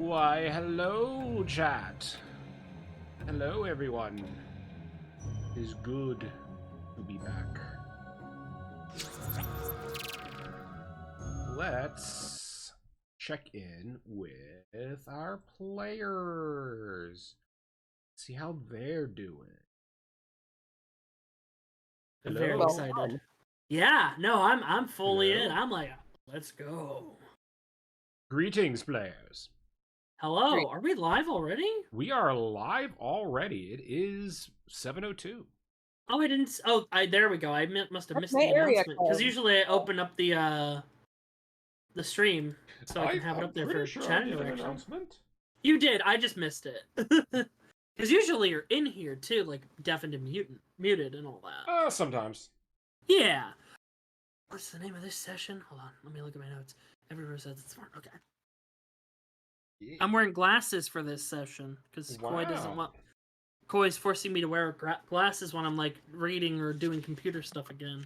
Why, hello, chat. Hello, everyone. It is good to be back. Let's check in with our players. See how they're doing. I'm Hello. very excited. Yeah, no, I'm fully Hello. in. I'm like, let's go. Greetings, players. Hello, Great. are we live already? We are live already. It is 7:02. Oh, I didn't. Oh, there we go. I must have What's missed my the area announcement because code? usually I open up the stream so I can have it I'm up there pretty for sure chat I did an interaction. announcement. You did. I just missed it. Because usually you're in here too, like deafened and muted and all that. Sometimes. Yeah. What's the name of this session? Hold on, let me look at my notes. Everyone says it's smart. Okay. Yeah. I'm wearing glasses for this session because Koi doesn't want. Koi's forcing me to wear glasses when I'm like reading or doing computer stuff again.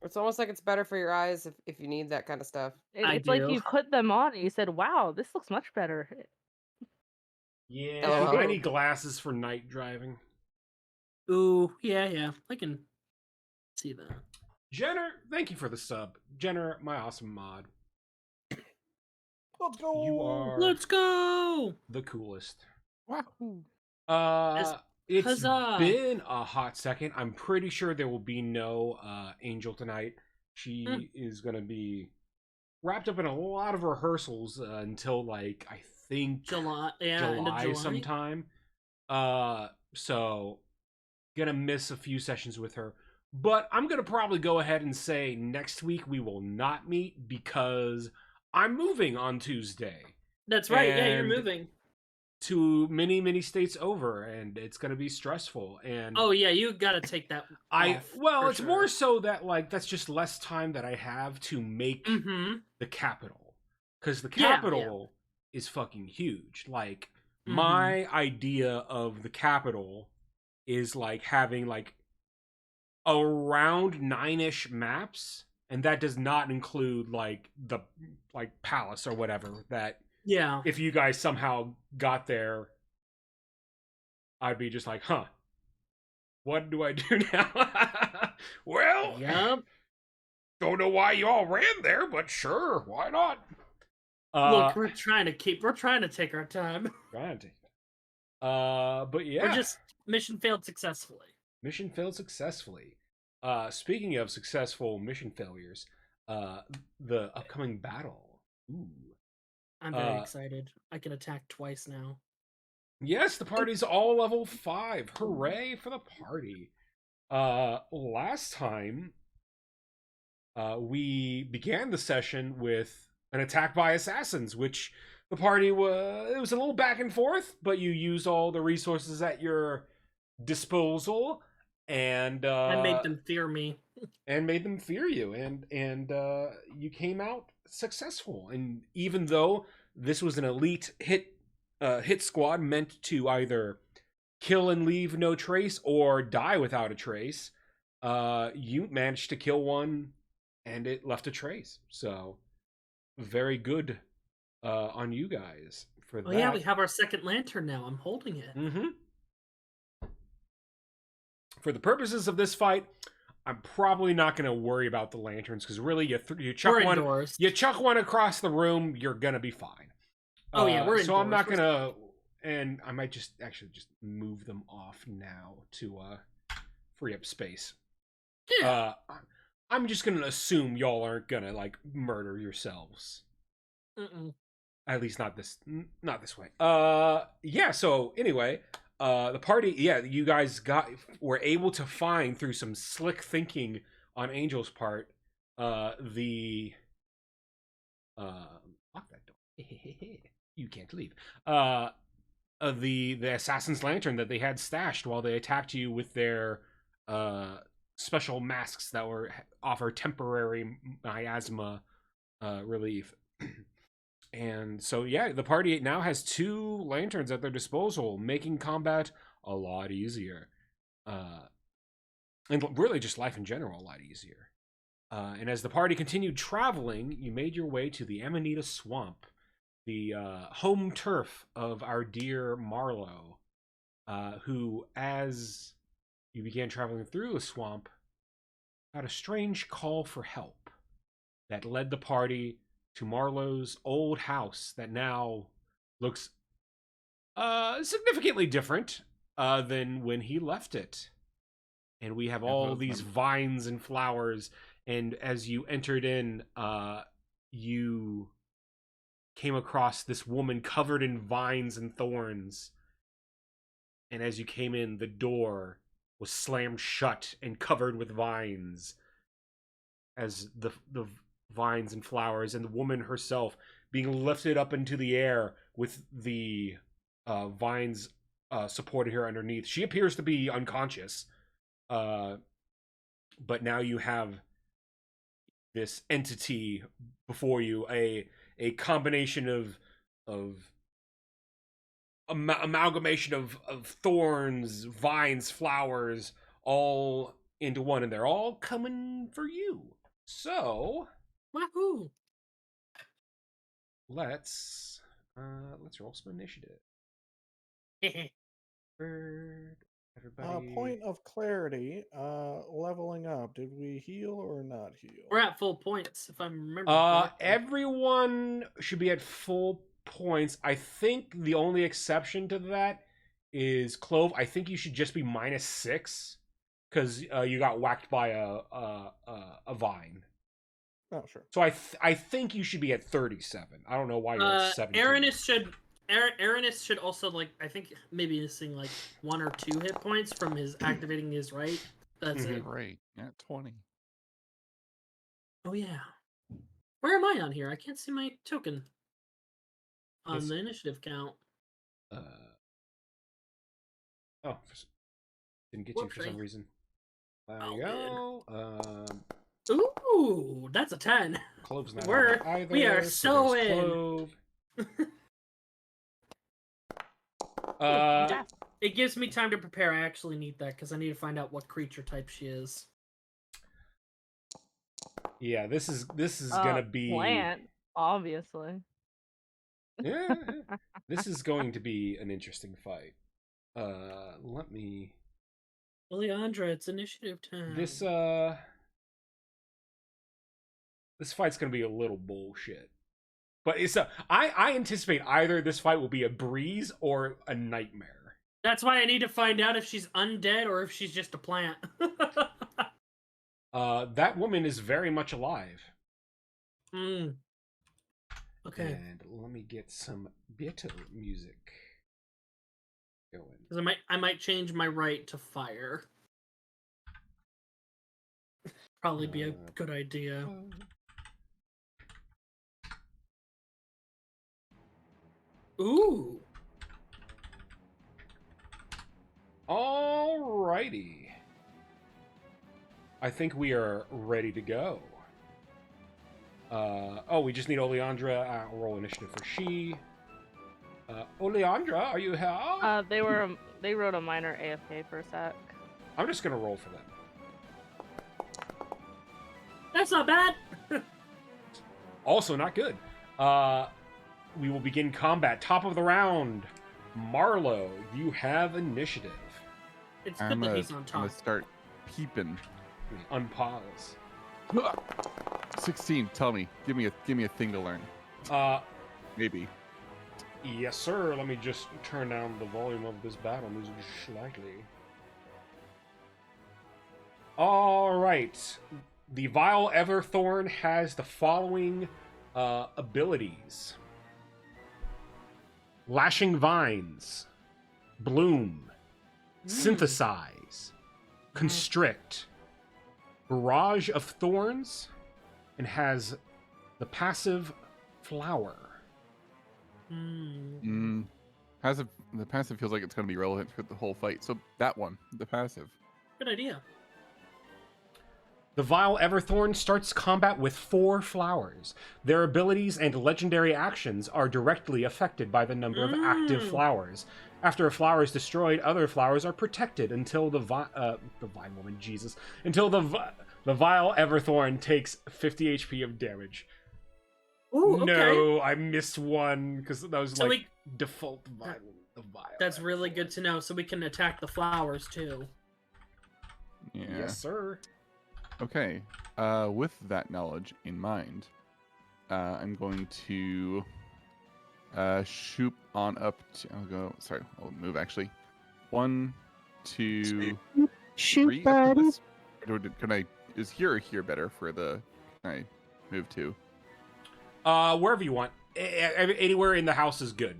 It's almost like it's better for your eyes if you need that kind of stuff. It's like you put them on and you said, wow, this looks much better. Yeah, LOL. I need glasses for night driving. Ooh, yeah, I can see that. Jenner, thank you for the sub. Jenner, my awesome mod. Let's go. You are Let's go! the coolest. Wahoo. It's Huzzah. been a hot second. I'm pretty sure there will be no Angel tonight. She is going to be wrapped up in a lot of rehearsals until like I think July, July sometime. So gonna miss a few sessions with her. But I'm gonna probably go ahead and say next week we will not meet because I'm moving on Tuesday That's right, yeah, you're And- moving. to many states over, and it's gonna be stressful. And Oh yeah, you gotta take that off, for it's sure. more so that like that's just less time that I have to make the capital, because the capital is fucking huge. Like my idea of the capital is like having like around 9-ish maps, and that does not include like the like palace or whatever that if you guys somehow got there, I'd be just like, huh, what do I do now? Well, don't know why you all ran there, but sure, why not? Look, we're trying to take our time. But yeah, We're just mission failed successfully. Mission failed successfully. Speaking of successful mission failures, the upcoming battle. Ooh. I'm very excited. I can attack twice now. Yes, the party's all level 5. Hooray for the party. Last time, we began the session with an attack by assassins, which the party was a little back and forth, but you used all the resources at your disposal, and I made them fear me. And made them fear you, and you came out successful. And even though this was an elite hit squad meant to either kill and leave no trace or die without a trace, you managed to kill one and it left a trace. So very good on you guys for that. Oh yeah, we have our second lantern now. I'm holding it. For the purposes of this fight, I'm probably not going to worry about the lanterns, because really, you chuck one across the room, you're gonna be fine. Oh yeah, we're so I'm not gonna, and I might just move them off now to free up space. Yeah. I'm just gonna assume y'all aren't gonna like murder yourselves. At least not this way. Yeah. So anyway. The party, you guys were able to find through some slick thinking on Angel's part, lock that door. You can't leave. The assassin's lantern that they had stashed while they attacked you with their special masks that were offer temporary miasma relief. And so, the party now has 2 lanterns at their disposal, making combat a lot easier. And really just life in general a lot easier. And as the party continued traveling, you made your way to the Amanita Swamp. the home turf of our dear Marlowe, who, as you began traveling through the swamp, got a strange call for help that led the party to Marlowe's old house that now looks significantly different than when he left it. And we have all these vines and flowers, and as you entered in, you came across this woman covered in vines and thorns. And as you came in, the door was slammed shut and covered with vines, as the vines and flowers, and the woman herself being lifted up into the air with the vines supporting her underneath. She appears to be unconscious, but now you have this entity before you, a combination of amalgamation of thorns, vines, flowers, all into one, and they're all coming for you. So, wahoo! Let's roll some initiative. Everybody. Point of clarity. Leveling up. Did we heal or not heal? We're at full points, if I'm remembering. Everyone should be at full points. I think the only exception to that is Clove. I think you should just be -6 because you got whacked by a vine. Oh, sure. So I think you should be at 37. I don't know why you're at 17. Aranis should also, like, I think maybe missing like 1 or 2 hit points from his activating his right. That's it. Right. Yeah, 20. Oh yeah. Where am I on here? I can't see my token on the initiative count. Didn't get you for some reason. There you go. Ooh, that's a 10. Clove's not either. We are so in. It gives me time to prepare. I actually need that because I need to find out what creature type she is. Yeah, this is gonna be plant, obviously. Yeah, this is going to be an interesting fight. Let me. Leandra, it's initiative time. This fight's gonna be a little bullshit. But I anticipate either this fight will be a breeze or a nightmare. That's why I need to find out if she's undead or if she's just a plant. That woman is very much alive. Okay. And let me get some better music going. Because I might change my right to fire. Probably be a good idea. Ooh. Alrighty. I think we are ready to go. We just need Oleandra. Roll initiative for she. Oleandra, are you here? They wrote a minor AFK for a sec. I'm just gonna roll for them. That's not bad. Also not good. We will begin combat. Top of the round. Marlowe, you have initiative. It's good that he's on top. I'm gonna start peeping. Unpause. 16. Tell me. Give me a thing to learn. Maybe. Yes, sir. Let me just turn down the volume of this battle music slightly. All right. The Vile Everthorn has the following abilities: Lashing Vines, Bloom, Synthesize, Constrict, Barrage of Thorns, and has the passive Flower. The passive feels like it's going to be relevant for the whole fight. So that one, the passive. Good idea. The Vile Everthorn starts combat with 4 flowers. Their abilities and legendary actions are directly affected by the number of active flowers. After a flower is destroyed, other flowers are protected until the Vine Woman, Jesus, until the Vile Everthorn takes 50 HP of damage. Ooh, okay. No, I missed one because that was So like default vile. That's really good to know. So we can attack the flowers too. Yeah. Yes, sir. Okay. With that knowledge in mind, I'm going to shoot on up to. I'll go. Sorry, I'll move actually. 1, 2, Shoot, 3 up to buddy. this. Can I? Is here or here better for the? Can I move to? Wherever you want. Anywhere in the house is good.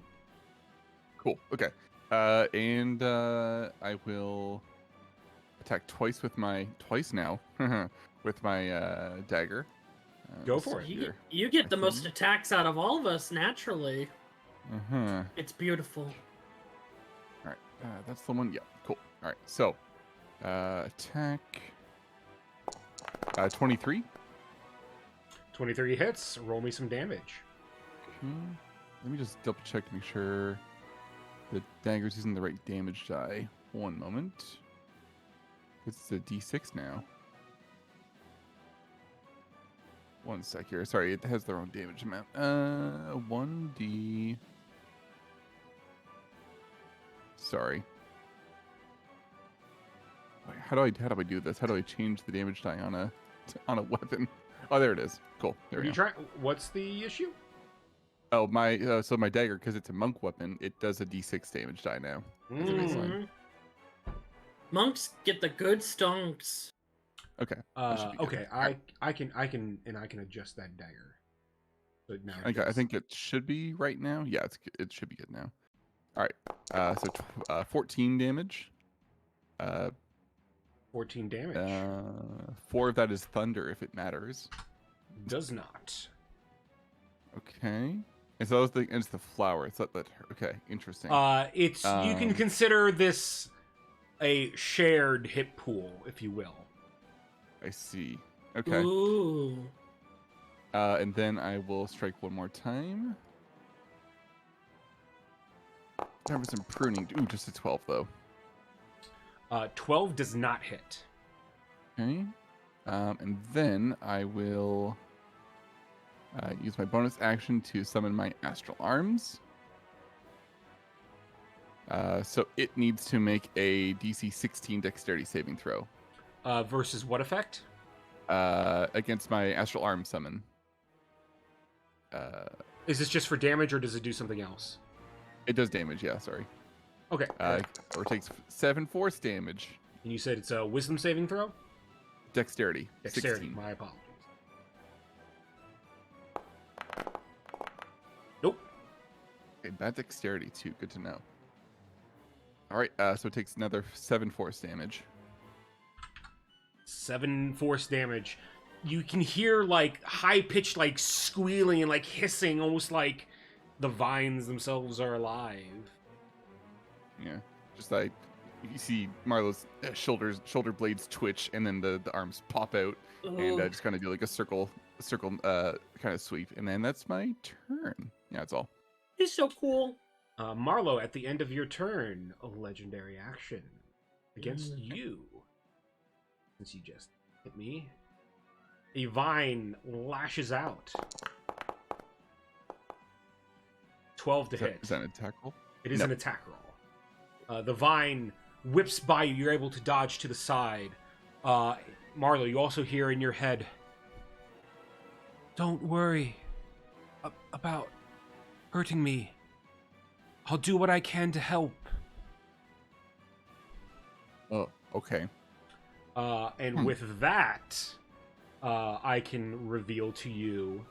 Cool. Okay. And I will attack twice with my now with my dagger. Go for it. You get the most attacks out of all of us naturally. Uh-huh. It's beautiful. All right. That's the one. Yeah. Cool. All right. So, attack. 23. 23 hits. Roll me some damage. Okay. Let me just double check to make sure the dagger's using the right damage die. One moment. It's a D6 now. One sec here. Sorry, it has their own damage amount. 1D. Sorry. Wait, how do I do this? How do I change the damage die on a weapon? Oh, there it is. Cool. There we go. What's the issue? Oh, my so my dagger, because it's a monk weapon, it does a D6 damage die now. As a baseline. Monks get the good stunks. Okay. Okay. I can adjust that dagger. So now Okay, I think it should be right now. Yeah, it should be good now. All right. So 14 damage. 14 damage. 4 of that is thunder, if it matters. Does not. Okay. And so it's the flower. It's not that. Okay, interesting. It's you can consider this a shared hit pool, if you will. I see. Okay. Ooh. And then I will strike one more time. There was some pruning. Ooh, just a 12 though. 12 does not hit. Okay. And then I will use my bonus action to summon my astral arms. So it needs to make a DC 16 dexterity saving throw. Versus what effect? Against my astral arm summon. Is this just for damage, or does it do something else? It does damage, yeah, sorry. Okay. Or it takes 7 force damage. And you said it's a wisdom saving throw? Dexterity. Dexterity, 16. my apologies. Nope. Okay, bad dexterity too, good to know. Alright, so it takes another 7 force damage. 7 force damage. You can hear like high-pitched like squealing and like hissing, almost like the vines themselves are alive. Yeah, just like you see Marlowe's shoulder blades twitch, and then the arms pop out, and just kind of do like a circle kind of sweep, and then that's my turn. Yeah, that's all. He's so cool. Marlowe, at the end of your turn, a legendary action against you. Since you just hit me, a vine lashes out. 12 to hit. Is that an attack roll? It is an attack roll. The vine whips by you. You're able to dodge to the side. Marlowe, you also hear in your head, "Don't worry about hurting me. I'll do what I can to help." Oh, okay. And with that, I can reveal to you,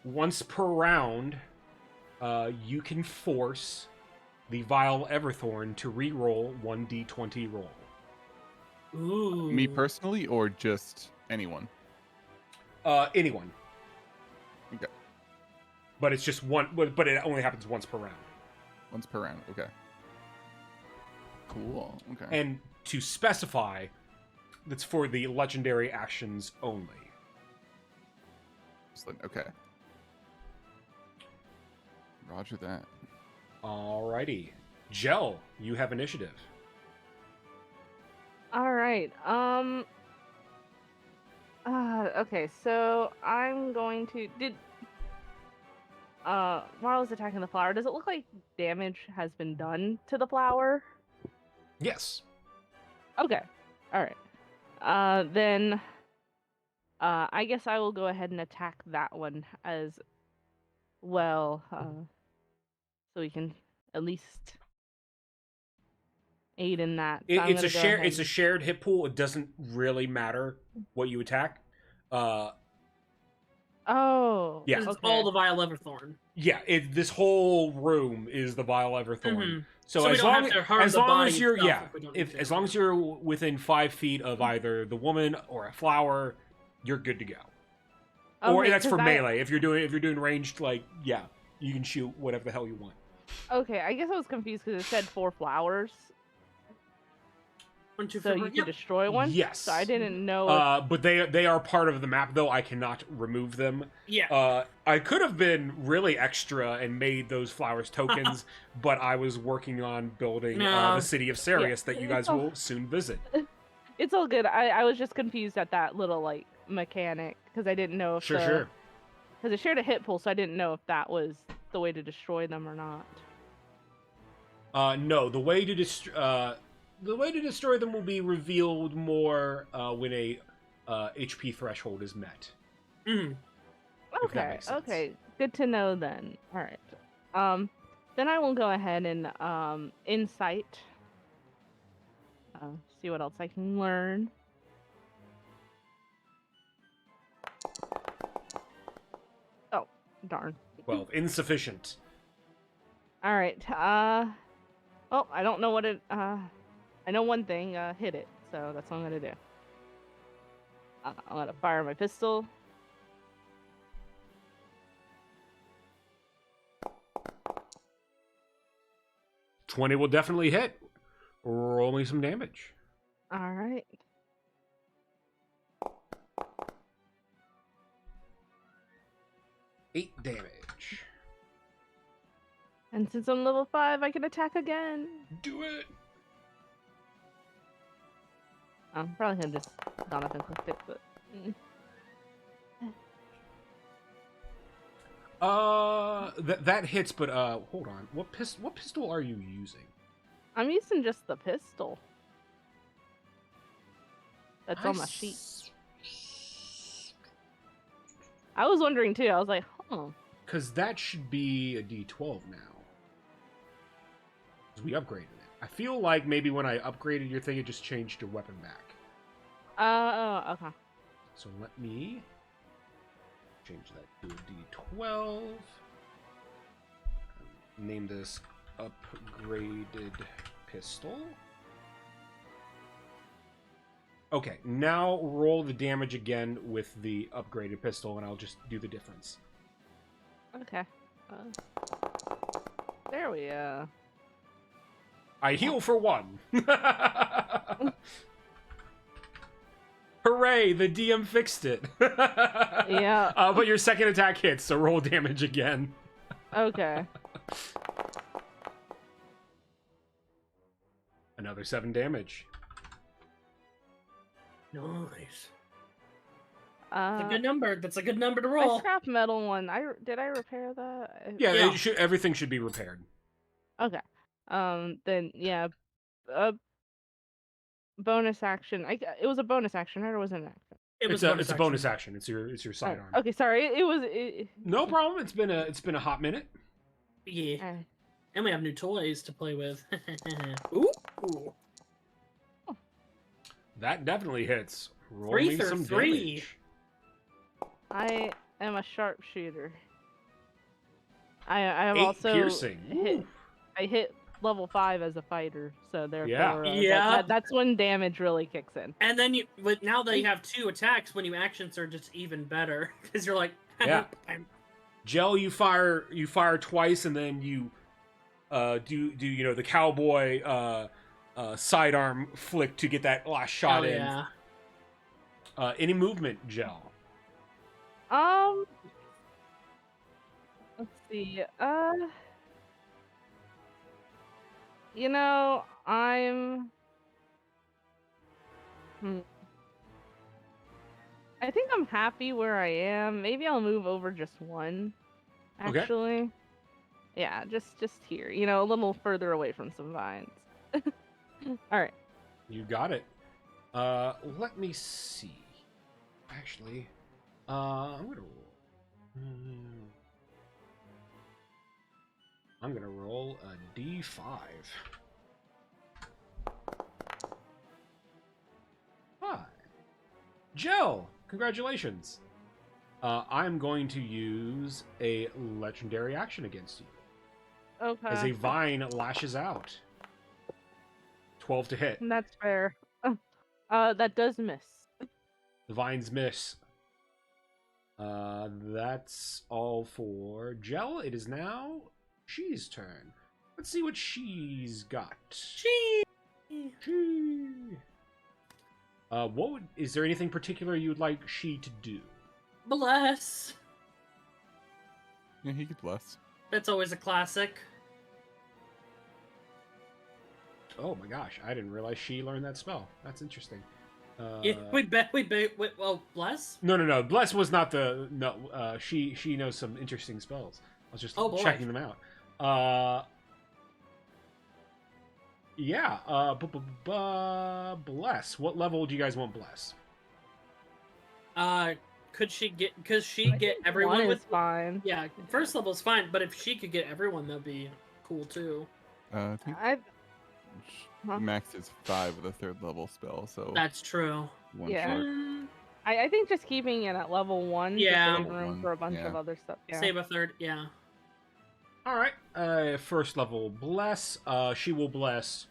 once per round, you can force the Vile Everthorn to re-roll 1d20 roll. Ooh. Me personally, or just anyone? Anyone. Okay. But it's just one. But it only happens once per round. Once per round. Okay. Cool. Okay. And to specify, that's for the legendary actions only. Excellent. Okay. Roger that. Alrighty. Gel, you have initiative. All right. Okay, so I'm going to Marlowe's attacking the flower. Does it look like damage has been done to the flower? Yes. Okay. All right. Then I guess I will go ahead and attack that one as well, so we can at least aid in that. So It's a shared hit pool. It doesn't really matter what you attack. Oh. Yeah. It's Okay. all the Vile Everthorn. Yeah, this whole room is the Vile Everthorn. Mm-hmm. So we as don't long have to harm as the long body as you're itself if we don't need to. as long as you're within 5 feet of either the woman or a flower, you're good to go. Or Okay, that's for 'cause melee. If you're doing ranged, like you can shoot whatever the hell you want. Okay, I guess I was confused because it said 4 flowers. So you could destroy one? Yes. So I didn't know. But they are part of the map, though. I cannot remove them. Yeah. I could have been really extra and made those flowers tokens, but I was working on building the city of Sirius that you guys will soon visit. It's all good. I was just confused at that little like mechanic because I didn't know if Sure. Because it shared a hit pool, so I didn't know if that was the way to destroy them or not. No, the way to destroy them will be revealed more when a HP threshold is met. Mm. Okay. Good to know then. All right. Then I will go ahead and insight. See what else I can learn. Oh, darn. 12, insufficient. All right. Oh, I don't know what it. I know one thing. Hit it. So that's what I'm gonna do. I'm gonna fire my pistol. $20 will definitely hit. Roll me some damage. All right. Eight damage. And since I'm level 5, I can attack again. Do it. I'm probably gonna just gone up and clicked it, but. That hits, but hold on. What pistol are you using? I'm using just the pistol. That's on my sheet. I was wondering too. I was like, huh. Because that should be a D12 now. Because we upgraded it. I feel like maybe when I upgraded your thing, it just changed your weapon back. Oh, okay. So let me change that to a D12. Name this upgraded pistol. Okay, now roll the damage again with the upgraded pistol, and I'll just do the difference. Okay. There we go. I heal for 1. Hooray, the DM fixed it. Yeah. But your second attack hits, so roll damage again. Okay. Another 7 damage. Nice. That's a good number. That's a good number to My roll. scrap metal one. Did I repair that? Yeah, everything should be repaired. Okay. Then yeah. Bonus action. It was a bonus action, right? Or was it an action? It's a bonus action. It's your sidearm. Okay, sorry. No problem. It's been a hot minute. Yeah. And we have new toys to play with. Ooh. That definitely hits. Roll 3 me for some 3. damage. I am a sharpshooter. I have 8 also piercing. I hit level 5 as a fighter, so therefore that's when damage really kicks in. And then now that you have 2 attacks, when you actions are just even better because you're like, yeah. Gel, you fire twice, and then you do the cowboy sidearm flick to get that last shot in. Yeah. Any movement, Gel? Let's see. I think I'm happy where I am. Maybe I'll move over just 1. Actually. Yeah, just here. You know, a little further away from some vines. Alright. You got it. Let me see. Actually, I'm gonna roll. I'm gonna roll a D5. Hi, Jill. Congratulations. I'm going to use a legendary action against you. Okay. As a vine lashes out. 12 to hit. That's fair. That does miss. The vines miss. That's all for Jell. It is now She's turn. Let's see what she's got. She. Is there anything particular you'd like she to do? Bless. Yeah, he could bless. That's always a classic. Oh my gosh, I didn't realize she learned that spell. That's interesting. Yeah, wait, well, bless? No. Bless was not the no. She knows some interesting spells. I was just checking them out. Yeah. Bless. What level do you guys want bless? Could she get? Because she get everyone One with is fine. Yeah, first level's fine, but if she could get everyone, that'd be cool too. I think max is 5 with a 3rd level spell, so That's true. one Yeah. short. I think just keeping it at level 1 Yeah. to save room for a bunch of other stuff. Yeah. Save a 3rd, yeah. All right. First level bless. She will bless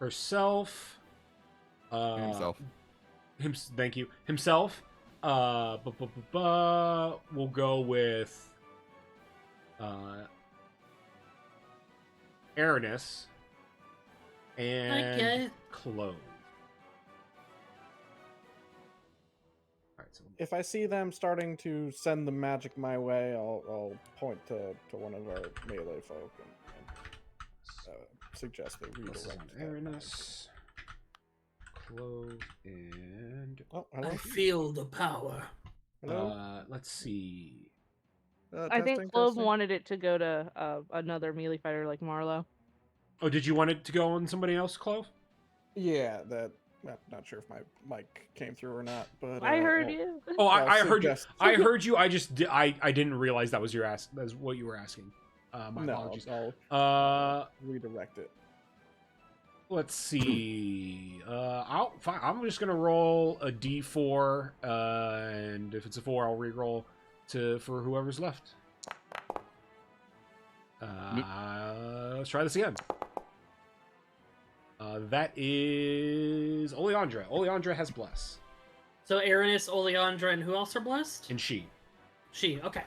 herself. Himself. Thank you. Himself. We'll go with Aranis and Clove. All right, so If I see them starting to send the magic my way, I'll point to one of our melee folk and suggest they this is redirect. on that Aranis, Clove, and Oh, hello. I feel the power. Hello. let's see. I think Testing, Clove testing. wanted it to go to another melee fighter like Marlowe. Oh, did you want it to go on somebody else, Clove? Yeah, that. I'm not sure if my mic came through or not, but I heard you. Oh, I heard you. suggest- I heard you. I just I didn't realize that was your ask. That's what you were asking. My No, apologies. I'll redirect it. Let's see. I'm just gonna roll a d4, and if it's a 4, I'll re-roll for whoever's left. Let's try this again. That is Oleandra. Oleandra has bless, So Aranis, Oleandra, and who else are blessed? and she. She, okay.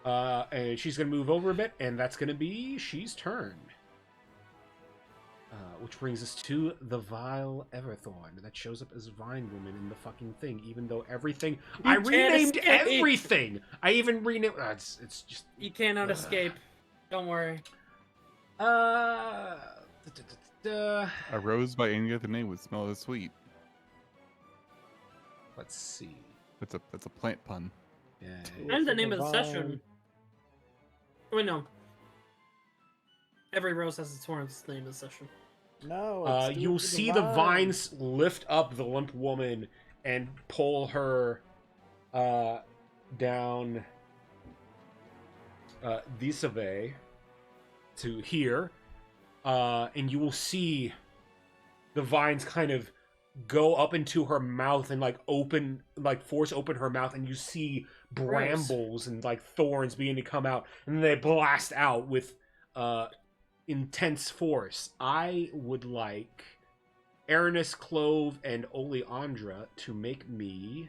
And she's gonna move over a bit, and that's gonna be She's turn. Which brings us to the Vile Everthorn that shows up as Vine Woman in the fucking thing, even though everything I renamed everything. I even renamed. It's just You cannot escape. Don't worry. A A rose by any other name would smell as sweet. Let's see. That's a plant pun. Yeah. And the name of the session. Wait, no. Every rose has its horns. The name of the session. No. You'll see the vines lift up the limp woman and pull her down this way to here, and you will see the vines kind of go up into her mouth and force open her mouth, and you see brambles and thorns beginning to come out, and then they blast out with intense force. I would like Aranis, Clove, and Oleandra to make me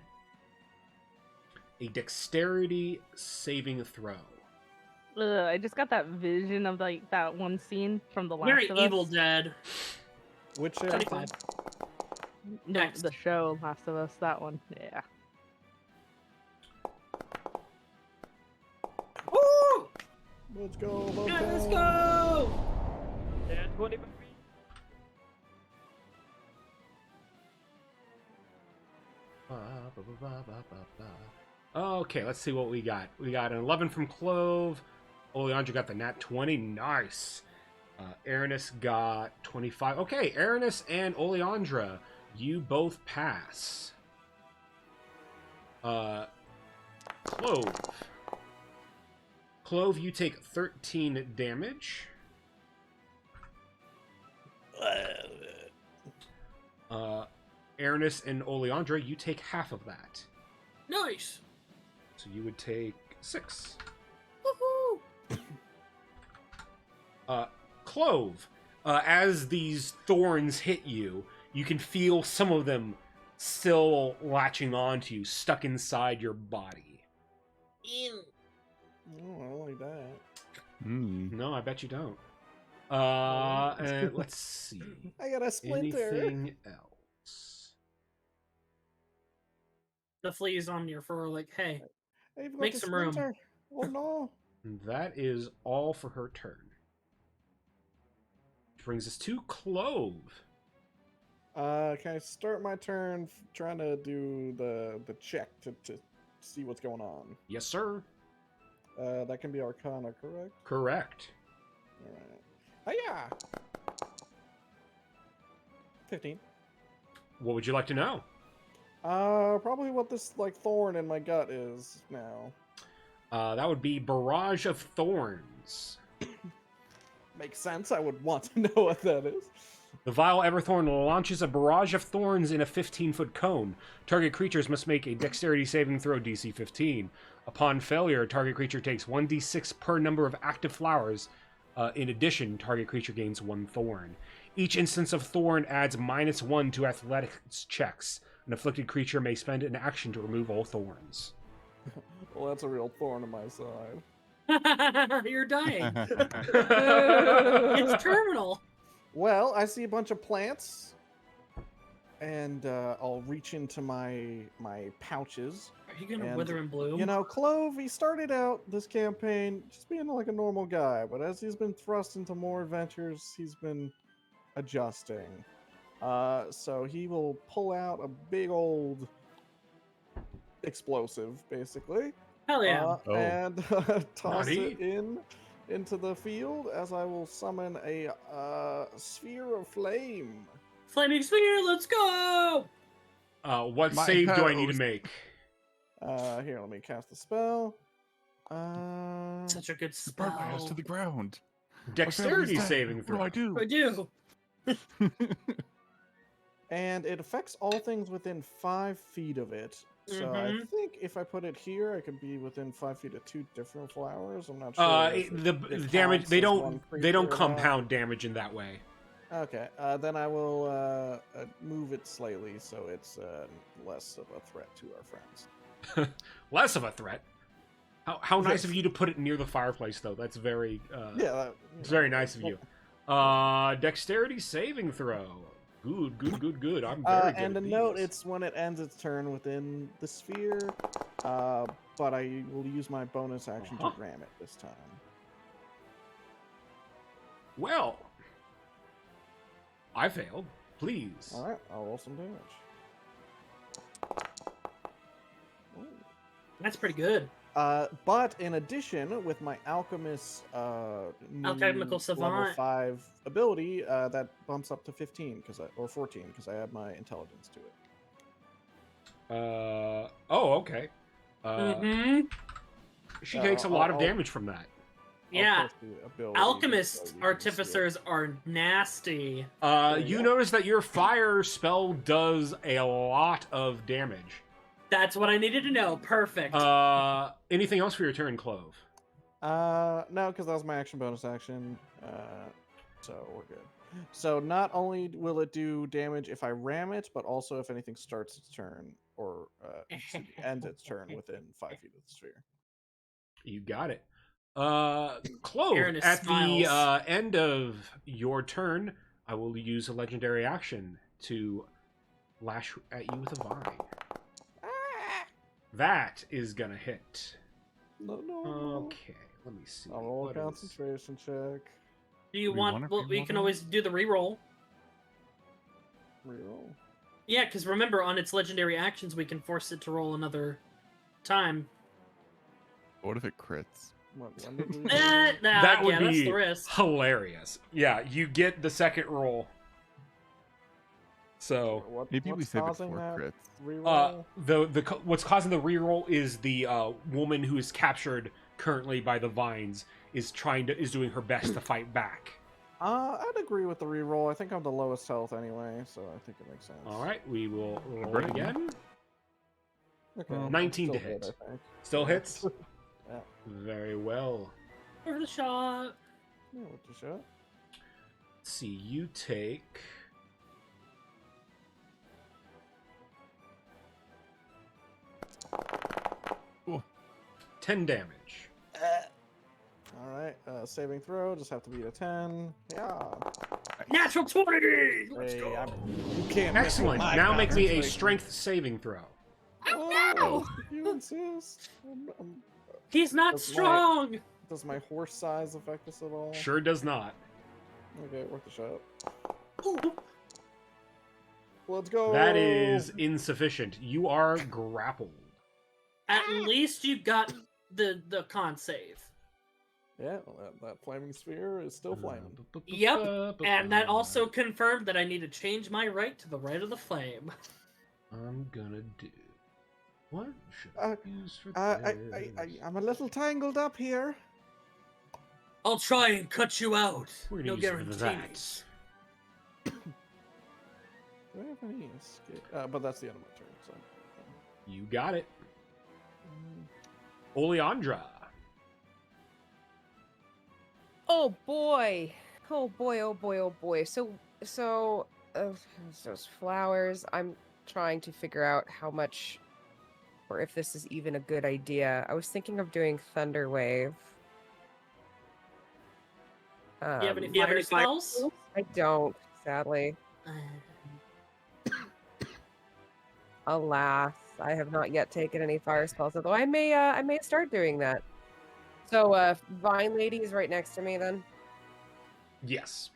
a dexterity saving throw. I just got that vision of that one scene from the Last Very of Evil Us. Dead. Which 25. No, Next. the show Last of Us. That one. Yeah. Woo! Let's go. Let's go! Yeah, 25. Okay, let's see what we got. We got an 11 from Clove. Oleandra got the nat 20. Nice. Aranis got 25. Okay, Aranis and Oleandra, you both pass. Clove. Clove, you take 13 damage. Aranis and Oleandra, you take half of that. Nice. So you would take 6. Woohoo! Clove, as these thorns hit you, you can feel some of them still latching onto you, stuck inside your body. Ew. Oh, I don't like that. No, I bet you don't. Let's see. I got a splinter. Anything else? The fleas on your fur are like, hey, Hey, you've got make the some room. splinter. Oh no. That is all for her turn. Which brings us to Clove. Can I start my turn trying to do the check to see what's going on? Yes, sir. That can be Arcana, correct? Correct. All right. Hiya! 15. What would you like to know? Probably what this like thorn in my gut is now. That would be Barrage of Thorns. Makes sense. I would want to know what that is. The Vile Everthorn launches a barrage of thorns in a 15-foot cone. Target creatures must make a dexterity saving throw DC 15. Upon failure, target creature takes 1d6 per number of active flowers. In addition, target creature gains 1 thorn. Each instance of thorn adds -1 to athletics checks. An afflicted creature may spend an action to remove all thorns. Well, that's a real thorn in my side. You're dying. It's terminal. Well, I see a bunch of plants, and I'll reach into my pouches. Are you gonna And, wither and bloom? You know, Clove, he started out this campaign just being like a normal guy, but as he's been thrust into more adventures, he's been adjusting. So he will pull out a big old explosive, basically. Hell yeah. And toss Naughty. it into the field as I will summon a sphere of flame. Flaming sphere, let's go! What My save do I need to house. make? Here, let me cast the spell. Such a good Burn my house to spell. the ground. Dexterity My family's dead. saving What throw. do I do? I do. And it affects all things within 5 feet of it. So I think if I put it here, I could be within 5 feet of 2 different flowers. I'm not sure. if The it damage counts they as one don't creature or not. compound damage in that way. Okay, then I will move it slightly so it's less of a threat to our friends. Less of a threat. How nice of you to put it near the fireplace, though. That's very it's very nice of you. Dexterity saving throw. Good. I'm very good. And a at note: these. it's when it ends its turn within the sphere, but I will use my bonus action to ram it this time. Well, I failed. Please. All right, I'll roll some damage. Ooh. That's pretty good. But in addition, with my alchemist new Alchemical level savant. 5 ability, that bumps up to 15 or 14 because I add my intelligence to it. Okay. She takes a lot of I'll- damage from that. I'll Yeah. post the ability Alchemist so you can see it. artificers are nasty. You notice that your fire spell does a lot of damage. That's what I needed to know. Perfect. Anything else for your turn, Clove? No, because that was my action bonus action. So we're good. So not only will it do damage if I ram it, but also if anything starts its turn or ends its turn within 5 feet of the sphere. You got it. Clove, Aaron at the smiles. end of your turn, I will use a legendary action to lash at you with a vine. That is gonna hit. No. Okay, let me see. I'll roll a What is- concentration check. Do you we want? wanna Well, we reroll can that? always do the reroll. Reroll. Yeah, because remember, on its legendary actions, we can force it to roll another time. What if it crits? When did we... That would that's be the risk. hilarious. Yeah, you get the second roll. So Maybe we what's save it causing for that crits. reroll? what's causing the reroll is the woman who is captured currently by the vines is doing her best to fight back. I'd agree with the reroll. I think I'm the lowest health anyway, so I think it makes sense. All right, we will roll it again. Okay. Well, 19 to Still hit. good, I think. Still hits. Yeah. Very well. For the shot. Yeah, what the shot? Let's see, you take 10 damage. All right. Saving throw. Just have to beat a 10. Yeah. Natural 20! Let's Hey, go. you can't. mess with Excellent. my Now make me a concentration. strength saving throw. Oh, You insist. He's not That's my- strong! Does my horse size affect us at all? Sure does not. Okay, worth a shot. Let's go. That is insufficient. You are grappled. At least you got the con save. Yeah, well, that flaming sphere is still flaming. Yep, and that also confirmed that I need to change my right to the right of the flame. I'm gonna do. What should Uh, I use for I'm a little tangled up here. I'll try and cut you out. We're No gonna use guarantees. that. Do I have any escape? But that's the end of my turn. So. You got it. Oleandra. Oh boy. Oh boy, oh boy, oh boy. So those flowers, I'm trying to figure out how much or if this is even a good idea. I was thinking of doing Thunder Wave. Do you have any fire spells? I don't, sadly. Alas, I have not yet taken any fire spells, although I may start doing that. So Vine Lady is right next to me then. Yes.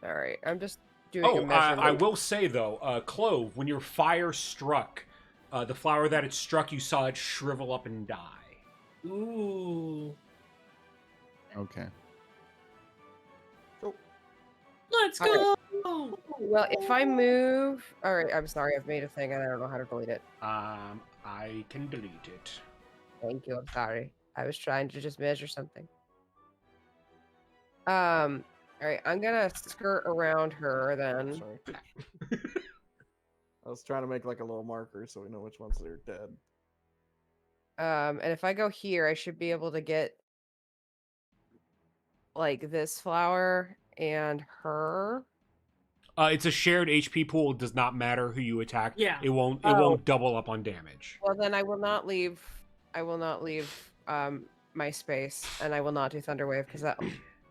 All right, I'm just doing a Oh, measurement. I will say though, Clove, when your fire struck, the flower that it struck, you saw it shrivel up and die. Ooh. Okay. Let's All go! Well, if I move, all right. I'm sorry, I've made a thing and I don't know how to delete it. I can delete it. Thank you. I'm sorry. I was trying to just measure something. All right. I'm gonna skirt around her then. Sorry. I was trying to make like a little marker so we know which ones are dead. And if I go here, I should be able to get like this flower and her. It's a shared HP pool. It does not matter who you attack. Yeah. It won't double up on damage. Well, then I will not leave. I will not leave my space, and I will not do Thunderwave because that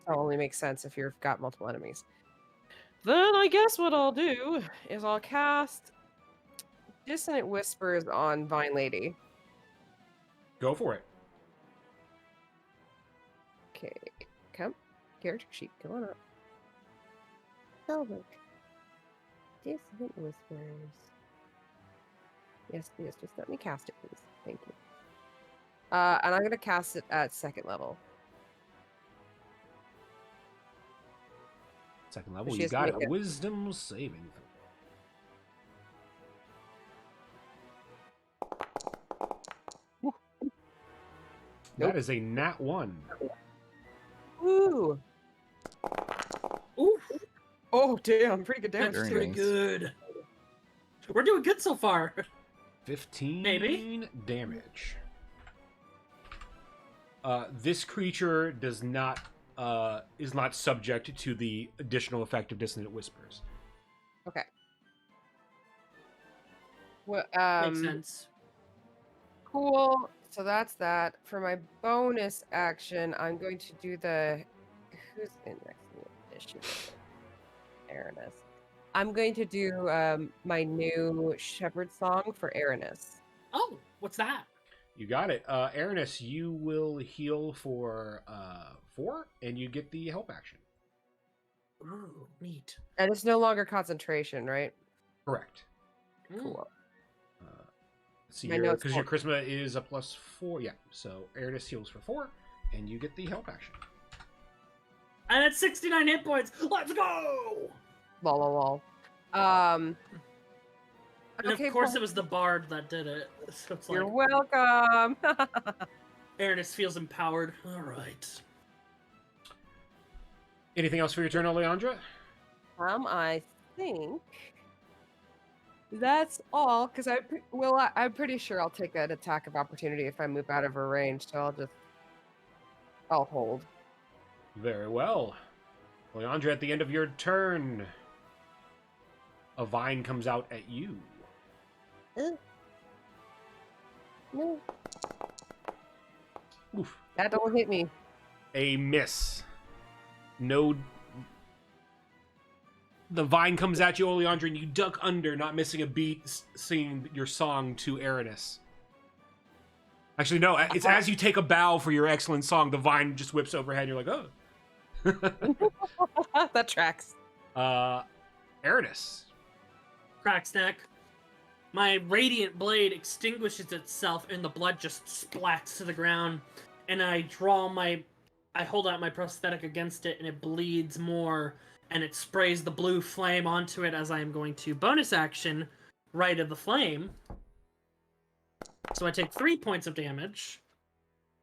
only makes sense if you've got multiple enemies. Then I guess what I'll do is I'll cast Dissonant Whispers on Vine Lady. Go for it. Okay, come. Character sheet, go on up. Oh, look. Dissonant Whispers. Yes, please. Just let me cast it, please. Thank you. And I'm going to cast it at 2nd level. Second level, She you has to got make it. it. Wisdom saving throw. That is a nat 1. Ooh. Ooh, Oh, damn. Pretty good damage. that's Very pretty nice. good. We're doing good so far. 15 Maybe. damage. This creature does not is not subject to the additional effect of Dissonant Whispers. Okay. Well, Makes sense. cool. So that's that. For my bonus action, I'm going to do the... Who's in next to me? Aranis. I'm going to do my new Shepherd Song for Aranis. Oh, what's that? You got it. Aranis, you will heal for 4, and you get the help action. Ooh, neat. And it's no longer concentration, right? Correct. Mm. Cool. So My your notes because your for- charisma is a +4. Yeah. So Aridus heals for 4, and you get the help action. And it's 69 hit points. Let's go! Lol, lol, lol. And Okay, of course, Paul, it was the bard that did it. So it's you're like welcome. Aridus feels empowered. All right. Anything else for your turn, Oleandra? I think that's all. Because I'm pretty sure I'll take an attack of opportunity if I move out of her range. So I'll hold. Very well. Oleandra, at the end of your turn, a vine comes out at you. No, Oof. that don't hit me. A miss. No. The vine comes at you, Oleandra, and you duck under, not missing a beat, singing your song to Aridus. Actually, no. It's as you take a bow for your excellent song, the vine just whips overhead, and you're like, oh. That tracks. Aridus. Cracks neck. My radiant blade extinguishes itself, and the blood just splats to the ground. And I hold out my prosthetic against it, and it bleeds more. And it sprays the blue flame onto it as I am going to bonus action Rite of the Flame. So I take 3 points of damage,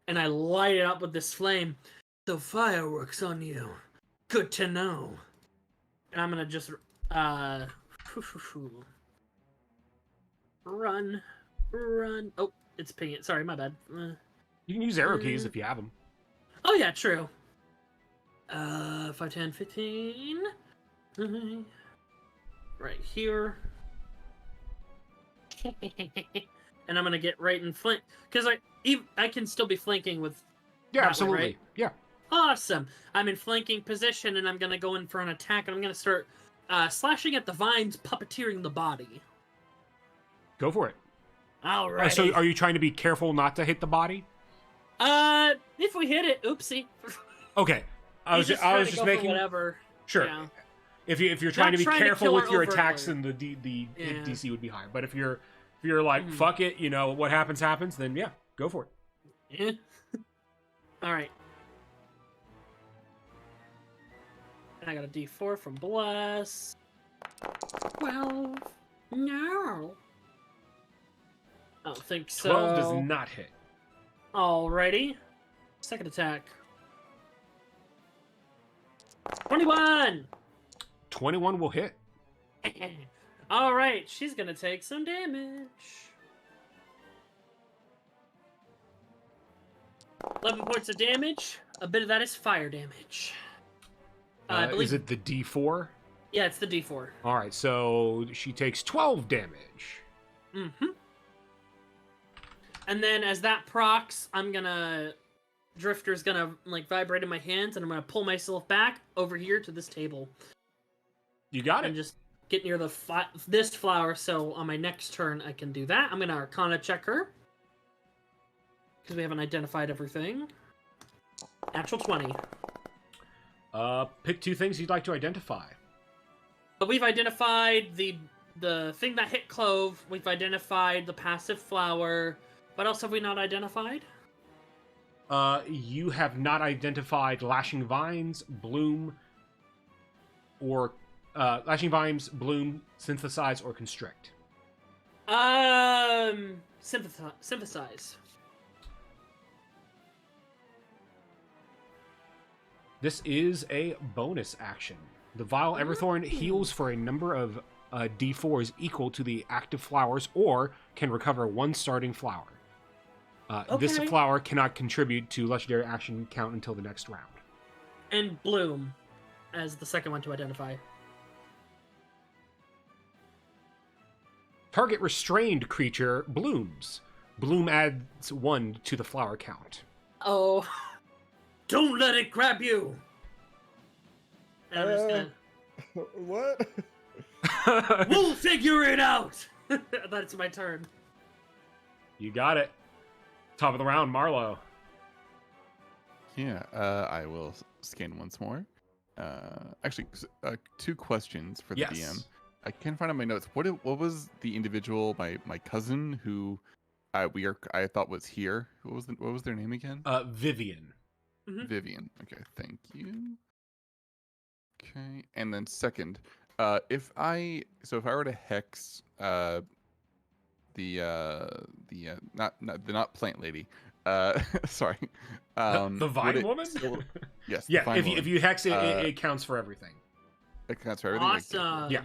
and I light it up with this flame. The fireworks on you. Good to know. And I'm gonna just run. Oh, it's pinging. Sorry, my bad. You can use arrow keys if you have them. Oh yeah, true. 5, 10, 15. Right here. And I'm gonna get right in flank because I can still be flanking with. Yeah, that way, absolutely. right? Yeah. Awesome. I'm in flanking position, and I'm gonna go in for an attack, and I'm gonna start slashing at the vines, puppeteering the body. Go for it. All right. So are you trying to be careful not to hit the body? If we hit it, oopsie. Okay. I was just making whatever. Sure. Yeah. If you're trying to be trying to careful kill with her your overtly. attacks, then the Yeah. DC would be higher. But if you're like fuck it, what happens, then yeah, go for it. Yeah. All right. And I got a D4 from Bless. 12. No. I don't think so. 12 does not hit. Alrighty. Second attack. 21! 21 will hit. Alright, she's gonna take some damage. 11 points of damage. A bit of that is fire damage. I believe... Is it the D4? Yeah, it's the D4. All right, so she takes 12 damage. Mm-hmm. And then as that procs, Drifter's gonna vibrate in my hands, and I'm gonna pull myself back over here to this table. You got And it. just get near this flower, so on my next turn I can do that. I'm gonna Arcana check her. Because we haven't identified everything. Natural 20. Pick 2 things you'd like to identify. But we've identified the thing that hit Clove. We've identified the passive flower. What else have we not identified? You have not identified Lashing Vines, Bloom, or Lashing Vines, Bloom, Synthesize, or Constrict. Synthesize. This is a bonus action. The Vile Everthorn heals for a number of D4s equal to the active flowers, or can recover 1 starting flower. This Okay. flower cannot contribute to legendary action count until the next round. And Bloom as the second one to identify. Target restrained creature blooms. Bloom adds 1 to the flower count. Oh. Don't let it grab you! And I'm just gonna... What? We'll figure it out! That's my turn. You got it. Top of the round, Marlowe. Yeah, I will scan once more. Actually, 2 questions for the Yes. DM. I can't find on my notes. What was the individual, my cousin, who I thought was here. What was their name again? Vivian. Vivian. Okay, thank you. Okay, and then second, if I were to hex not plant lady, sorry, The vine woman. Yes, Yeah. the vine woman. If you hex it, it counts for everything. It counts for everything. Awesome. Yeah.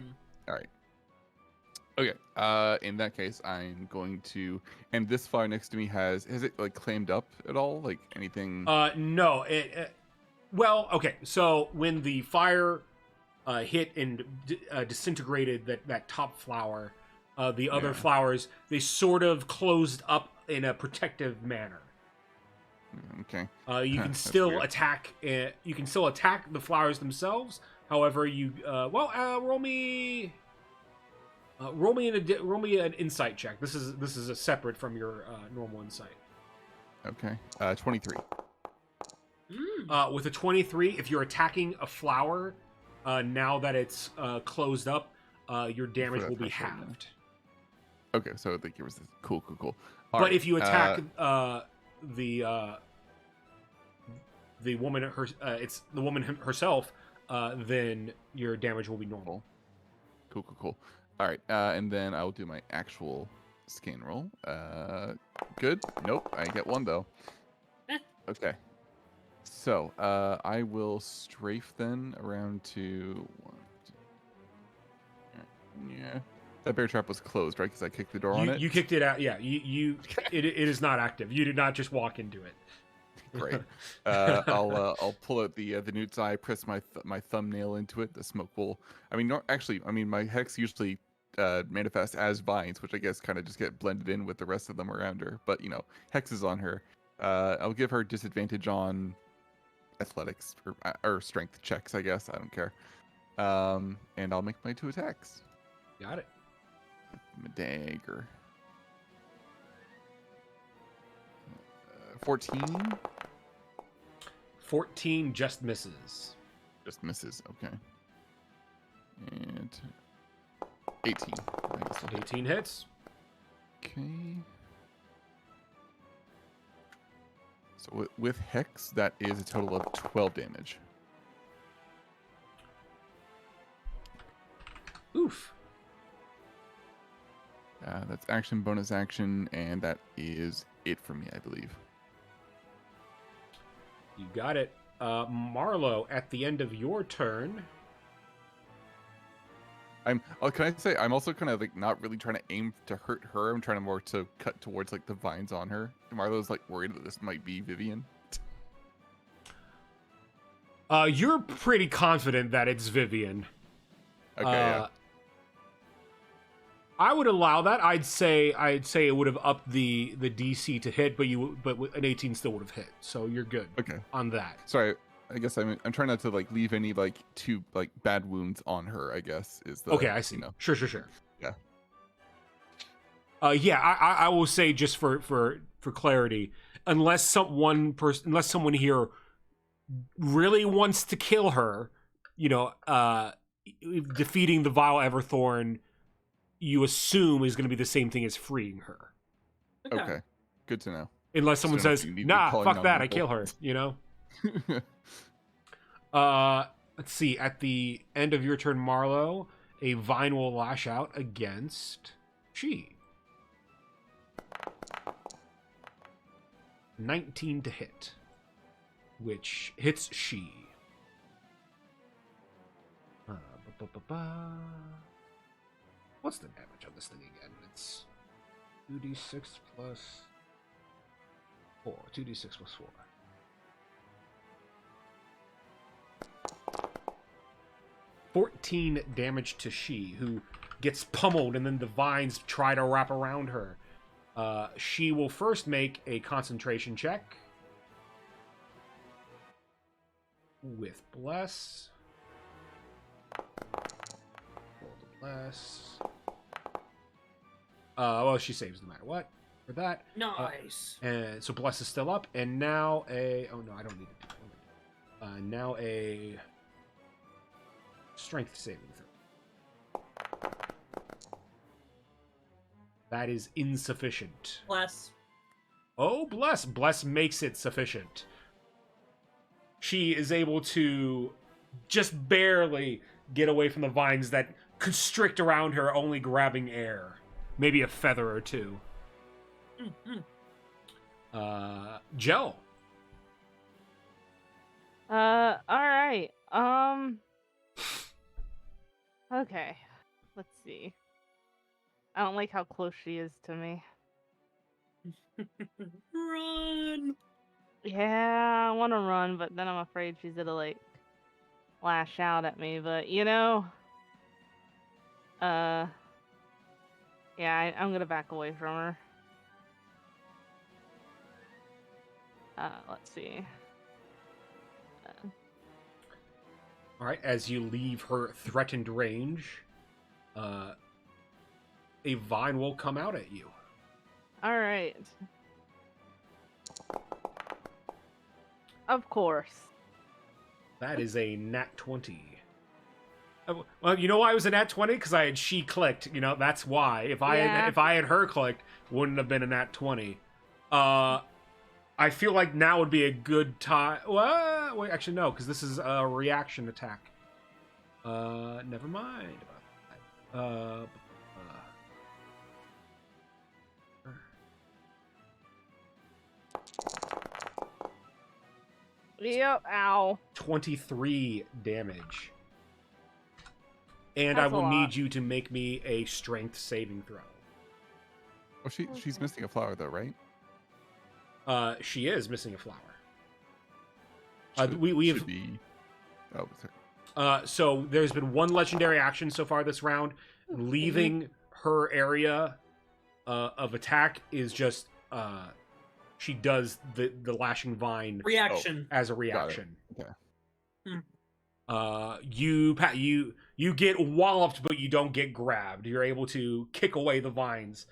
All right. Okay. In that case, I'm going to. And this fire next to me has it like claimed up at all? Like anything? No. Well, okay. So when the fire hit and disintegrated that top flower, the other flowers, they sort of closed up in a protective manner. Okay. You can still attack. You can still attack the flowers themselves. However, you roll me an insight check. This is a separate from your normal insight. Okay. 23. With a 23, if you're attacking a flower, now that it's closed up, your damage will be halved. Okay, so I think it was cool. All but right, if you attack the woman, it's the woman herself, then your damage will be normal. Cool. All right, and then I will do my actual scan roll. Good. Nope, I get one though. Okay. So I will strafe then around to 1, 2. Yeah. That bear trap was closed, right? Because I kicked the door on it. You kicked it out. Yeah. It is not active. You did not just walk into it. Great. I'll pull out the newt's eye, press my thumbnail into it. The smoke will. I mean, my hex usually manifests as vines, which I guess kind of just get blended in with the rest of them around her. But hex is on her. I'll give her disadvantage on athletics or strength checks. I guess I don't care. And I'll make my 2 attacks. Got it. My dagger. 14. 14 just misses. Just misses. Okay. And 18. 18 hits. Okay. So with Hex, that is a total of 12 damage. Oof. That's action, bonus action, and that is it for me, I believe. You got it. Marlowe, at the end of your turn. Can I say I'm also kind of like not really trying to aim to hurt her. I'm trying to more to cut towards like the vines on her. Marlowe's like worried that this might be Vivian. You're pretty confident that it's Vivian. Okay, yeah. I would allow that. I'd say it would have upped the DC to hit, but an 18 still would have hit. So you're good. Okay. On that. Sorry, I guess I'm trying not to like leave any like too like bad wounds on her. I guess is the okay. I see. Sure. Yeah. Yeah. I will say just for clarity, unless someone here really wants to kill her, defeating the Vile Everthorn, you assume is going to be the same thing as freeing her. Okay. Good to know. Unless someone says, nah, fuck that, I kill her, Let's see. At the end of your turn, Marlowe, a vine will lash out against she. 19 to hit, which hits she. What's the damage on this thing again? It's 2d6 plus 4. 2d6 plus 4. $14 damage to she, who gets pummeled, and then the vines try to wrap around her. She will first make a concentration check with Bless. Roll the Bless. Well, she saves no matter what for that. Nice. And so Bless is still up, and now a... Oh, no, I don't need to do that. Now a strength saving throw. That is insufficient. Bless. Oh, bless. Bless makes it sufficient. She is able to just barely get away from the vines that constrict around her, only grabbing air. Maybe a feather or two. Joe. Alright. Okay. Let's see. I don't like how close she is to me. Run! Yeah, I want to run, but then I'm afraid she's gonna, like, lash out at me. But, you know... Yeah, I'm gonna back away from her. Let's see. Alright, as you leave her threatened range, a vine will come out at you. Alright. Of course. That is a nat 20. Well, you know why it was a nat 20? Because I had she clicked. You know, that's why. If I had her clicked, wouldn't have been a nat 20. I feel like now would be a good time. Well, wait, actually no, because this is a reaction attack. Never mind about that. Yep, ow. 23 damage. And That's I will a lot. need you to make me a strength saving throw. Oh, she's missing a flower though, right? She is missing a flower. Should, we should have be. Oh, sorry. so there's been one legendary action so far this round. Leaving her area of attack is just she does the lashing vine Reaction. as a reaction. Okay. You get walloped, but you don't get grabbed. You're able to kick away the vines,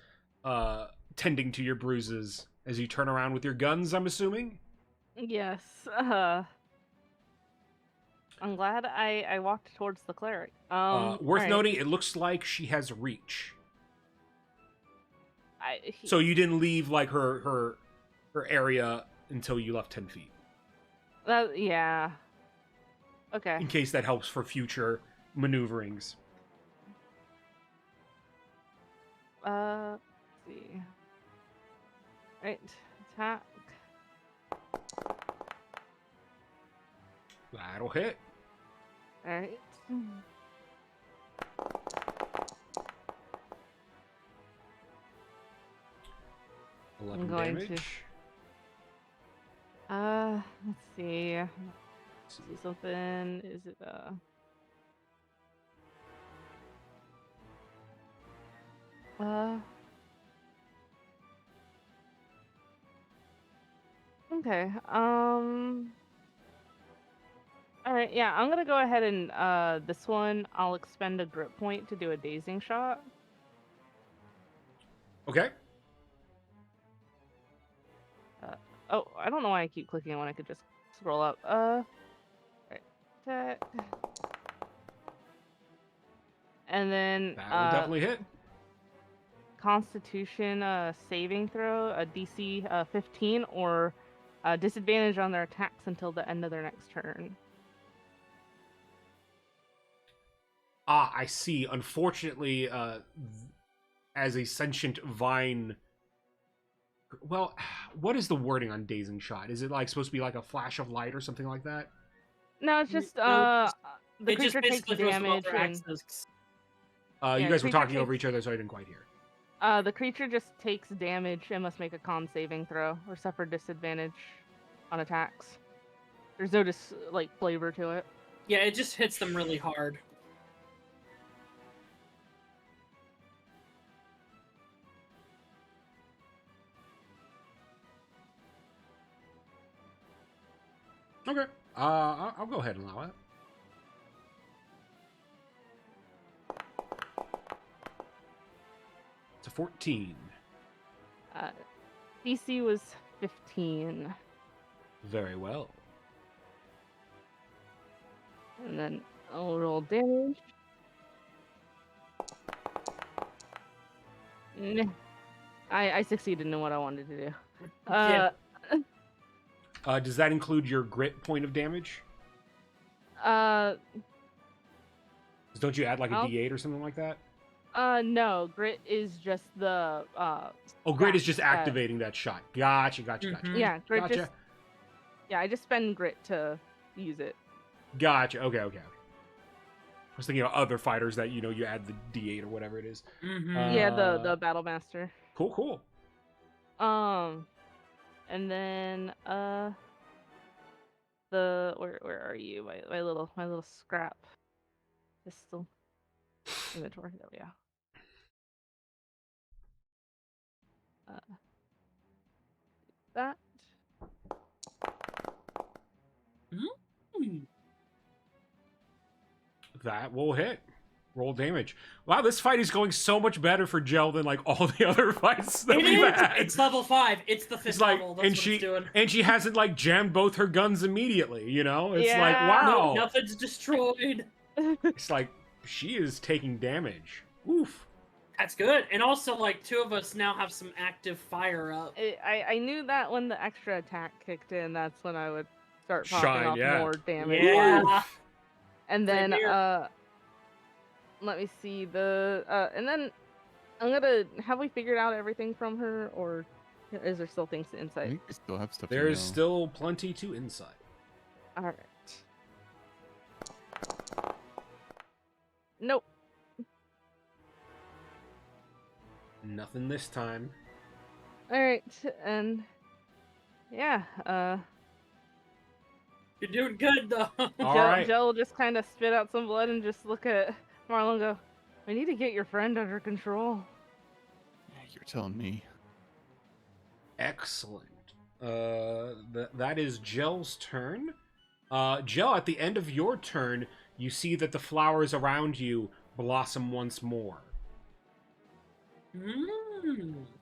tending to your bruises as you turn around with your guns, I'm assuming? Yes. I'm glad I walked towards the cleric. Worth alright. noting, it looks like she has reach. He- So you didn't leave like her area until you left 10 feet. yeah. Okay. In case that helps for future maneuverings. Let's see. Right. Attack. That'll hit. Alright. 11 I'm going to- damage. Let's see. See something. Is it okay. Alright, yeah, I'm gonna go ahead and this one I'll expend a grip point to do a dazing shot. Okay. Oh, I don't know why I keep clicking when I could just scroll up. Right, attack. And then That will definitely hit. Constitution saving throw, a DC 15 or disadvantage on their attacks until the end of their next turn. Ah, I see. Unfortunately, as a sentient vine... Well, what is the wording on Dazing Shot? Is it like supposed to be like a flash of light or something like that? No, it's just No, the It just creature takes basically throws them off damage their and axis. You Yeah, guys were creature talking over takes- each other, so I didn't quite hear. the creature just takes damage and must make a con saving throw or suffer disadvantage on attacks. There's no like flavor to it. Yeah, it just hits them really hard. Okay. I'll go ahead and allow it. It's a 14. DC was 15, Very well. and then I'll roll damage. I succeeded in what I wanted to do. Yeah. Does that include your grit point of damage? Uh, 'Cause don't you add like a I'll- D8 or something like that? no. Grit is just the Oh, grit is stat just that- activating that shot. Gotcha. Mhm. Yeah, grit Gotcha. just. Yeah, I just spend grit to use it. Gotcha. Okay. I was thinking of other fighters that you add the D8 or whatever it is. Yeah, the battle master. Cool. And then the where are you? My little scrap pistol inventory. There we go. That. That will hit. Roll damage. Wow, this fight is going so much better for Gel than like all the other fights that It we've is. had. It's level 5. It's the 5th It's like, level. That's what it's doing. and she hasn't like jammed both her guns immediately. It's like, Yeah. wow. No, nothing's destroyed. It's like she is taking damage. Oof. That's good. And also, like, 2 of us now have some active fire up. I knew that when the extra attack kicked in, that's when I would start popping Shine, off yeah. more damage. Yeah. And Same then here. let me see and then I'm gonna have we figured out everything from her, or is there still things to I insight? think we still have stuff. to There's know. still plenty to insight. All right. Nope. Nothing this time. All right, and yeah, You're doing good, though. All right. Jill will just kind of spit out some blood and just look at Marlowe and go, "We need to get your friend under control." Yeah, you're telling me. Excellent. That is Gel's turn. Gel, at the end of your turn, you see that the flowers around you blossom once more.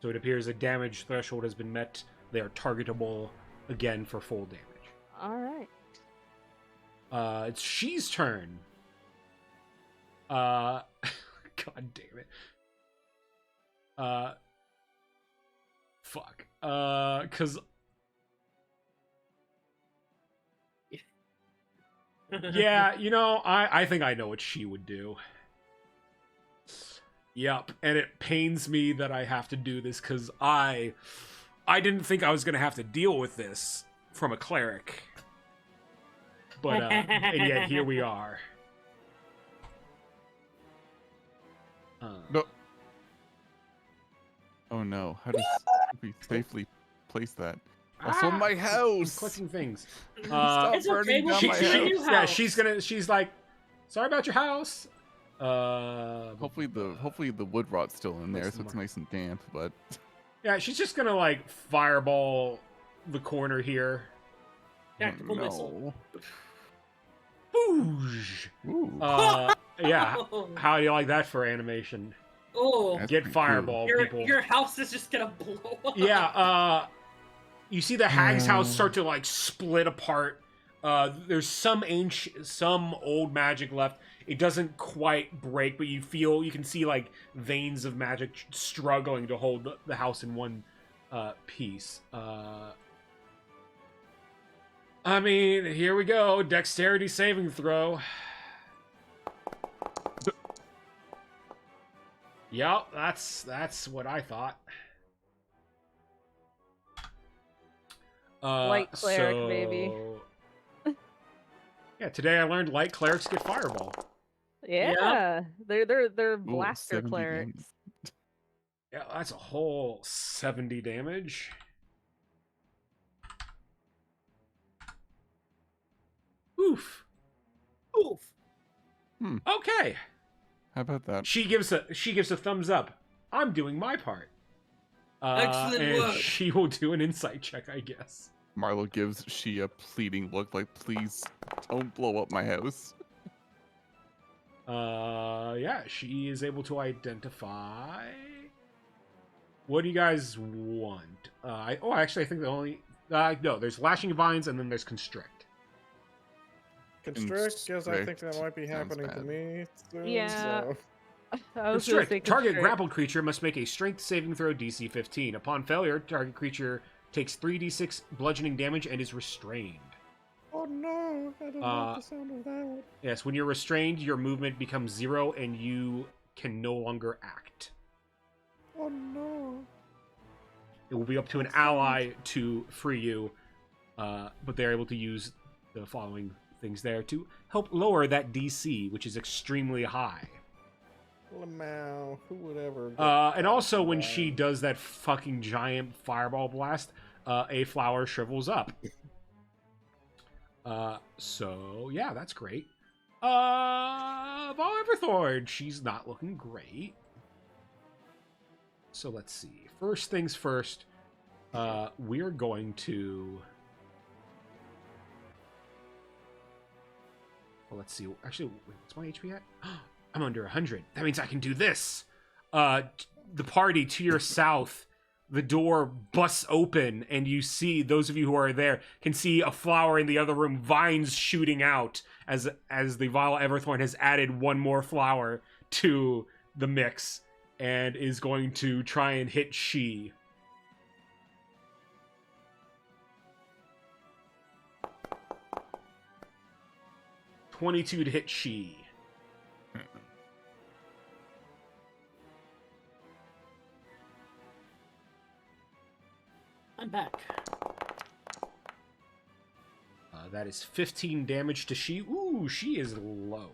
So it appears a damage threshold has been met. They are targetable again for full damage. All right. It's She's turn. God damn it. Fuck. Cause yeah, I think I know what she would do. Yep, and it pains me that I have to do this because I didn't think I was gonna have to deal with this from a cleric. But and yet here we are. No. Oh no! How does we safely place that? Also, my I'm house. clicking things. Stop It's okay, burning we'll down my fix your house. new house. She's like, sorry about your house. Hopefully the wood rot's still in there, What's so it's more? nice and damp. But Yeah, she's just gonna like fireball the corner here. Tactical missile. Boosh. Ooh, Yeah. How do you like that for animation? Oh, That's Get pretty fireball, your, people. your house is just gonna blow up. Yeah, you see the hag's house start to like split apart. There's some old magic left. It doesn't quite break, but you can see like veins of magic struggling to hold the house in one piece. I mean, here we go. Dexterity saving throw. Yep, that's what I thought. Light cleric, baby. Yeah, today I learned light clerics get fireball. Yeah, they're Ooh, blaster 70 clerics. damage. Yeah, that's a whole 70 damage. Oof. Oof. Okay. How about that? She gives a thumbs up. I'm doing my part. Excellent and work. she will do an insight check, I guess. Marlowe gives she a pleading look, like, please don't blow up my house. Yeah, she is able to identify. What do you guys want? Actually, I think the only no, there's lashing vines and then there's constrict. Constrict, because I think that Constrict might be sounds happening to bad. me soon. Yeah. So. I was gonna say Constrict. Target constrict. grappled creature must make a strength saving throw DC 15. Upon failure, target creature takes 3d6 bludgeoning damage and is restrained. Oh no, I don't like the sound of that. Yes, when you're restrained, your movement becomes 0 and you can no longer act. Oh no. It will be up to an ally to free you, but they're able to use the following things there to help lower that DC, which is extremely high. Lamau, who would ever... And also, when she does that fucking giant fireball blast, a flower shrivels up. So, yeah, that's great. Vile Everthorn, she's not looking great. So let's see. First things first, we're going to... Well, let's see. Actually, wait, what's my HP at? I'm under 100. That means I can do this. The party to your south, the door busts open, and you see, those of you who are there, can see a flower in the other room, vines shooting out, as the Vile Everthorn has added one more flower to the mix, and is going to try and hit she. .22 to hit she. I'm back. That is 15 damage to she. Ooh, she is low.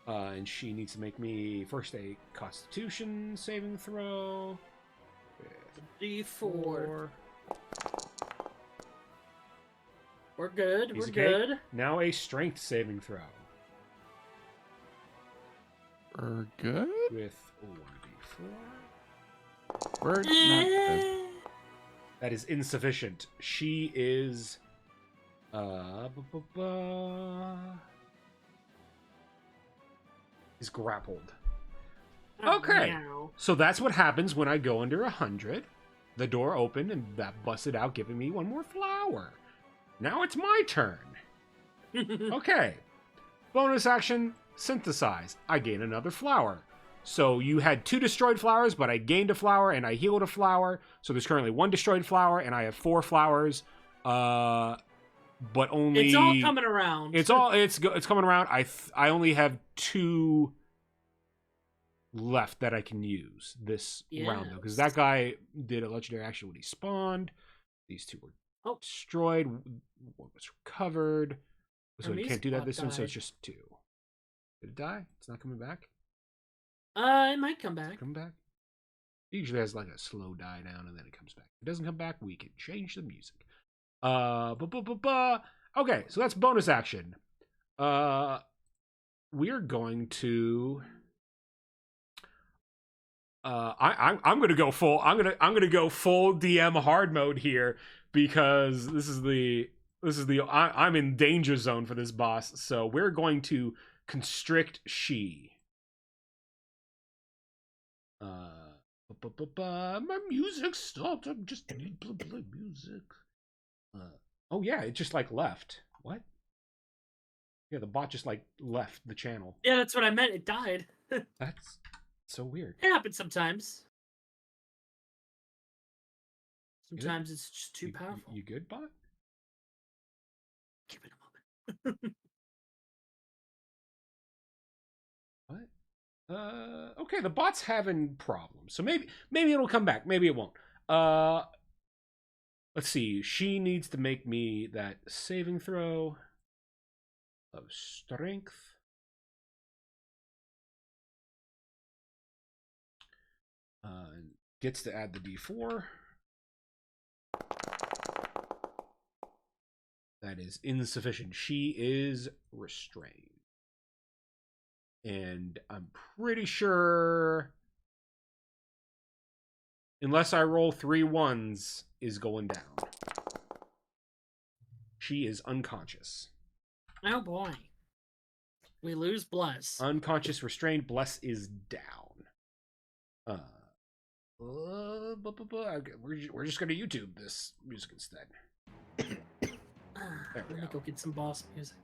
And she needs to make me first a Constitution saving throw. D4. We're good. He's We're okay. good. Now a Strength saving throw. We're good? With 1d4. We're not good. That is insufficient. She is... is grappled. Okay. Meow. So that's what happens when I go under 100. The door opened and that busted out, giving me one more flower. Now it's my turn. Okay. Bonus action, synthesize. I gain another flower. So you had 2 destroyed flowers, but I gained a flower and I healed a flower. So there's currently 1 destroyed flower and I have 4 flowers. But only... It's all coming around. It's coming around. I only have 2 left that I can use this round, though. Because that guy did a legendary action when he spawned. These 2 were destroyed. One was recovered. So he can't do that this one, so it's just 2. Did it die? It's not coming back? It might come back. Come back? It usually has like a slow die down and then it comes back. If it doesn't come back, we can change the music. Okay, so that's bonus action. We're going to... I'm gonna go full. I'm gonna go full DM hard mode here because this is the I'm in danger zone for this boss. So we're going to constrict she. My music stopped. I'm just need to play music. Oh yeah, it just like left. What? Yeah, the bot just like left the channel. Yeah, that's what I meant. It died. That's so weird. It happens sometimes. Sometimes it's just too powerful. You good, bot? Give it a moment. What? Okay, the bot's having problems. So maybe it'll come back. Maybe it won't. Let's see. She needs to make me that saving throw of strength. Gets to add the D4. That is insufficient. She is restrained. And I'm pretty sure, unless I roll 3 1s, is going down. She is unconscious. Oh boy. We lose Bless. Unconscious, restrained. Bless is down. We're just gonna YouTube this music instead. Let me go get some boss music.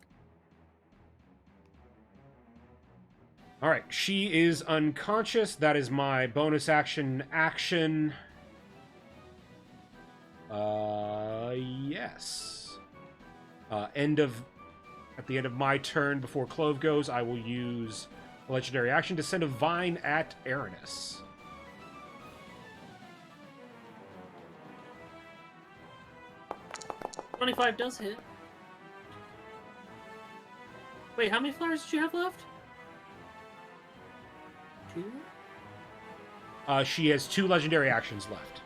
All right, she is unconscious. That is my bonus action. Yes. At the end of my turn, before Clove goes, I will use a legendary action to send a vine at Aranis. $25 does hit. Wait, how many flowers did you have left? 2? She has 2 legendary actions left.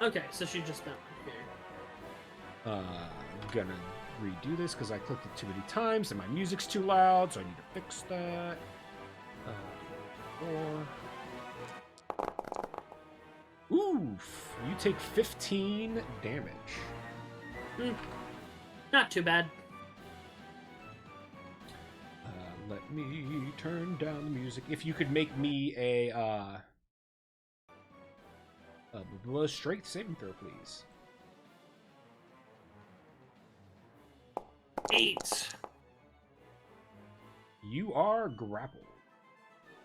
Okay, so she just spent one. I'm gonna redo this because I clicked it too many times and my music's too loud, so I need to fix that. 4. Oof! You take 15 damage. Not too bad. Let me turn down the music. If you could make me a strength saving throw, please. 8. You are grappled.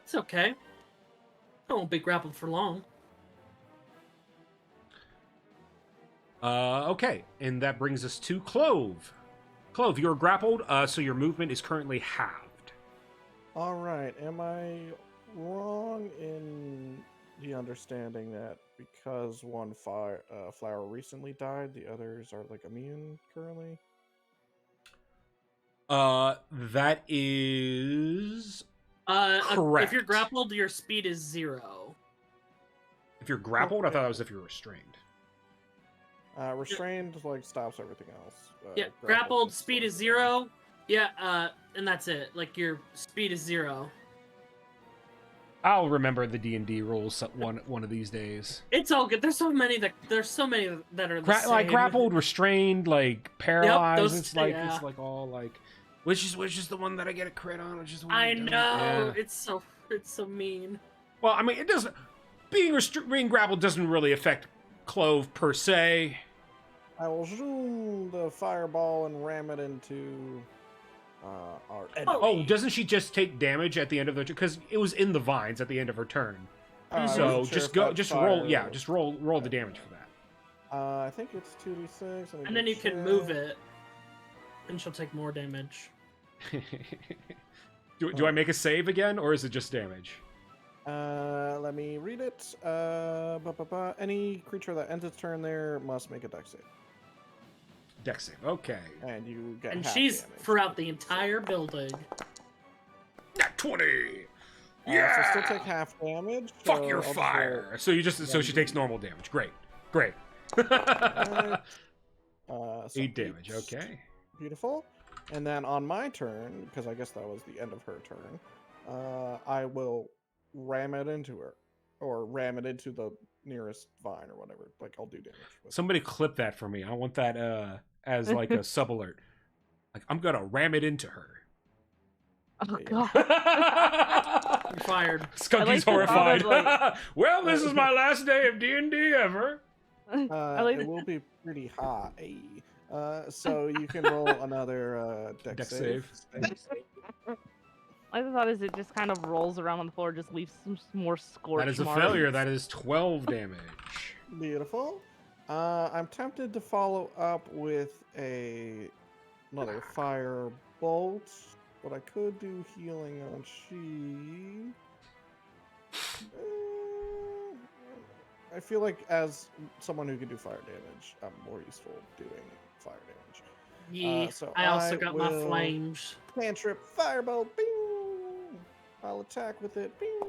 It's okay. I won't be grappled for long. Okay, and that brings us to Clove. Clove, you're grappled, so your movement is currently halved. All right. Am I wrong in the understanding that because one flower recently died, the others are like immune currently? That is correct. If you're grappled, your speed is 0. If you're grappled, I thought that was if you're restrained. Restrained like stops everything else. Yeah, grappled speed is 0. Yeah, and that's it. Like your speed is 0. I'll remember the D&D rules one of these days. It's all good. There's so many that are the same. Like grappled, restrained, like paralyzed. Yep, it's like all like which is the one that I get a crit on? Which is the one I don't? know. Yeah. It's so mean. Well, I mean, it doesn't. Being grappled doesn't really affect Clove per se. I will zoom the fireball and ram it into our enemy. Oh, doesn't she just take damage at the end of the turn? Because it was in the vines at the end of her turn. So just roll. Yeah, just roll the damage for that. I think it's 2d6. And then you can move it, and she'll take more damage. do I make a save again, or is it just damage? Let me read it. Any creature that ends its turn there must make a dex save. Dex save, okay. And you get And half she's damage. throughout the entire building. Nat 20! So Yeah! still take half damage. Fuck so your I'll fire! So you just she takes normal damage. Great. So 8 damage, okay. Beautiful. And then on my turn, because I guess that was the end of her turn, I will ram it into her. Or ram it into the nearest vine or whatever. Like, I'll do damage. Somebody clip that for me. I want that as like a sub alert. Like, I'm gonna ram it into her. Oh god. You're fired. Skunky's horrified. Well, this is my last day of D&D ever. It will be pretty high. So you can roll another dex save. My thought is it just kind of rolls around on the floor, just leaves some more scorch That is a marks. failure. That is 12 damage. Beautiful. I'm tempted to follow up with another fire bolt, but I could do healing on she. I feel like as someone who can do fire damage, I'm more useful doing fire damage. Yeah, So I also I got my will flames. Cantrip firebolt. Bing! I'll attack with it. Bing!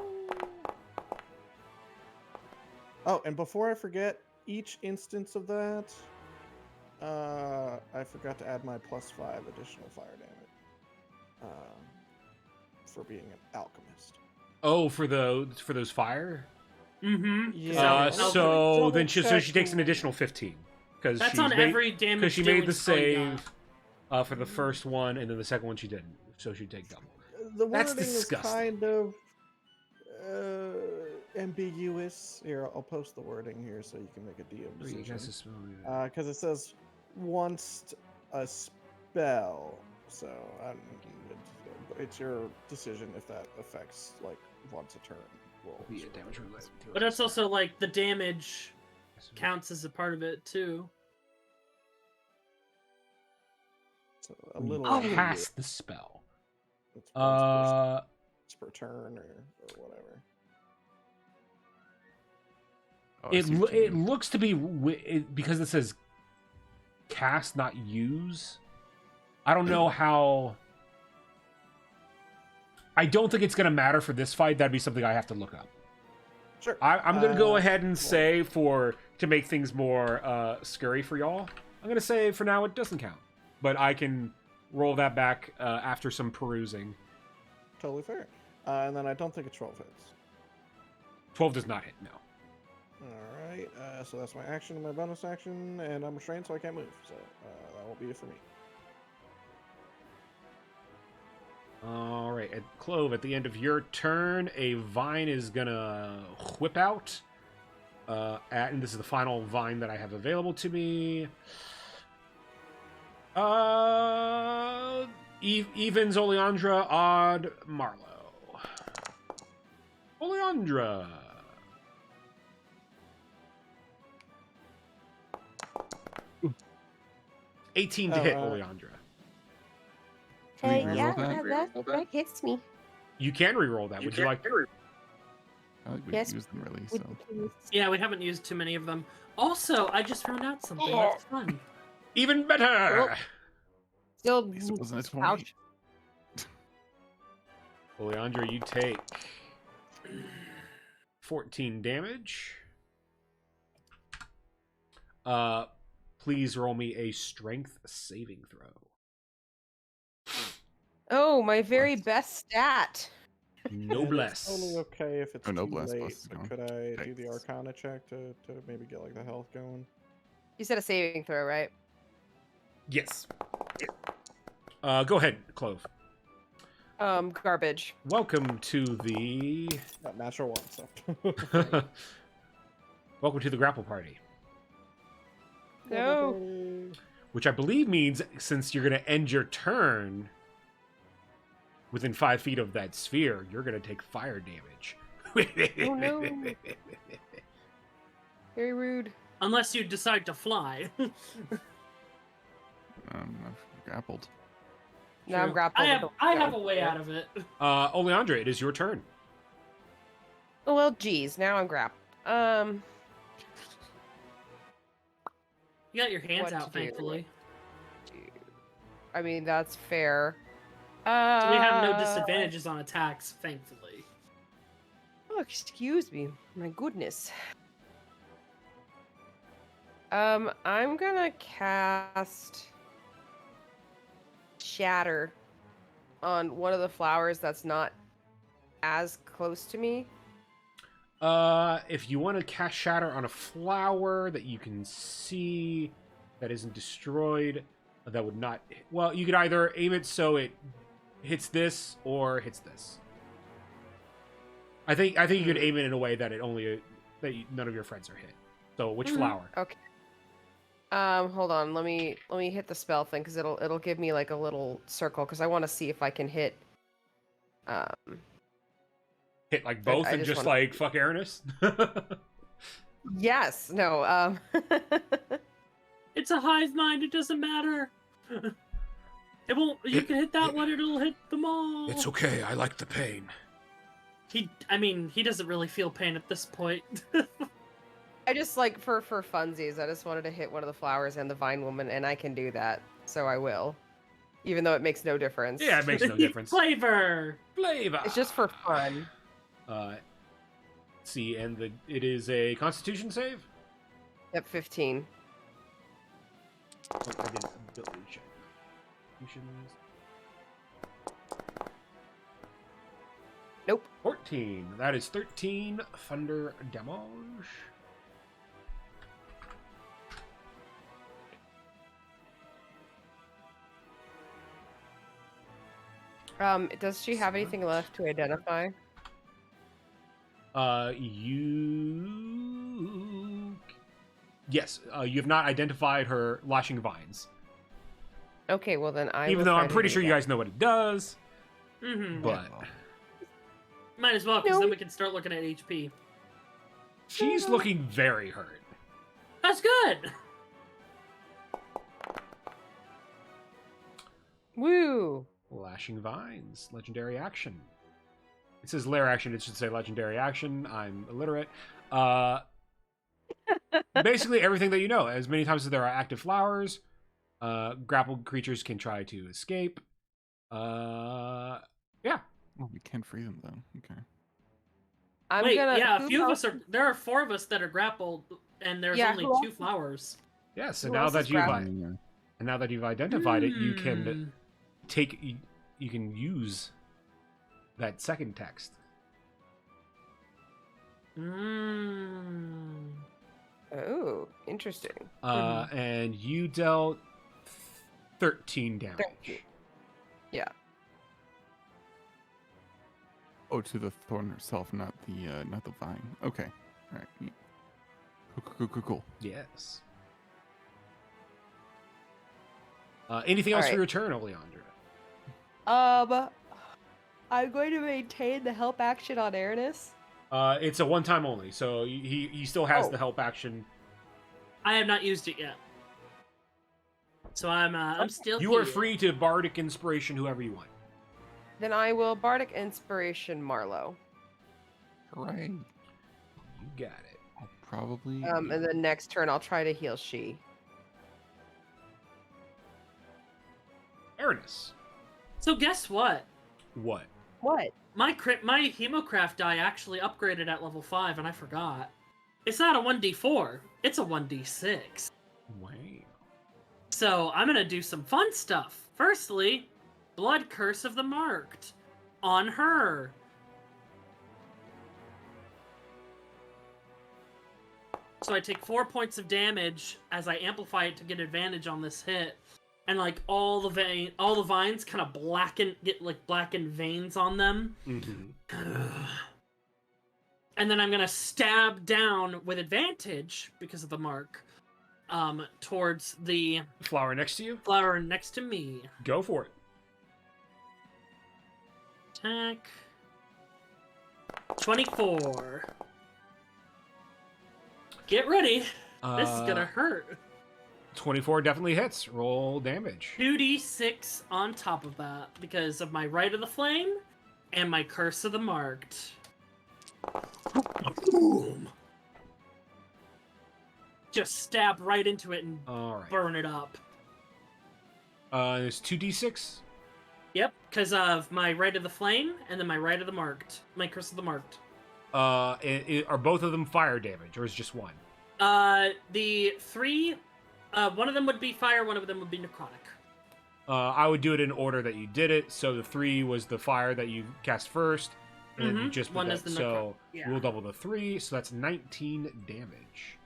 Oh, and before I forget, each instance of that, I forgot to add my +5 additional fire damage for being an alchemist. Oh, for those fire? Mm-hmm. Yeah. So she takes an additional 15 because That's on every damage. because she made the spell you save for the first one, and then the second one she didn't, so she'd take double. The That's wording is disgusting. kind of ambiguous. Here, I'll post the wording here so you can make a DM decision. Because it says once a spell, so it's your decision if that affects like once a turn. Rolls. Yeah, damage related to But it. that's also like the damage counts as a part of it too. So a When you little cast the spell. It's once per turn or whatever. Oh, I see what you It mean. looks to be because it says cast, not use. I don't know how. I don't think it's going to matter for this fight. That'd be something I have to look up. Sure. I'm going to go ahead and well- say to make things more scary for y'all. I'm going to say for now it doesn't count, but I can roll that back after some perusing. Totally fair. And then I don't think a 12 hits. 12 does not hit. No. All right. So that's my action and my bonus action, and I'm restrained, so I can't move. So that won't be it for me. All right, Clove, at the end of your turn, a vine is gonna whip out. And this is the final vine that I have available to me. Evens, Oleandra, Odd, Marlowe. Oleandra. Ooh. 18 to hit, Oleandra. Can we Hey, reroll yeah, that? that hits me. You can re-roll that. Would you like? I think we Yes, used them really, Would so. you please? Yeah, we haven't used too many of them. Also, I just found out something that's fun. Even better. Still, At least it wasn't a 20. ouch. Oleandra, you take 14 damage. Please roll me a strength saving throw. Oh, my very best stat. Noblesse. It's only okay if it's Oh, too noblesse late. plus is But going. could I Okay. do the Arcana check to maybe get like the health going? You said a saving throw, right? Yes. Go ahead, Clove. Garbage. Welcome to the Natural one. So. welcome to the grapple party, No. which I believe means since you're going to end your turn within 5 feet of that sphere, you're going to take fire damage. Oh, no. Very rude. Unless you decide to fly. I've grappled. Now I'm True. grappled. I have a way out of it. Oleandra, it is your turn. Oh, well, geez. Now I'm grappled. You got your hands What out, to do? thankfully. I mean, that's fair. So we have no disadvantages on attacks, thankfully. Oh, excuse me. My goodness. I'm gonna cast Shatter on one of the flowers that's not as close to me. If you want to cast Shatter on a flower that you can see that isn't destroyed, that would not. Well, you could either aim it so it hits this or hits this. I think you could aim it in a way that none of your friends are hit. So which flower? Okay. Hold on. Let me hit the spell thing because it'll give me like a little circle because I want to see if I can hit. Hit like both I and just just wanna- like fuck Aranis? Yes. No. It's a hive mind, it doesn't matter. It won't. You can hit that one, it'll hit them all. It's okay. I like the pain. He doesn't really feel pain at this point. I just like for funsies. I just wanted to hit one of the flowers and the vine woman, and I can do that, so I will, even though it makes no difference. Yeah, it makes no difference. Flavor. Flavor. It's just for fun. See, and it is a Constitution save. Yep, 15. Oh, I did ability check. Constitutions. Nope. 14. That is 13 thunder damage. Does she have anything left to identify? Yes, you have not identified her lashing vines. Okay, well then I. Even will though try I'm to pretty do sure you that. guys know what it does. Mm-hmm. But Might as well, because No. then we can start looking at HP. she's looking very hurt. That's good. Woo! Lashing Vines, legendary action. It says lair action, it should say legendary action. I'm illiterate. Basically everything that you know. As many times as there are active flowers, grappled creatures can try to escape. Yeah. Oh, we can't free them though. Okay. I'm Wait, gonna. yeah, a who few of else- us are. There are 4 of us that are grappled, and there's Yeah, only who 2 else- flowers. Yeah, so Who now else that is you've grappled? and now that you've identified it, you can Hmm. take you can use that second text. Mm. Oh, interesting. And you dealt 13 damage. 13. Yeah. Oh, to the thorn herself, not the vine. Okay. All right. Cool. Yes. Anything else for Alright. your turn, Oleandra? I'm going to maintain the help action on Aranis. It's a one time only, so he still has Oh. the help action. I have not used it yet, so I'm still. You are here. free to bardic inspiration whoever you want. Then I will bardic inspiration Marlowe. Hooray. You got it. I'll probably. And then next turn I'll try to heal she. Aranis. So guess what? What? What? My Hemocraft die actually upgraded at level 5, and I forgot. It's not a 1d4. It's a 1d6. Wow. So I'm gonna do some fun stuff. Firstly, Blood Curse of the Marked on her. So I take 4 points of damage as I amplify it to get advantage on this hit, and like all the vines kind of get like blackened veins on them. Mm-hmm. And then I'm gonna stab down with advantage because of the mark, towards the Flower next to you? flower next to me. Go for it. Attack. 24. Get ready. This is gonna hurt. 24 definitely hits. Roll damage. 2d6 on top of that because of my Rite of the Flame and my Curse of the Marked. Boom. Just stab right into it and All right. burn it up. There's 2d6. Yep, because of my Rite of the Flame and then my Rite of the Marked. My Curse of the Marked. Are both of them fire damage, or is just one? The 3, one of them would be fire, one of them would be necrotic. I would do it in order that you did it. So the 3 was the fire that you cast first, and then you just put One that. is the So yeah. we'll double the 3, so that's 19 damage.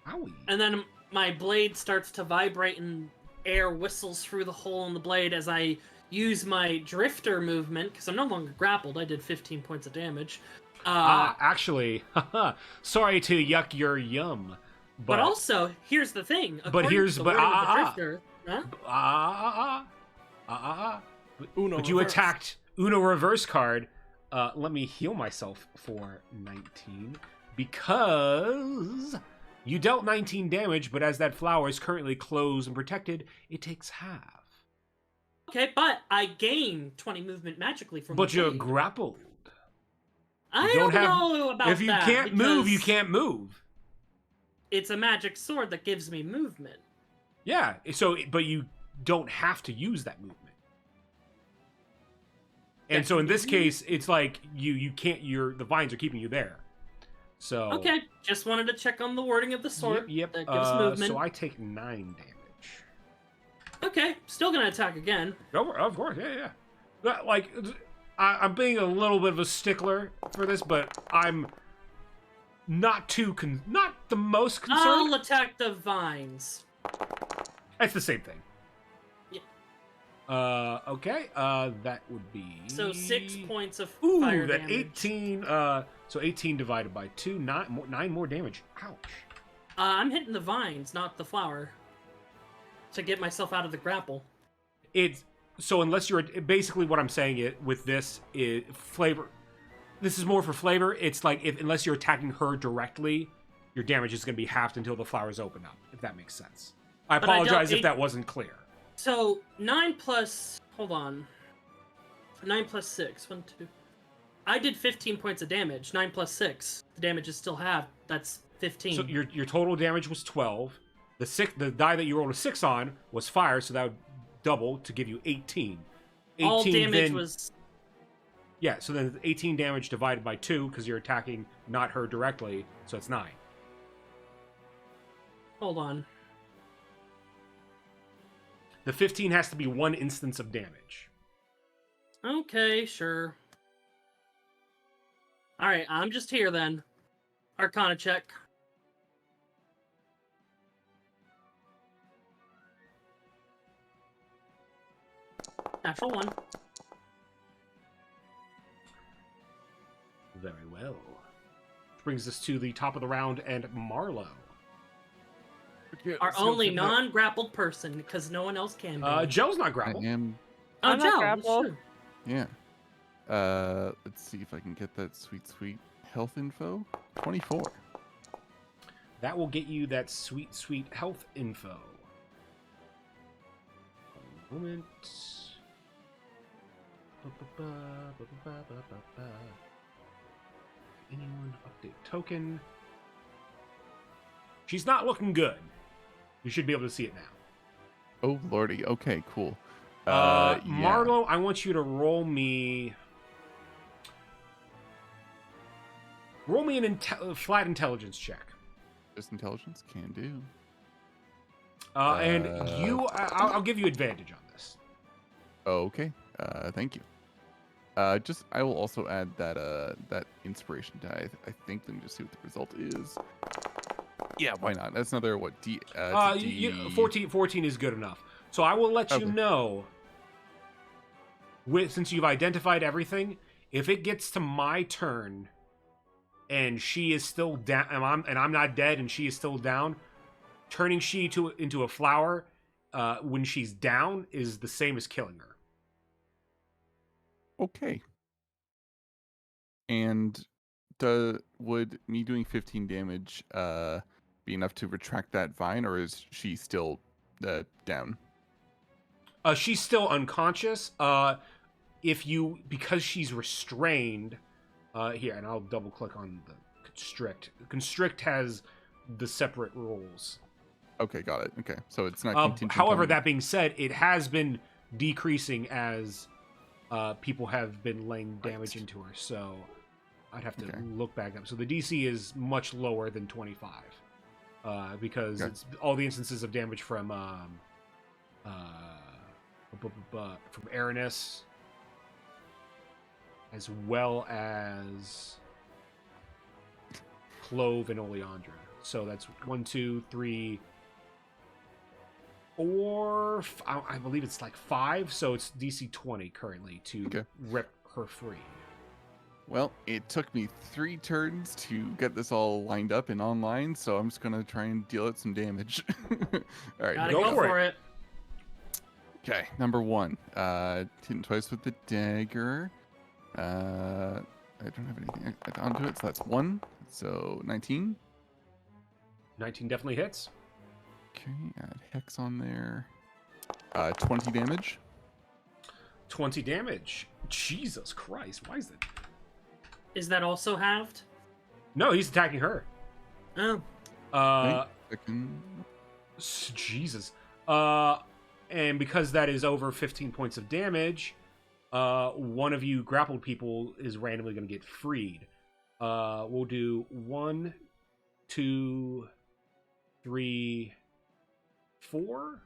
Owie. And then my blade starts to vibrate and air whistles through the hole in the blade as I use my drifter movement, because I'm no longer grappled. I did 15 points of damage. Actually, sorry to yuck your yum, but also, here's the thing. But here's the but word of the drifter. Uno but you reverse. attacked Uno reverse card. Let me heal myself for 19 because you dealt 19 damage, but as that flower is currently closed and protected, it takes half. Okay, but I gain 20 movement magically from But the you're blade. grappled. I you don't don't have- know about that. If you can't move, you because can't move. It's a magic sword that gives me movement. Yeah. So, but you don't have to use that movement. And Yeah, so in this mhm. case, it's like you can't. The vines are keeping you there. So Okay, just wanted to check on the wording of the sword. Yep. That gives movement. So I take 9 damage. Okay, still gonna attack again. Of course, yeah. Like, I'm being a little bit of a stickler for this, but I'm not not the most concerned. I'll attack the vines. It's the same thing. Yeah. Okay. That would be So 6 points of Ooh, fire that damage. 18. So 18 divided by 2, 9 more damage. Ouch. I'm hitting the vines, not the flower, to get myself out of the grapple. It's So unless you're basically what I'm saying with this is flavor. This is more for flavor. It's like unless you're attacking her directly, your damage is going to be halved until the flowers open up. If that makes sense. I apologize if that wasn't clear. So 9 plus. Hold on. 9 plus 6. 1, 2. I did 15 points of damage. 9 plus 6. The damage is still halved. That's 15. So your total damage was 12. The die that you rolled a 6 on was fire, so that would double to give you 18. All damage was... Yeah, so then 18 damage divided by 2, because you're attacking not her directly, so it's 9. Hold on. The 15 has to be 1 instance of damage. Okay, sure. Alright, I'm just here then. Arcana check. Natural 1. Very well. Which brings us to the top of the round and Marlowe. Our only non-grappled person, because no one else can be. Joe's not grappled. I am. Oh, I'm not Joe, grappled. sure. Yeah. Let's see if I can get that sweet health info. 24. That will get you that sweet health info. One moment. Anyone update token? She's not looking good. You should be able to see it now. Oh lordy. Okay, cool. Marlowe, Yeah. I want you to roll me an flat intelligence check. Just intelligence can do. And I'll give you advantage on this. Okay. Thank you. I will also add that inspiration die. I think. Let me just see what the result is. Yeah, why not? That's another what? 14 is good enough. So I will let you know. Since you've identified everything, if it gets to my turn, and she is still down, and I'm not dead, and she is still down, turning she into a flower when she's down is the same as killing her. Okay. And would me doing 15 damage be enough to retract that vine, or is she still down? She's still unconscious. Because she's restrained, here, and I'll double click on the constrict. Constrict has the separate rules. Okay, got it. Okay, so it's not contingent. However, on... that being said, it has been decreasing as people have been laying damage into her. So I'd have to look back up. So the DC is much lower than 25 because it's all the instances of damage from Aranis, as well as Clove and Oleandra. So that's 1, 2, 3, 4. I believe it's like 5. So it's DC 20 currently to rip her free. Well, it took me 3 turns to get this all lined up and online, so I'm just gonna try and deal it some damage. All right, Gotta go for it. Okay, number 1. Hitting twice with the dagger. I don't have anything onto it, so that's 1. So 19. 19 definitely hits. Okay, add hex on there. 20 damage. 20 damage. Jesus Christ, why is that? Is that also halved? No, he's attacking her. Oh. Jesus. And because that is over 15 points of damage, one of you grappled people is randomly going to get freed. We'll do 1, 2, 3, 4.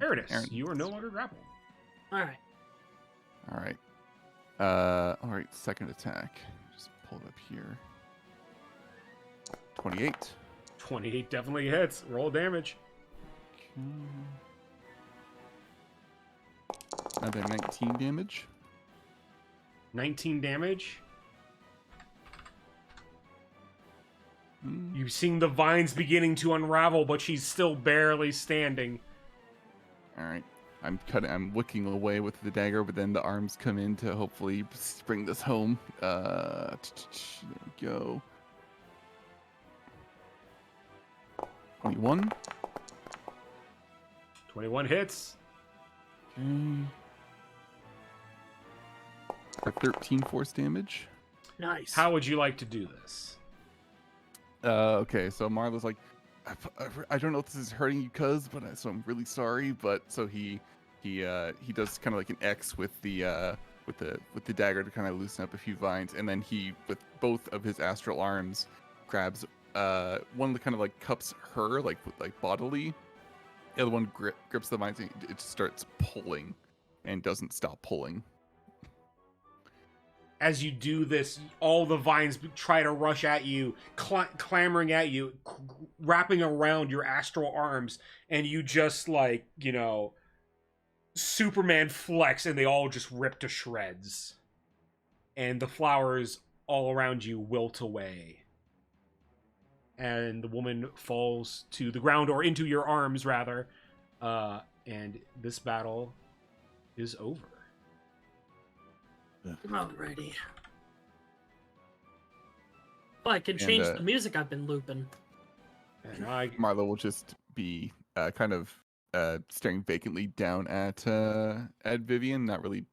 Aranis, you are no longer grappled. All right. All right, second attack. Just pull it up here. 28. 28 definitely hits. Roll damage. Another 19 damage. 19 damage. You've seen the vines beginning to unravel, but she's still barely standing. All right. I'm wicking away with the dagger, but then the arms come in to hopefully bring this home. There we go. 21. 21 hits. Okay. For 13 force damage. Nice. How would you like to do this? Okay, so Marlowe's like, I don't know if this is hurting you, so I'm really sorry. But so he does kind of like an X with the dagger to kind of loosen up a few vines, and then he, with both of his astral arms, grabs one of the kind of like cups her like bodily. The other one grips the vines, and it starts pulling, and doesn't stop pulling. As you do this, all the vines try to rush at you, clamoring at you, wrapping around your astral arms, and you just like, Superman flex, and they all just rip to shreds. And the flowers all around you wilt away. And the woman falls to the ground, or into your arms, rather. And this battle is over. Alrighty. Well, I can change the music I've been looping. And Marlowe will just be kind of staring vacantly down at Vivian, not really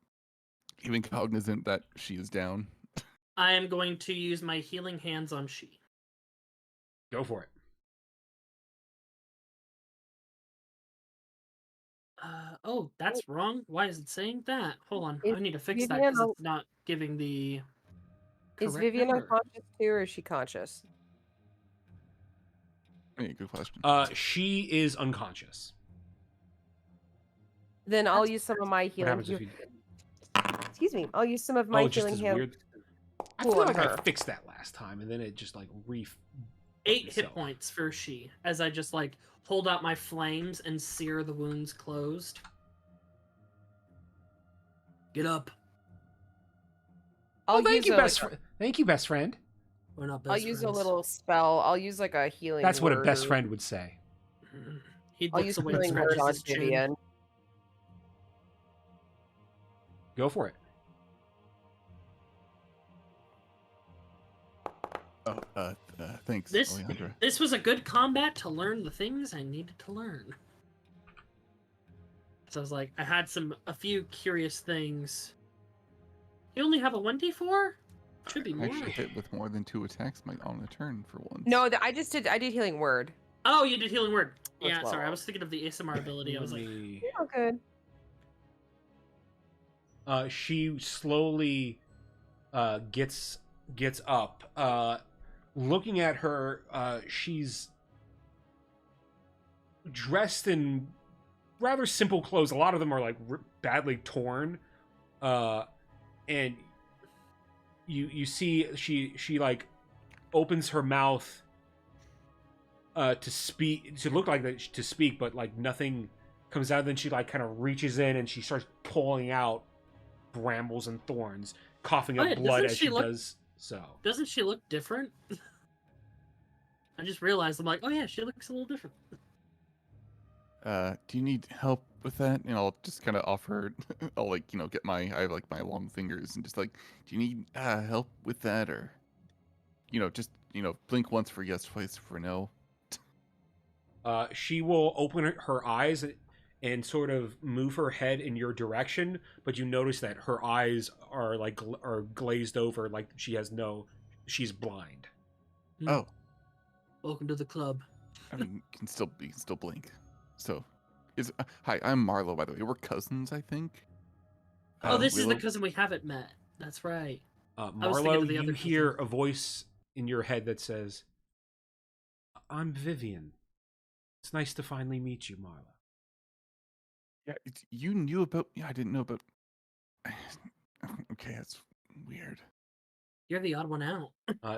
even cognizant that she is down. I am going to use my healing hands on she. Go for it. Oh, that's wrong. Why is it saying that? Hold on. I need to fix that Vivian, because it's not giving the Is correct Vivian number. unconscious too, or is she conscious? Hey, good question. She is unconscious. Then I'll use some of my What healing. happens if you... Excuse me. I'll use some of my just healing as hands. weird. I feel like her. I fixed that last time, and then it just like 8 hit points for she, as I just like hold out my flames and sear the wounds closed. Get up. Thank you, best friend. We're not best I'll use a friends. little spell. I'll use like a healing. That's what a best word. friend would say. He I'll looks use away and healing word scratches on his chin. Vivian. Go for it. Thanks. This Alejandra. this was a good combat to learn the things I needed to learn. So I was like, I had a few curious things. You only have a 1d4? Should be more. Actually hit with more than 2 attacks on a turn for once. No, I did healing word. Oh, you did healing word. That's Yeah, sorry, I well. was thinking of the ASMR ability. I was like, Oh, good. She slowly gets up. Looking at her, she's dressed in rather simple clothes. A lot of them are like badly torn, and you see she like opens her mouth to speak, to look like that, to speak, but like nothing comes out. Then she like kind of reaches in and she starts pulling out brambles and thorns, coughing up blood as she does so. Doesn't she look different? I just realized, I'm like, oh yeah, she looks a little different. Do you need help with that? And I'll just kind of offer, I'll like, get I have like my long fingers and just like, do you need help with that? Or, just, blink once for yes, twice for no. She will open her eyes and sort of move her head in your direction, but you notice that her eyes are like are glazed over, like she's blind. Oh. Welcome to the club. I mean, you can still blink. So, hi, I'm Marlowe, by the way. We're cousins, I think. Oh, this is Willow? the cousin we haven't met. That's right. Marlowe, you hear a voice in your head that says, "I'm Vivian. It's nice to finally meet you, Marlowe." Yeah, you knew about. Yeah, I didn't know about. Okay, that's weird. You're the odd one out.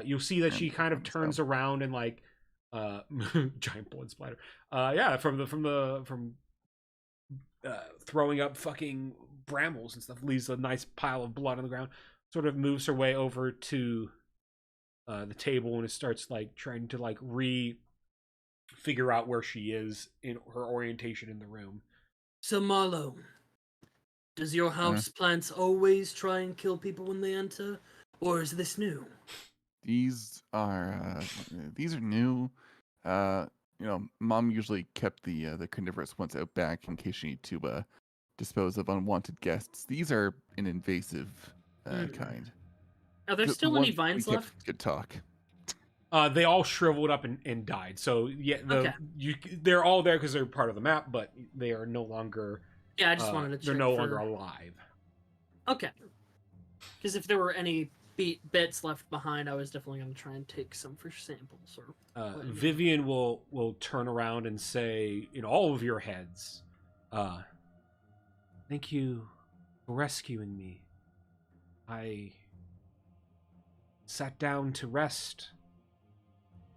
You'll see that she kind of turns around and like, giant blood splatter. Yeah, from throwing up fucking brambles and stuff, leaves a nice pile of blood on the ground. Sort of moves her way over to the table and it starts like trying to like figure out where she is in her orientation in the room. So Marlowe, does your house plants always try and kill people when they enter, or is this new? These are new. Mom usually kept the carnivorous ones out back in case you need to dispose of unwanted guests. These are an invasive kind. Are there The still any ones we vines kept left? could talk. They all shriveled up and died. So yeah, they're all there because they're part of the map, but they are no longer. Yeah, I just wanted to check. They're no longer alive. Okay. Because if there were any bits left behind, I was definitely going to try and take some for samples. Or Vivian will turn around and say, in all of your heads, "Thank you for rescuing me. I sat down to rest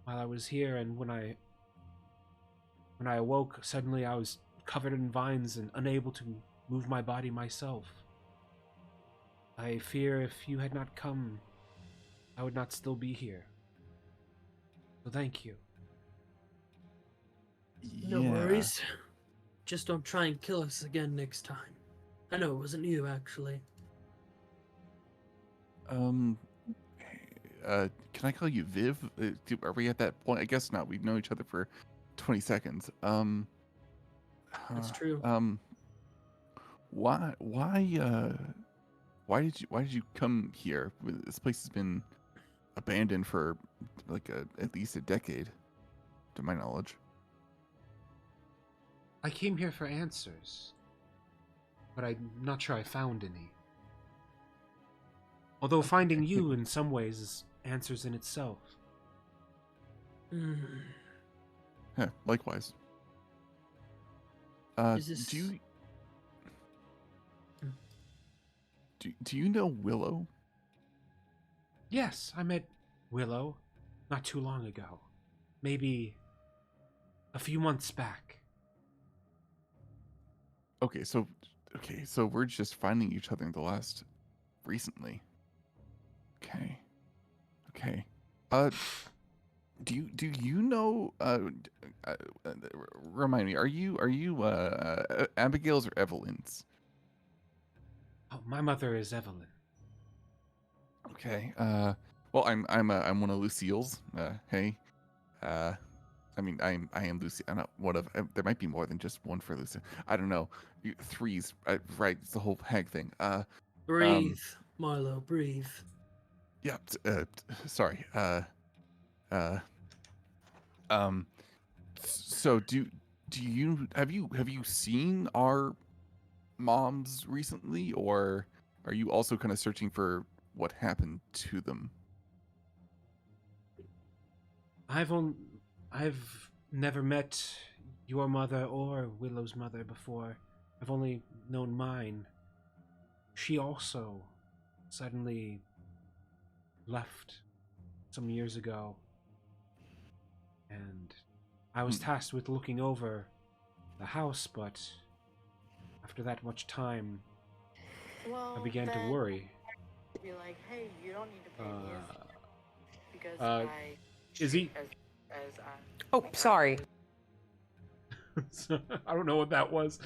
while I was here, and when I awoke, suddenly I was covered in vines and unable to move my body myself. I fear if you had not come, I would not still be here. So thank you." No worries. Just don't try and kill us again next time. I know it wasn't you, actually. Can I call you Viv? Are we at that point? I guess not. We've known each other for 20 seconds. That's true. Why did you come here? This place has been abandoned for like at least a decade, to my knowledge. I came here for answers, but I'm not sure I found any. Although finding you in some ways is answers in itself. Yeah, likewise. Is this... Do you know Willow? Yes, I met Willow not too long ago. Maybe a few months back. Okay, so we're just finding each other in the last recently. Okay. Do you know? Remind me. Are you Abigail's or Evelyn's? Oh, my mother is Evelyn. Okay. Well, I'm one of Lucille's. Hey. I mean, I am Lucy. I'm not one of. There might be more than just one for Lucy. I don't know. Three's right. It's the whole hag thing. Breathe, Marlowe. Breathe. Yeah. Sorry. So do you have you seen our moms recently, or are you also kind of searching for what happened to them? I've never met your mother or Willow's mother before. I've only known mine. She also suddenly left some years ago, and I was tasked with looking over the house, but after that much time, I began to worry. Be like, hey, you don't need to pay me because Izzy? Oh, sorry. I don't know what that was.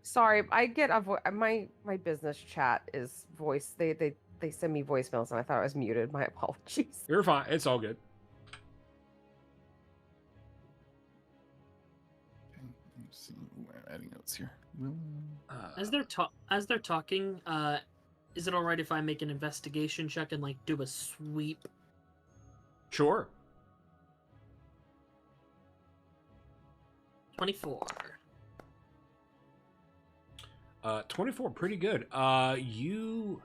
Sorry, I get a my business chat is voice. They send me voicemails, and I thought I was muted. My apologies. You're fine. It's all good. Okay, let's see. We're adding notes here. As they're talking, is it all right if I make an investigation check and like do a sweep? Sure. 24. 24, pretty good. You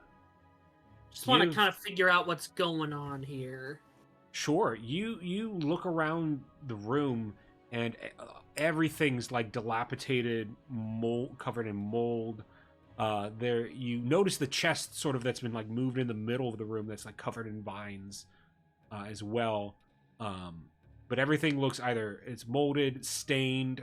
just want to kind of figure out what's going on here. Sure. You look around the room and everything's like dilapidated, mold covered in mold. There you notice the chest sort of that's been like moved in the middle of the room that's like covered in vines as well. But everything looks either it's molded, stained,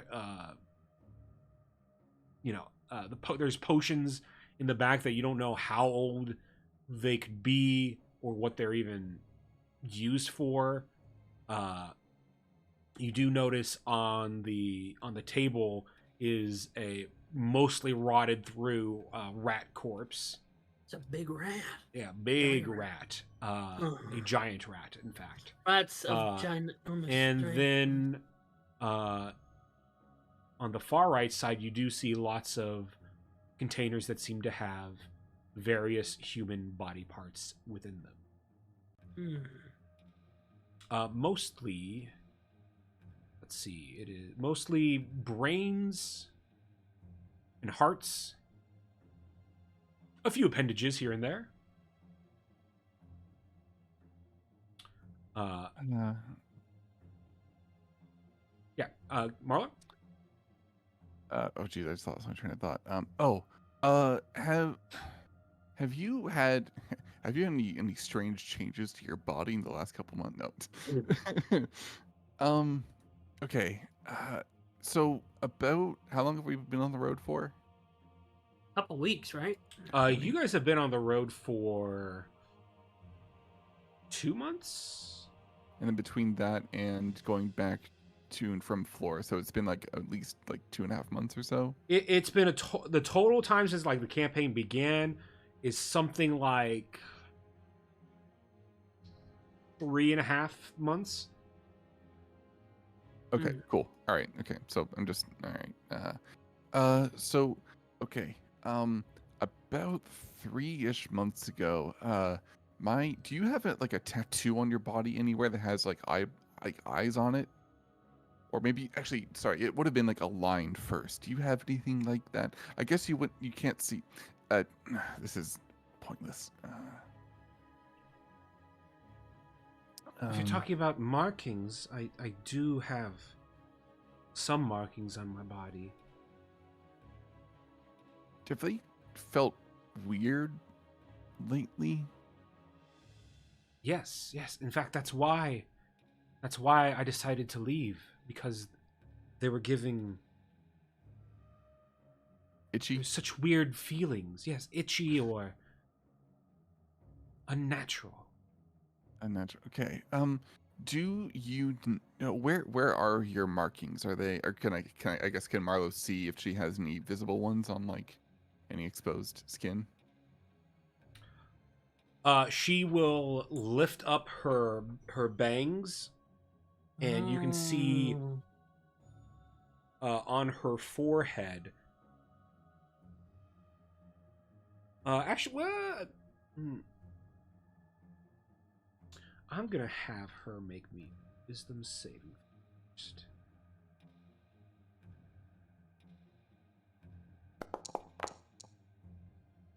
there's potions in the back that you don't know how old they could be or what they're even used for. You do notice on the table is a mostly rotted through rat corpse. It's a big rat. Yeah, big Giant rat. A giant rat, in fact. Rats of giant. And then on the far right side, you do see lots of containers that seem to have various human body parts within them. Mostly, let's see, it is mostly brains and hearts. A few appendages here and there. Yeah, Marlowe? Oh geez, I just lost my train of thought. Have you had any strange changes to your body in the last couple months? No. Okay. So about how long have we been on the road for? Couple weeks, right? You guys have been on the road for 2 months? And then between that and going back to and from Flora, so it's been like at least like 2.5 months or so. It's been the total time since like the campaign began is something like 3.5 months. Okay, cool. All right. Okay, so I'm just all right. So okay. About 3-ish months ago, do you have like a tattoo on your body anywhere that has like eyes on it? Or maybe actually, sorry, it would have been like a line first. Do you have anything like that? I guess you can't see. This is pointless. If you're talking about markings, I do have some markings on my body. Definitely felt weird lately. Yes. In fact, that's why I decided to leave, because they were giving Itchy? such weird feelings. Yes, itchy or unnatural. Unnatural. Okay. Do you know where are your markings? Are they, or can I guess can Marlowe see if she has any visible ones on like any exposed skin? She will lift up her bangs, and you can see on her forehead. Actually, I'm gonna have her make me wisdom saving first.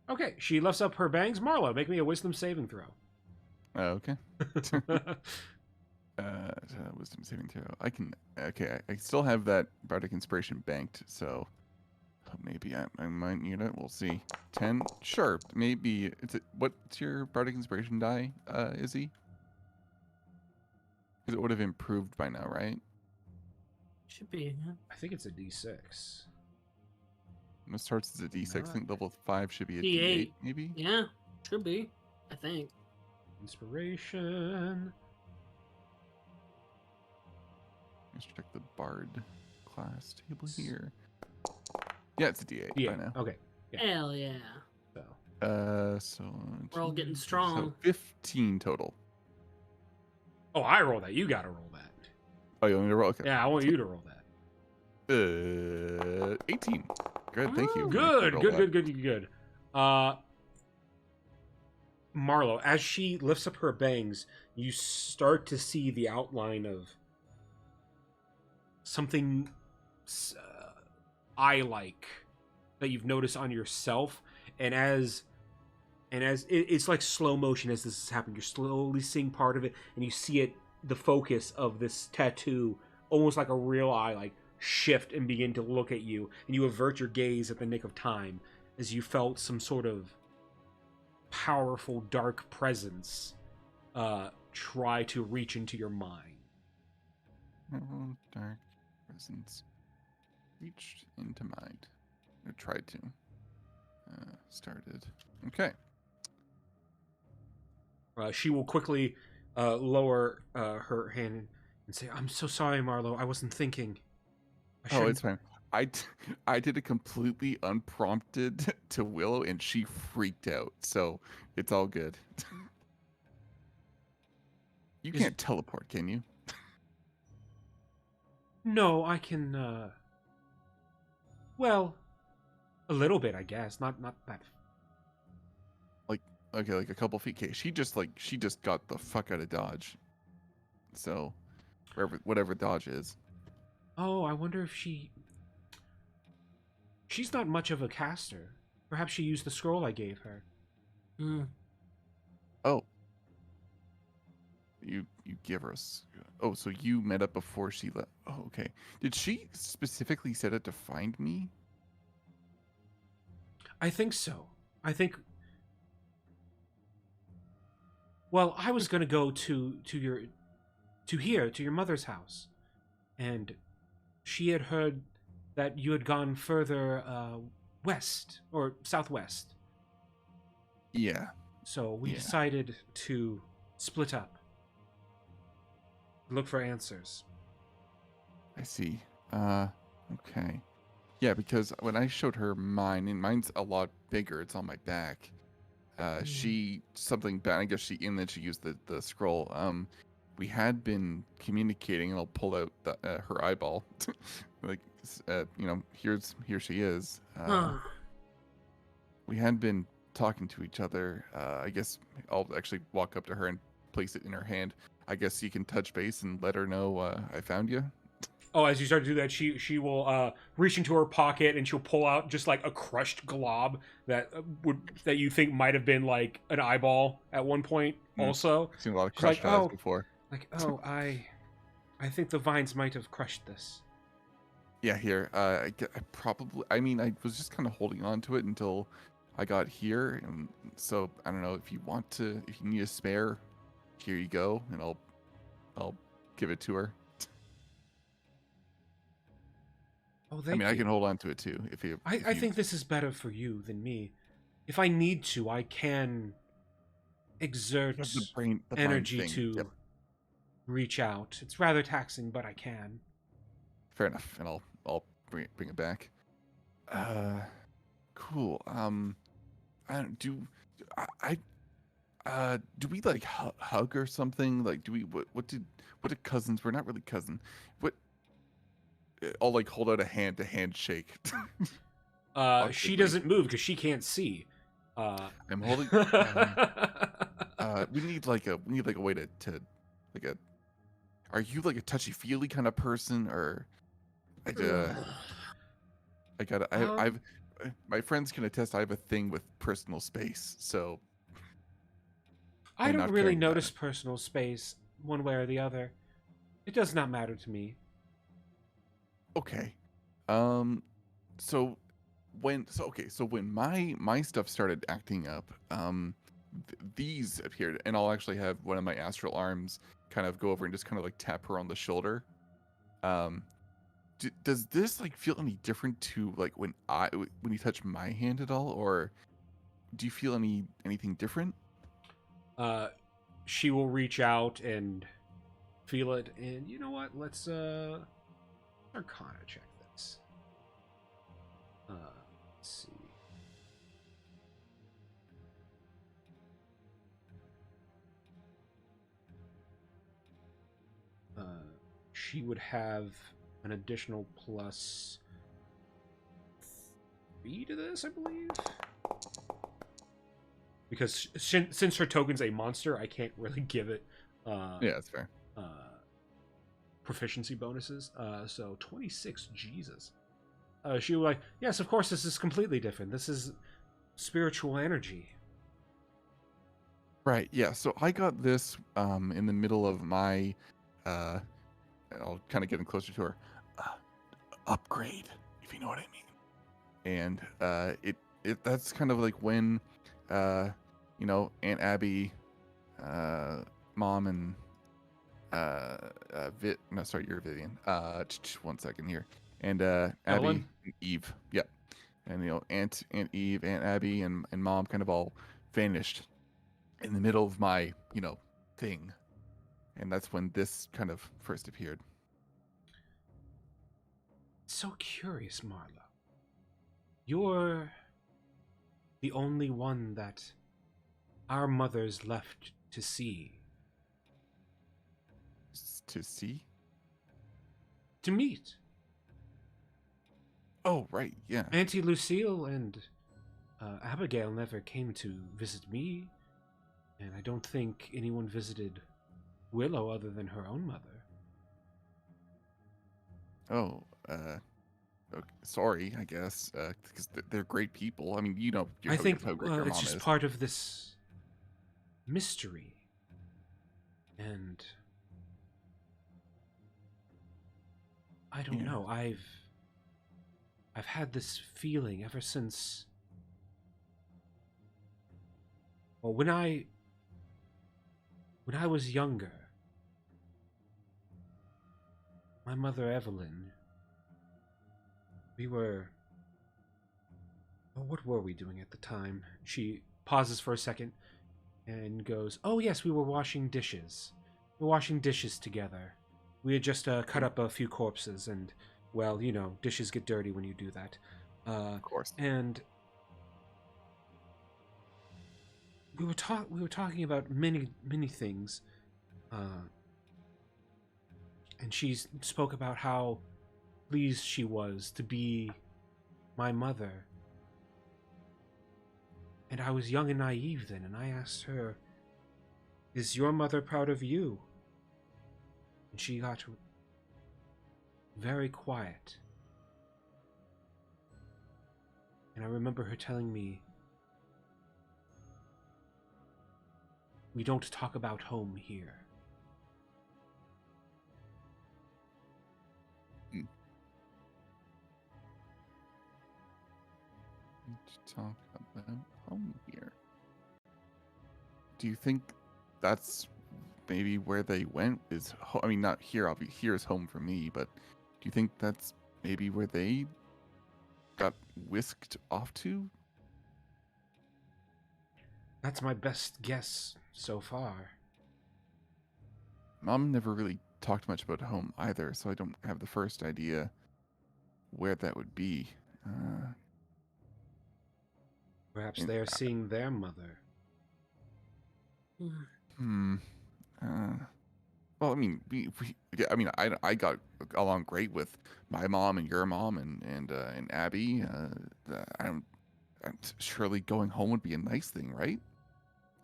Okay, she lifts up her bangs. Marlowe, make me a wisdom saving throw. Okay. Wisdom saving throw. I can. Okay, I still have that bardic inspiration banked, so maybe I might need it. We'll see. 10. Sure. Maybe. What's your bardic inspiration die, Izzy? Because it would have improved by now, right? Should be. Yeah. I think it's a D6. It starts as a D6. I think level 5 should be a D8. D8, maybe? Yeah, should be. I think. Inspiration. Let's check the bard class table here. Yeah, it's a D8 Yeah. by now. Okay. Yeah. Hell yeah. So. We're all getting strong. So 15 total. Oh, I roll that. You gotta roll that. Oh, you want me to roll? Okay. Yeah, I want you to roll that. 18. Good, thank you. Good. Marlowe, as she lifts up her bangs, you start to see the outline of something eye-like that you've noticed on yourself, and as it's like slow motion as this is happening, you're slowly seeing part of it, and you see it, the focus of this tattoo, almost like a real eye, like shift and begin to look at you, and you avert your gaze at the nick of time as you felt some sort of powerful dark presence try to reach into your mind. Dark presence reached into mind. Or tried to. Started. Okay. She will quickly lower her hand and say, "I'm so sorry, Marlowe. I wasn't thinking. I Oh, it's shouldn't." fine. I did it completely unprompted to Willow, and she freaked out. So it's all good. You Is- can't teleport, can you? No, I can. Well, a little bit, I guess. Not that. Like, okay, like a couple feet. Okay, she just got the fuck out of Dodge. So, whatever Dodge is. Oh, I wonder if she's not much of a caster. Perhaps she used the scroll I gave her. Oh, you give her Oh, so you met up before she left. Oh, okay. Did she specifically set it to find me? I think so. I think. Well, I was gonna go to your mother's house, and she had heard that you had gone further west or southwest. Yeah. So we Yeah. decided to split up, look for answers. I see. Okay. Yeah, because when I showed her mine, and mine's a lot bigger, it's on my back. She something bad. I guess and then she used the scroll. We had been communicating, and I'll pull out her eyeball. Like, here she is. We had been talking to each other. I guess I'll actually walk up to her and place it in her hand. I guess you can touch base and let her know I found you. Oh, as you start to do that, she will reach into her pocket and she'll pull out just like a crushed glob that that you think might have been like an eyeball at one point. Also, I've seen a lot of she's like, crushed eyes "Oh, before. I think the vines might have crushed this." Yeah, here. I probably. I mean, I was just kind of holding on to it until I got here, and so I don't know if you need a spare. Here you go, and I'll give it to her. Oh, I mean, I can hold on to it too. I think this is better for you than me. If I need to, I can exert the energy thing. to Yep. reach out. It's rather taxing, but I can. Fair enough, and I'll bring it back. Cool. I don't do. Do we like hug or something? Like, do we? What did cousins? We're not really cousin. What? I'll like hold out a hand to handshake. She doesn't move because she can't see. I'm holding. We need like a way to like a. Are you like a touchy feely kind of person, or I've my friends can attest. I have a thing with personal space, so I don't really notice personal space one way or the other. It does not matter to me. Okay. So when my stuff started acting up, these appeared, and I'll actually have one of my astral arms kind of go over and just kind of like tap her on the shoulder. Does this like feel any different to like when you touch my hand at all, or do you feel anything different? She will reach out and feel it, and you know what? Let's Arcana check this. Let's see. She would have an additional +3 to this, I believe. Because since her token's a monster, I can't really give it. Yeah, that's fair. Proficiency bonuses. So 26. Jesus. She was like, yes, of course, this is completely different. This is spiritual energy. Right. Yeah. So I got this in the middle of my. I'll kind of get closer to her. Upgrade, if you know what I mean. And that's kind of like when, Aunt Abby, Mom, and you're Vivian. 1 second here. And Abby Evelyn? and Eve. Yep. And Aunt Eve, Aunt Abby, and Mom kind of all vanished in the middle of my thing. and that's when this kind of first appeared. So curious, Marlowe. You're the only one that our mothers left to see. To see? To meet. Oh, right, yeah. Auntie Lucille and Abigail never came to visit me, and I don't think anyone visited Willow other than her own mother. Oh, okay, sorry, I guess, because they're great people. I mean, you know, I think how great your it's mom just is. part of this mystery. And I don't know, I've had this feeling ever since, well, when I was younger, my mother Evelyn, we were, oh, what were we doing at the time? She pauses for a second and goes, oh yes, we were washing dishes. We were washing dishes together. We had just cut up a few corpses, and, well, you know, dishes get dirty when you do that. Of course. And we were talking about many things. And she spoke about how pleased she was to be my mother. And I was young and naive then, and I asked her, is your mother proud of you? And she got very quiet. And I remember her telling me, we don't talk about home here. To talk about home here. Do you think that's maybe where they went? I mean, not here. Here is home for me, but do you think that's maybe where they got whisked off to? That's my best guess so far. Mom never really talked much about home either, so I don't have the first idea where that would be. Perhaps they are seeing their mother. Well, I mean, I mean, I got along great with my mom and your mom and Abby. I'm surely going home would be a nice thing, right?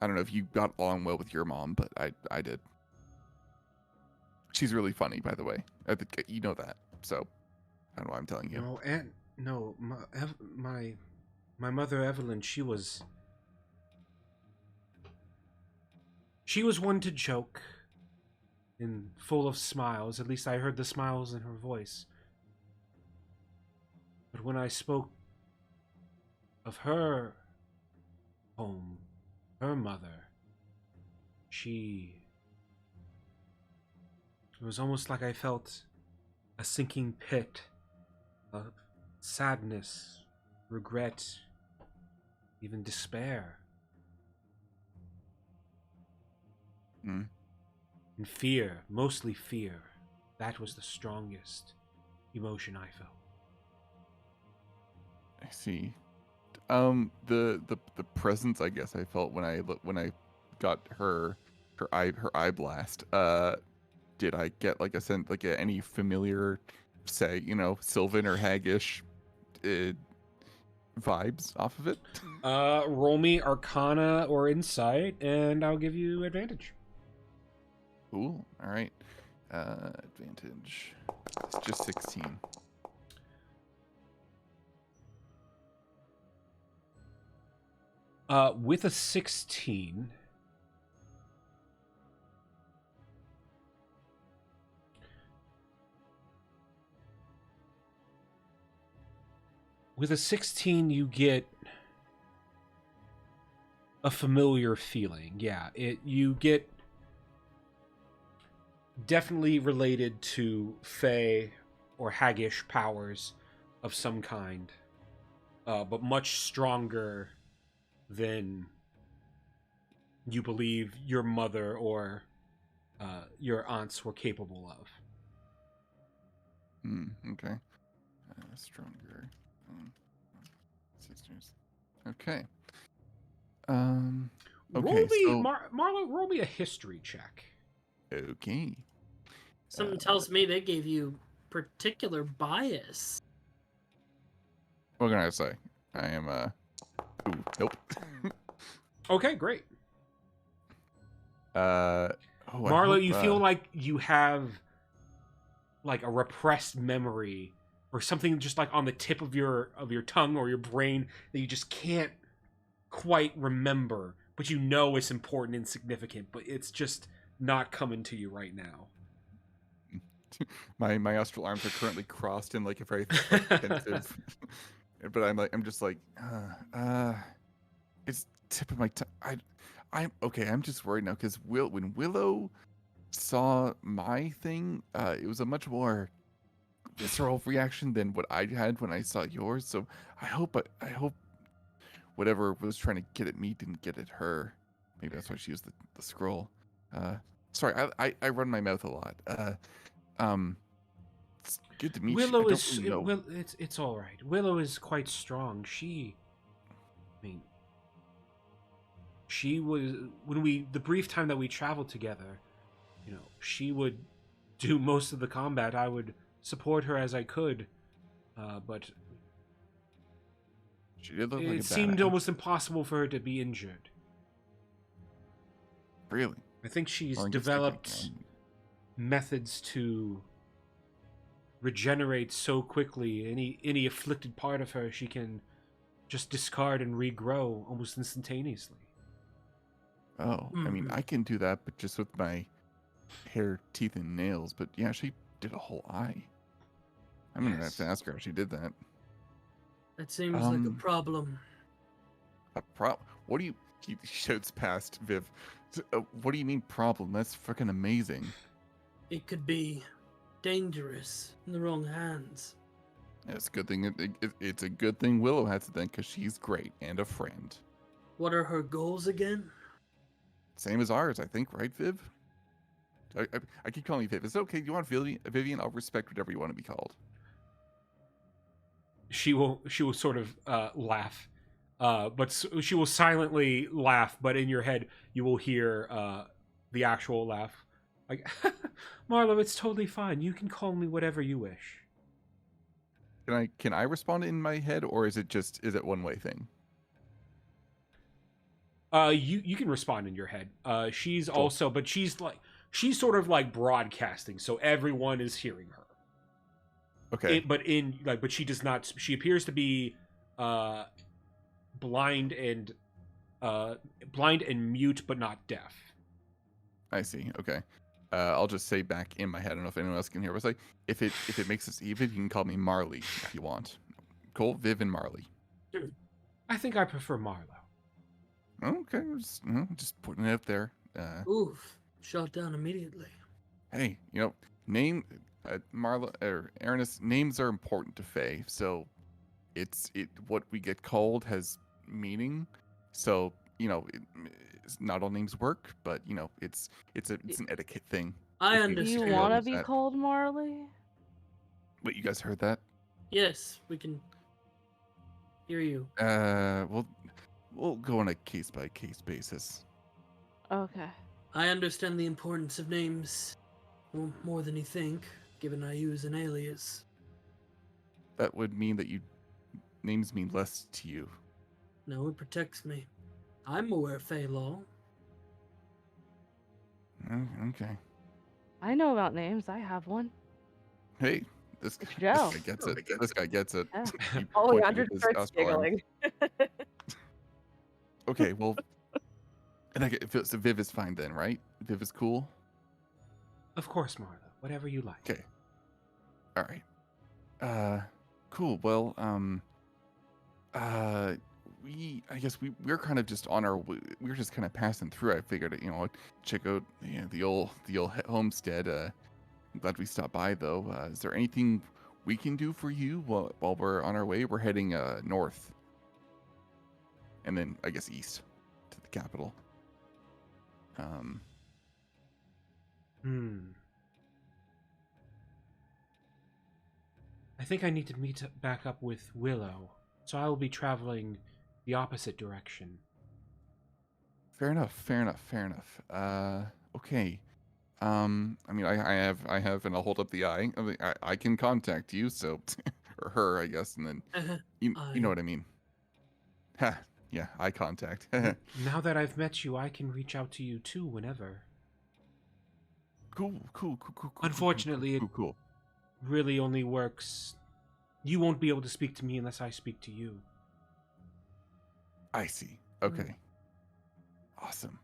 I don't know if you got along well with your mom, but I did. She's really funny, by the way. I think you know that, so I don't know why I'm telling you. My mother Evelyn, she was one to joke and full of smiles. At least I heard the smiles in her voice. But when I spoke of her home, her mother, it was almost like I felt a sinking pit of sadness, regret, even despair. And fear, mostly fear. That was the strongest emotion I felt. I see. The presence I guess I felt when I got her eye blast. Did I get like a sense, like any familiar, say, you know, Sylvan or Haggish vibes off of it? Roll me Arcana or Insight, and I'll give you advantage. Cool. All right. Advantage. It's just 16. With a 16, you get a familiar feeling. Yeah, you get definitely related to Fey or Haggish powers of some kind, but much stronger than you believe your mother or your aunts were capable of. Okay. Stronger. Sisters. Okay. Okay. Marlowe, roll me a history check. Okay. Something tells me they gave you particular bias. What can I say? I am Ooh, nope. Okay, great. Marlowe, You feel like you have like a repressed memory or something just like on the tip of your tongue or your brain that you just can't quite remember, but you know it's important and significant, but it's just not coming to you right now. my astral arms are currently crossed in like a very pensive, but I'm just like, it's tip of my tongue. I'm okay. I'm just worried now because when Willow saw my thing, it was a much more visceral reaction than what I had when I saw yours. So I hope whatever was trying to get at me didn't get at her. Maybe that's why she used the scroll. Sorry, I run my mouth a lot. It's good to meet Willow you. is it's all right. Willow is quite strong. She was the brief time that we traveled together, she would do most of the combat. I would support her as I could, but she did look like it seemed almost impossible for her to be injured. Really? I think she's developed methods to regenerate so quickly. Any afflicted part of her, she can just discard and regrow almost instantaneously. Oh, I mean, I can do that, but just with my hair, teeth, and nails. But yeah, she did a whole eye. I'm gonna have to ask her if she did that. That seems like a problem. What do you? He shouts past Viv. What do you mean problem? That's freaking amazing. It could be dangerous in the wrong hands. It's a good thing. It's a good thing Willow has it then, because she's great and a friend. What are her goals again? Same as ours, I think, right, Viv? I keep calling you Viv. Is it okay? Do you want Vivian? I'll respect whatever you want to be called. She will sort of laugh, but she will silently laugh. But in your head, you will hear the actual laugh, like Marlowe. It's totally fine. You can call me whatever you wish. Can I respond in my head, or is it one way thing? You can respond in your head. She's cool. Also, but she's sort of like broadcasting, so everyone is hearing her. Okay. But she does not. She appears to be blind and mute, but not deaf. I see. Okay. I'll just say back in my head. I don't know if anyone else can hear. But it's like if it makes us even, you can call me Marley if you want. Cool, Viv and Marley. I think I prefer Marlowe. Okay, just putting it out there. Oof! Shot down immediately. Hey, name Marlowe or Aranis. Names are important to Fae, so what we get called has meaning. So not all names work, but it's an etiquette thing. I understand. Do you want to be called Marley? Wait, you guys heard that? Yes, we can hear you. We'll go on a case-by-case basis. Okay. I understand the importance of names more than you think, given I use an alias. That would mean that names mean less to you. No, it protects me. I'm aware of Fae law. Okay. I know about names. I have one. Hey, this guy gets it. This guy gets it. Yeah. Leandra starts giggling. Okay, well, so Viv is fine then, right? Viv is cool? Of course, Marlowe. Whatever you like. Okay. All right. Cool. Well, I guess we're kind of just we're just kind of passing through. I figured, check out the old homestead. I'm glad we stopped by though. Is there anything we can do for you while we're on our way? We're heading north. And then I guess east to the capital. I think I need to meet back up with Willow, so I will be traveling the opposite direction. Fair enough. Fair enough. Fair enough. Okay. I mean, I have, and I'll hold up the eye. I mean, I can contact you, so or her, I guess, and then you know what I mean. Ha. Yeah, eye contact. Now that I've met you, I can reach out to you too whenever. Cool. Unfortunately, cool. it really only works. You won't be able to speak to me unless I speak to you. I see. Okay. Awesome.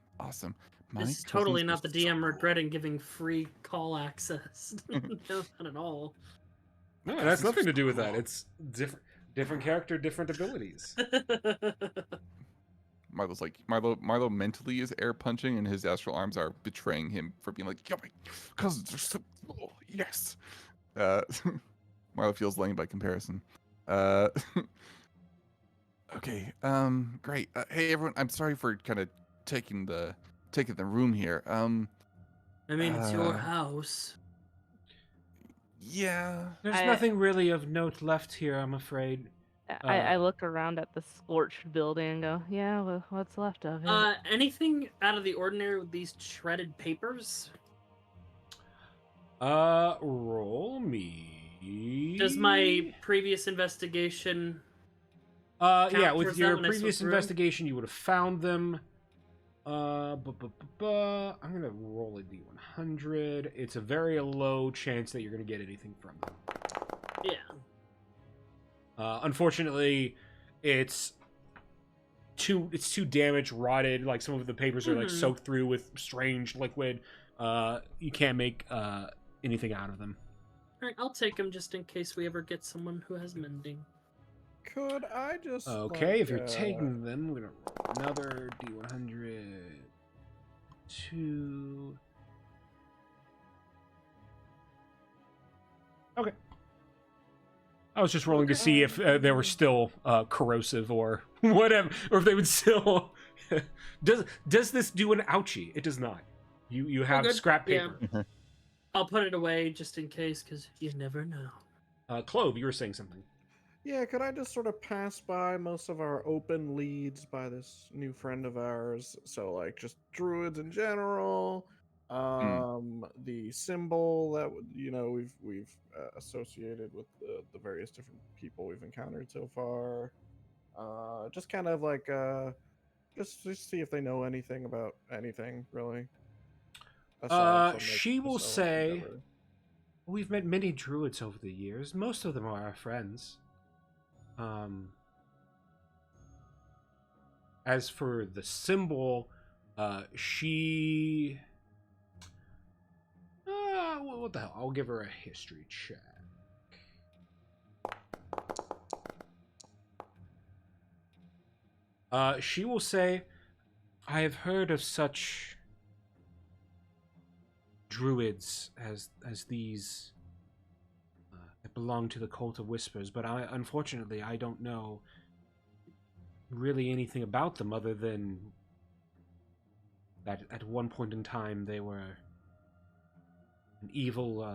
This is totally not the DM regretting giving free call access. No, not at all. No, it has nothing to do with that. It's different character, different abilities. Marlowe's like Marlowe mentally is air punching, and his astral arms are betraying him for being like, "Yo, my cousins are so cool." Yes. Marlowe feels lame by comparison. Okay. Great. Hey, everyone. I'm sorry for kind of taking the room here. I mean, it's your house. Yeah. There's nothing really of note left here, I'm afraid. I look around at the scorched building and go, yeah, well, what's left of it? Anything out of the ordinary with these shredded papers? Roll me. Does my previous investigation yeah, with towards your that when I previous slipped through? investigation, you would have found them. I'm gonna roll a d100. It's a very low chance that you're gonna get anything from them. Yeah. Unfortunately, it's too damaged, rotted. Like some of the papers are like soaked through with strange liquid. You can't make anything out of them. All right, I'll take them just in case we ever get someone who has mending. Could I just Okay, if you're taking them, we're gonna roll another d100. 2. Okay. I was just rolling to see if they were still corrosive or whatever, or if they would still. Does this do an ouchie? It does not. You have scrap paper. Yeah. I'll put it away just in case, because you never know. Clove, you were saying something. Yeah, could I just sort of pass by most of our open leads by this new friend of ours? So, like, just druids in general, the symbol that we've associated with the various different people we've encountered so far. Just kind of like just see if they know anything about anything really. She will say, we've met many druids over the years. Most of them are our friends. As for the symbol, she... what the hell? I'll give her a history check. She will say, I have heard of such druids as these that belong to the Cult of Whispers, but unfortunately I don't know really anything about them other than that at one point in time they were an evil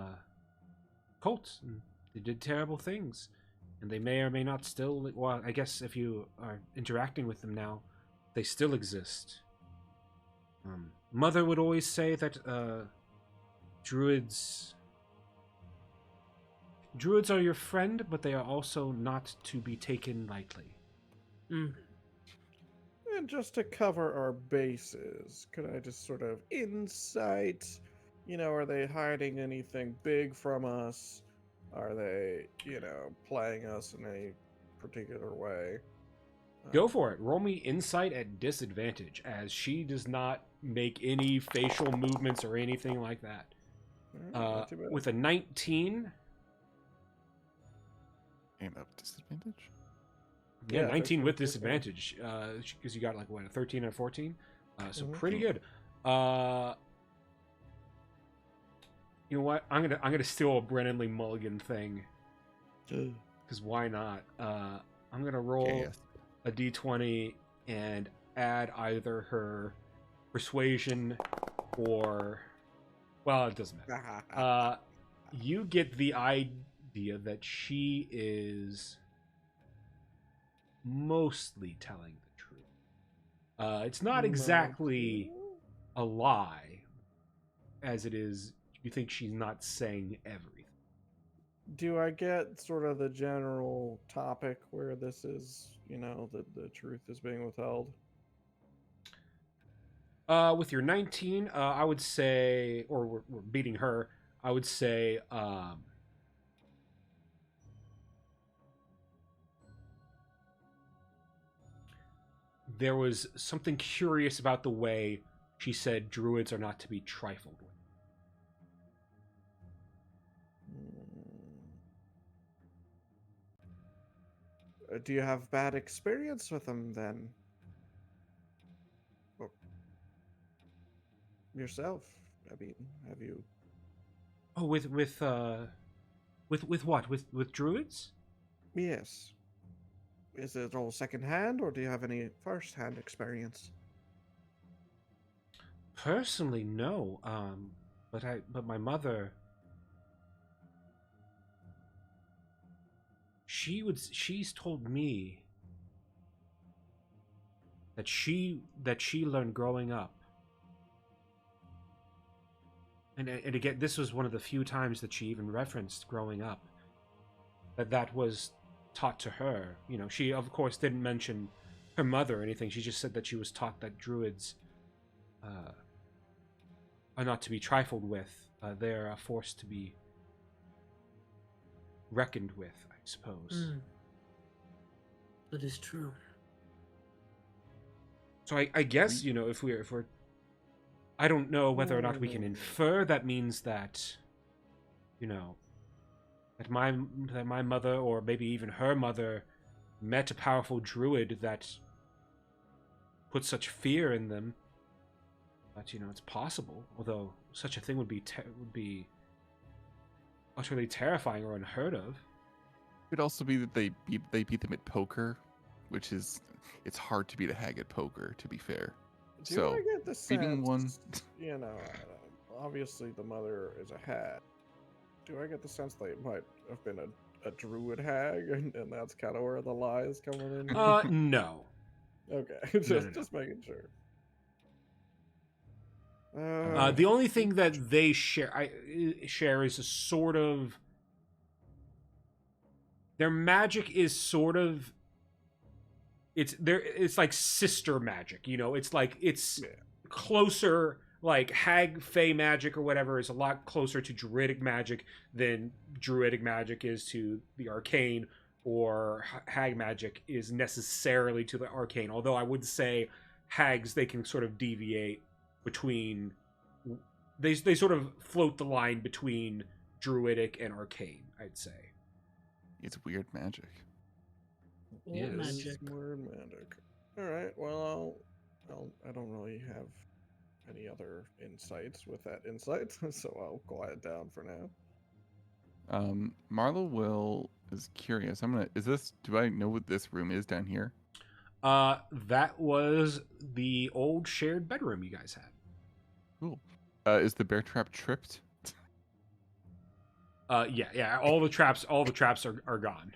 cult, and they did terrible things, and they may or may not still, well, I guess if you are interacting with them now, they still exist. Mother would always say that Druids are your friend, but they are also not to be taken lightly. And just to cover our bases, could I just sort of insight, are they hiding anything big from us? Are they, playing us in a particular way? Go for it. Roll me insight at disadvantage, as she does not make any facial movements or anything like that. With a 19... And up disadvantage? Yeah, 19 with disadvantage. Because you got like what, a 13 and a 14? So pretty good. You know what? I'm gonna steal a Brennan Lee Mulligan thing. Because why not? I'm gonna roll a d20 and add either her persuasion or Well, it doesn't matter. You get the idea that she is mostly telling the truth. It's not exactly a lie, as it is. You think she's not saying everything. Do I get sort of the general topic where this is, the truth is being withheld? With your 19, I would say, or we're beating her, I would say, there was something curious about the way she said druids are not to be trifled with. Do you have bad experience with them then? Or yourself? I mean, have you? Oh, with what? With druids? Yes. Is it all secondhand, or do you have any first-hand experience? Personally, no. But my mother, she's told me that she learned growing up. And again, this was one of the few times that she even referenced growing up. That was taught to her. She of course didn't mention her mother or anything. She just said that she was taught that druids are not to be trifled with. They're a force to be reckoned with, I suppose. That is true. So I guess, if we're I don't know whether or not we can infer that means that, that my mother, or maybe even her mother, met a powerful druid that put such fear in them. But it's possible. Although such a thing would be utterly terrifying or unheard of. It could also be that they beat them at poker, which is it's hard to beat a hag at poker. To be fair. Do I get the beating sense, one, obviously the mother is a hag. Do I get the sense they might have been a druid hag, and that's kind of where the lie is coming in? No. Okay, just making sure. The only thing that they share is a sort of, their magic is sort of, it's like sister magic, it's like closer, like hag fae magic or whatever is a lot closer to druidic magic than druidic magic is to the arcane, or hag magic is necessarily to the arcane. Although I would say hags, they can sort of deviate between, they sort of float the line between druidic and arcane, I'd say. It's weird magic. Magic. Word magic. All right. Well, I don't really have any other insights with that insight, so I'll quiet down for now. Marlowe is curious. Do I know what this room is down here? That was the old shared bedroom you guys had. Cool. Is the bear trap tripped? Yeah. All the traps are gone.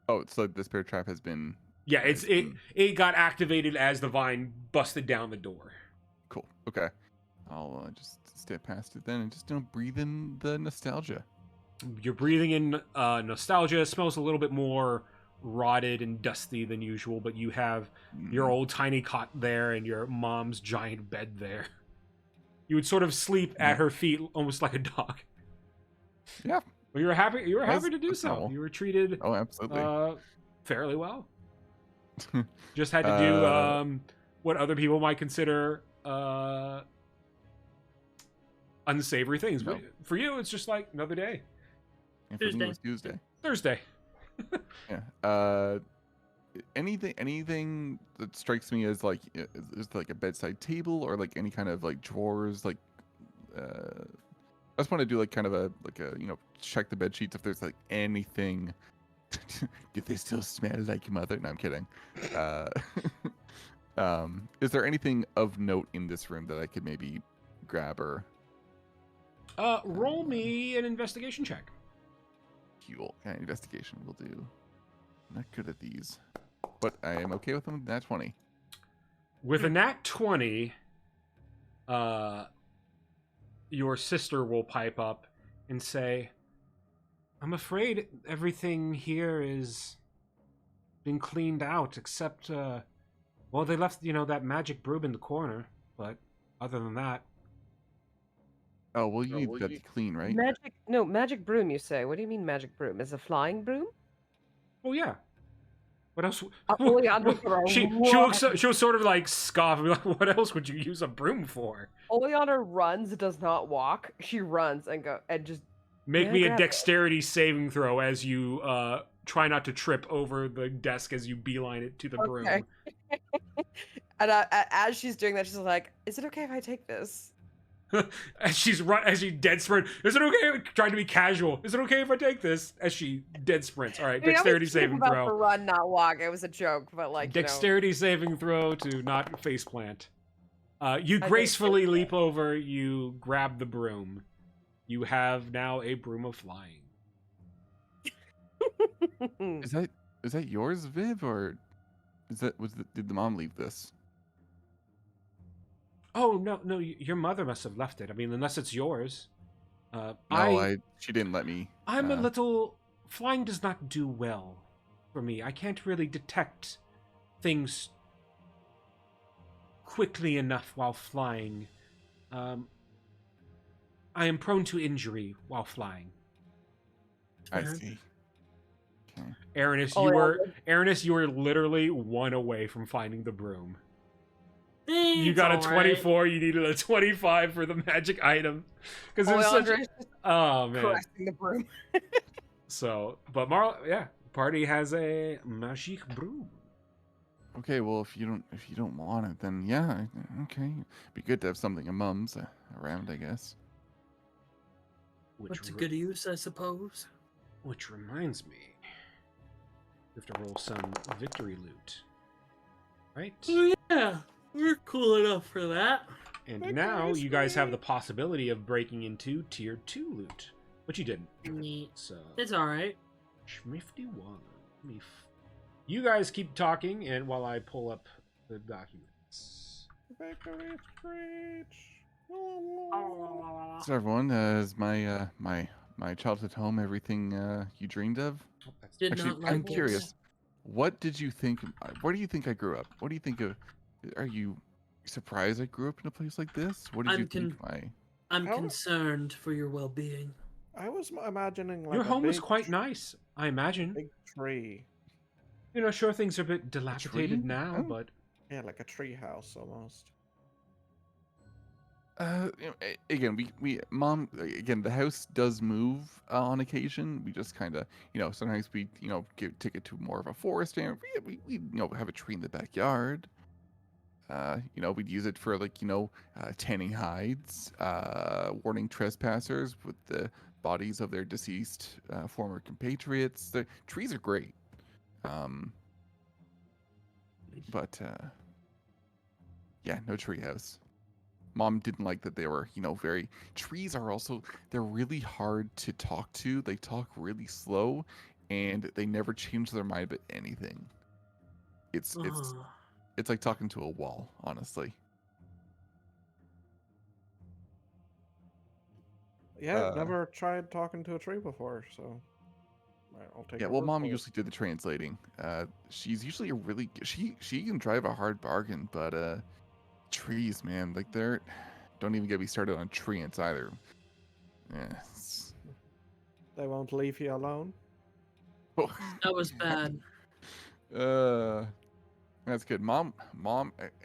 Oh, so this bear trap has been. Yeah, it got activated as the vine busted down the door. Cool. Okay. I'll just step past it then and just breathe in the nostalgia. You're breathing in nostalgia. It smells a little bit more rotted and dusty than usual, but you have your old tiny cot there and your mom's giant bed there. You would sort of sleep at her feet almost like a dog. Yeah. Well, you were happy to do so. Normal. You were treated absolutely fairly well. Just had to do what other people might consider unsavory things. But for you, it's just like another day. And for me, it was Tuesday. Thursday. Yeah. Anything that strikes me as like is like a bedside table or like any kind of like drawers, like I just want to do like kind of a check the bed sheets if there's like anything. Do they still smell like your mother? No, I'm kidding. Uh, Is there anything of note in this room that I could maybe grab or Roll me an investigation check. Cool. Yeah, investigation will do. Not good at these, but I am okay with them. Nat 20. With a nat 20, your sister will pipe up and say, I'm afraid everything here is been cleaned out except, well, they left, that magic broom in the corner, but other than that... Oh, well, you need that to clean, right? Magic broom, you say. What do you mean magic broom? Is a flying broom? Oh, yeah. What else? She'll sort of like scoff and be like, what else would you use a broom for? Oleana runs, does not walk. She runs and just... Make me a dexterity saving throw as you try not to trip over the desk as you beeline it to the broom. And as she's doing that, she's like, is it okay if I take this? as she dead sprint, is it okay? Trying to be casual. Is it okay if I take this? As she dead sprints. All right, dexterity saving throw. To run, not walk. It was a joke, but like dexterity saving throw to not faceplant. You gracefully leap over. You grab the broom. You have now a broom of flying. Is that yours, Viv, or did the mom leave this? Oh no! Your mother must have left it. I mean, unless it's yours. She didn't let me. I'm a little... Flying does not do well for me. I can't really detect things quickly enough while flying. I am prone to injury while flying. I see. Okay. Aranis, you were literally one away from finding the broom. You got a 24. Right. You needed a 25 for the magic item. Because oh man, caressing the broom. So, but Marlowe, party has a magic broom. Okay, well, if you don't want it, then yeah, okay. Be good to have something of Mum's around, I guess. What's a good use, I suppose. Which reminds me, we have to roll some victory loot, right? Oh yeah. We're cool enough for that. And now you guys have the possibility of breaking into tier 2 loot, which you didn't. Neat. So it's all right. Schmifty one. You guys keep talking, and while I pull up the documents. So everyone, is my childhood home everything you dreamed of? I'm curious. What did you think? Where do you think I grew up? What do you think of? Are you surprised I grew up in a place like this? What did you think? I'm concerned for your well-being. I was imagining like your home was quite nice, I imagine. Big tree. Sure, things are a bit dilapidated now, but yeah, like a tree house almost. Again, Mom, the house does move on occasion. We just kind of, sometimes we, take it to more of a forest area. We have a tree in the backyard. We'd use it for tanning hides, warning trespassers with the bodies of their deceased former compatriots. The trees are great. But no treehouse. Mom didn't like that they were, trees are also, they're really hard to talk to. They talk really slow and they never change their mind about anything. It's like talking to a wall, honestly. Yeah, never tried talking to a tree before, so I'll take. Yeah, well, Mom usually did the translating. She's usually she can drive a hard bargain, but trees, man, don't even get me started on treants either. Yeah. They won't leave you alone. Oh. That was bad. That's good. Mom,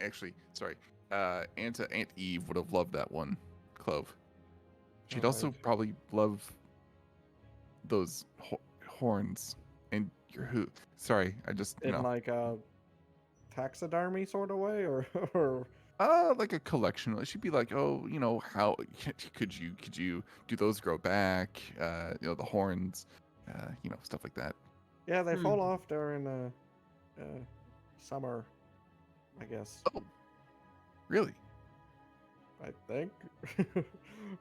actually, sorry. Aunt Eve would have loved that one, Clove. She'd also probably love those horns and your hoot. Sorry, I just in like a taxidermy sort of way, or like a collection. She'd be like, oh, how could you do those grow back? The horns, stuff like that. Yeah, they fall off during summer, I guess. Oh, really? I think.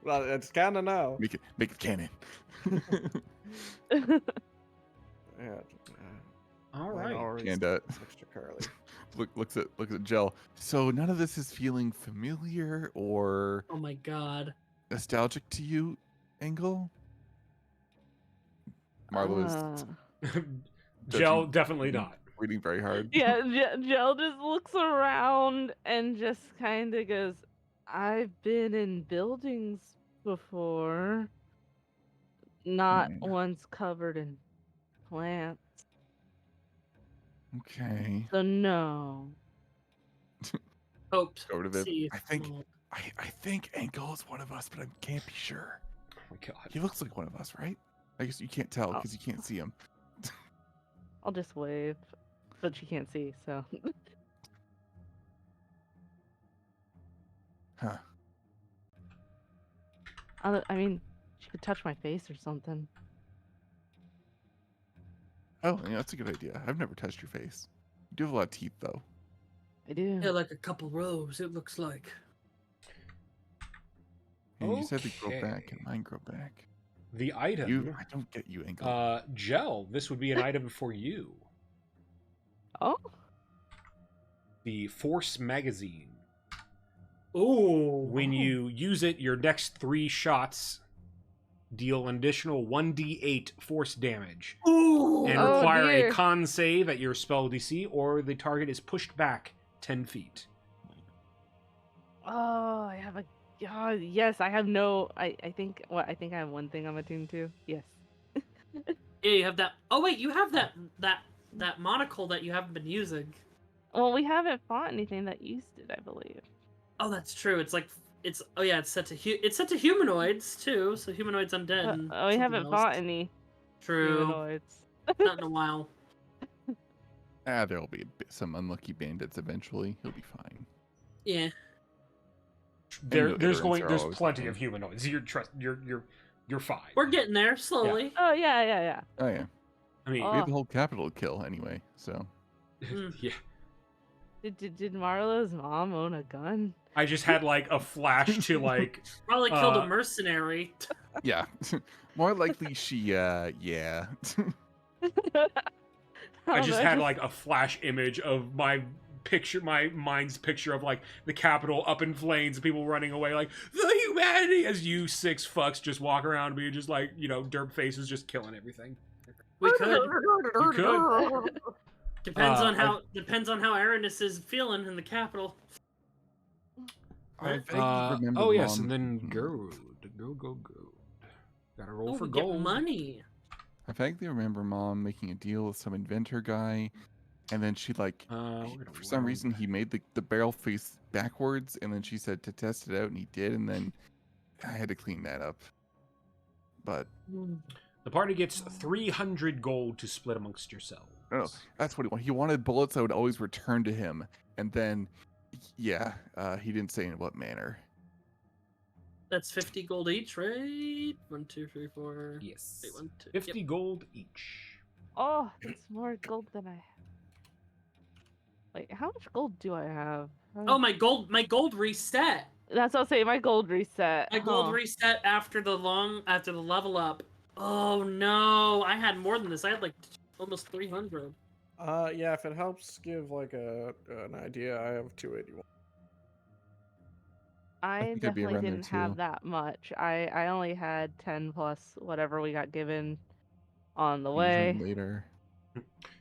Well, it's kind of no. Make it canon. Yeah. All Mine right. already And extra curly. looks at Gel. So none of this is feeling familiar or Oh my god. nostalgic to you, Engel? Marlowe is Gel, judging, definitely not. reading very hard. Yeah, Jel just looks around and just kind of goes, I've been in buildings before, not Hmm. ones covered in plants. Okay. So no. Hope. Over to Viv. See. I think Engel is one of us, but I can't be sure. Oh my god. He looks like one of us, right? I guess you can't tell because you can't see him. I'll just wave, but she can't see, so. Huh. I mean, she could touch my face or something. Oh, yeah, that's a good idea. I've never touched your face. You do have a lot of teeth, though. I do. Yeah, like a couple rows, it looks like. And you said they grow back, Okay. and mine grow back. The item. I don't get you, Engel. Gel, this would be an item for you. Oh? The Force Magazine. Ooh. When Oh. you use it, your next 3 shots deal an additional 1d8 force damage Ooh. and Oh, require dear. a con save at your spell DC, or the target is pushed back 10 feet. Oh, I have a. God, yes, I have no. I think. What? I think I have one thing I'm attuned to. Yes. Yeah, you have that. Oh wait, you have that monocle that you haven't been using. Well, we haven't fought anything that used it, I believe. Oh, that's true. It's like it's set to it's set to humanoids too. So humanoids, undead. And We something haven't else. fought any True. humanoids. Not in a while. There'll be some unlucky bandits eventually. He'll be fine. Yeah. There's Ignorants are there's always plenty fine. of humanoids. You're fine. We're getting there slowly. Oh yeah. Oh, yeah. I mean, We Oh. have the whole capital to kill anyway, so. yeah. Did Marlowe's mom own a gun? I just had like a flash to like Probably killed a mercenary. Yeah. More likely she, yeah. I just Oh, had like a flash image of my mind's picture of like the Capitol up in flames, people running away, like the humanity, as you 6 fucks just walk around being just like, derp faces just killing everything. We could. You could. Depends on how Aranis is feeling in the capital. I vaguely remember oh yes, Mom- and then go. Gotta roll Oh, for we get gold. money. I vaguely remember Mom making a deal with some inventor guy, and then she like, We're gonna for some roll. reason, he made the barrel face backwards, and then she said to test it out, and he did, and then I had to clean that up. But The party gets 300 gold to split amongst yourselves. no, that's what he wanted. He wanted bullets I would always return to him, and then, yeah, he didn't say in what manner. That's 50 gold each, right? 1, 2, 3, 4. Yes. Wait, 1, 2. 50 Yep. gold each. Oh, it's more gold than I have. Wait, how much gold do I have? Oh, my gold reset. That's what I'll say. My gold reset. My gold huh. reset after the level up. Oh no, I had more than this. I had like almost 300. Yeah, if it helps give like an idea, I have 281. I think I'd be definitely around there, didn't have too. that much. I only had 10 plus whatever we got given on the Usually way, later.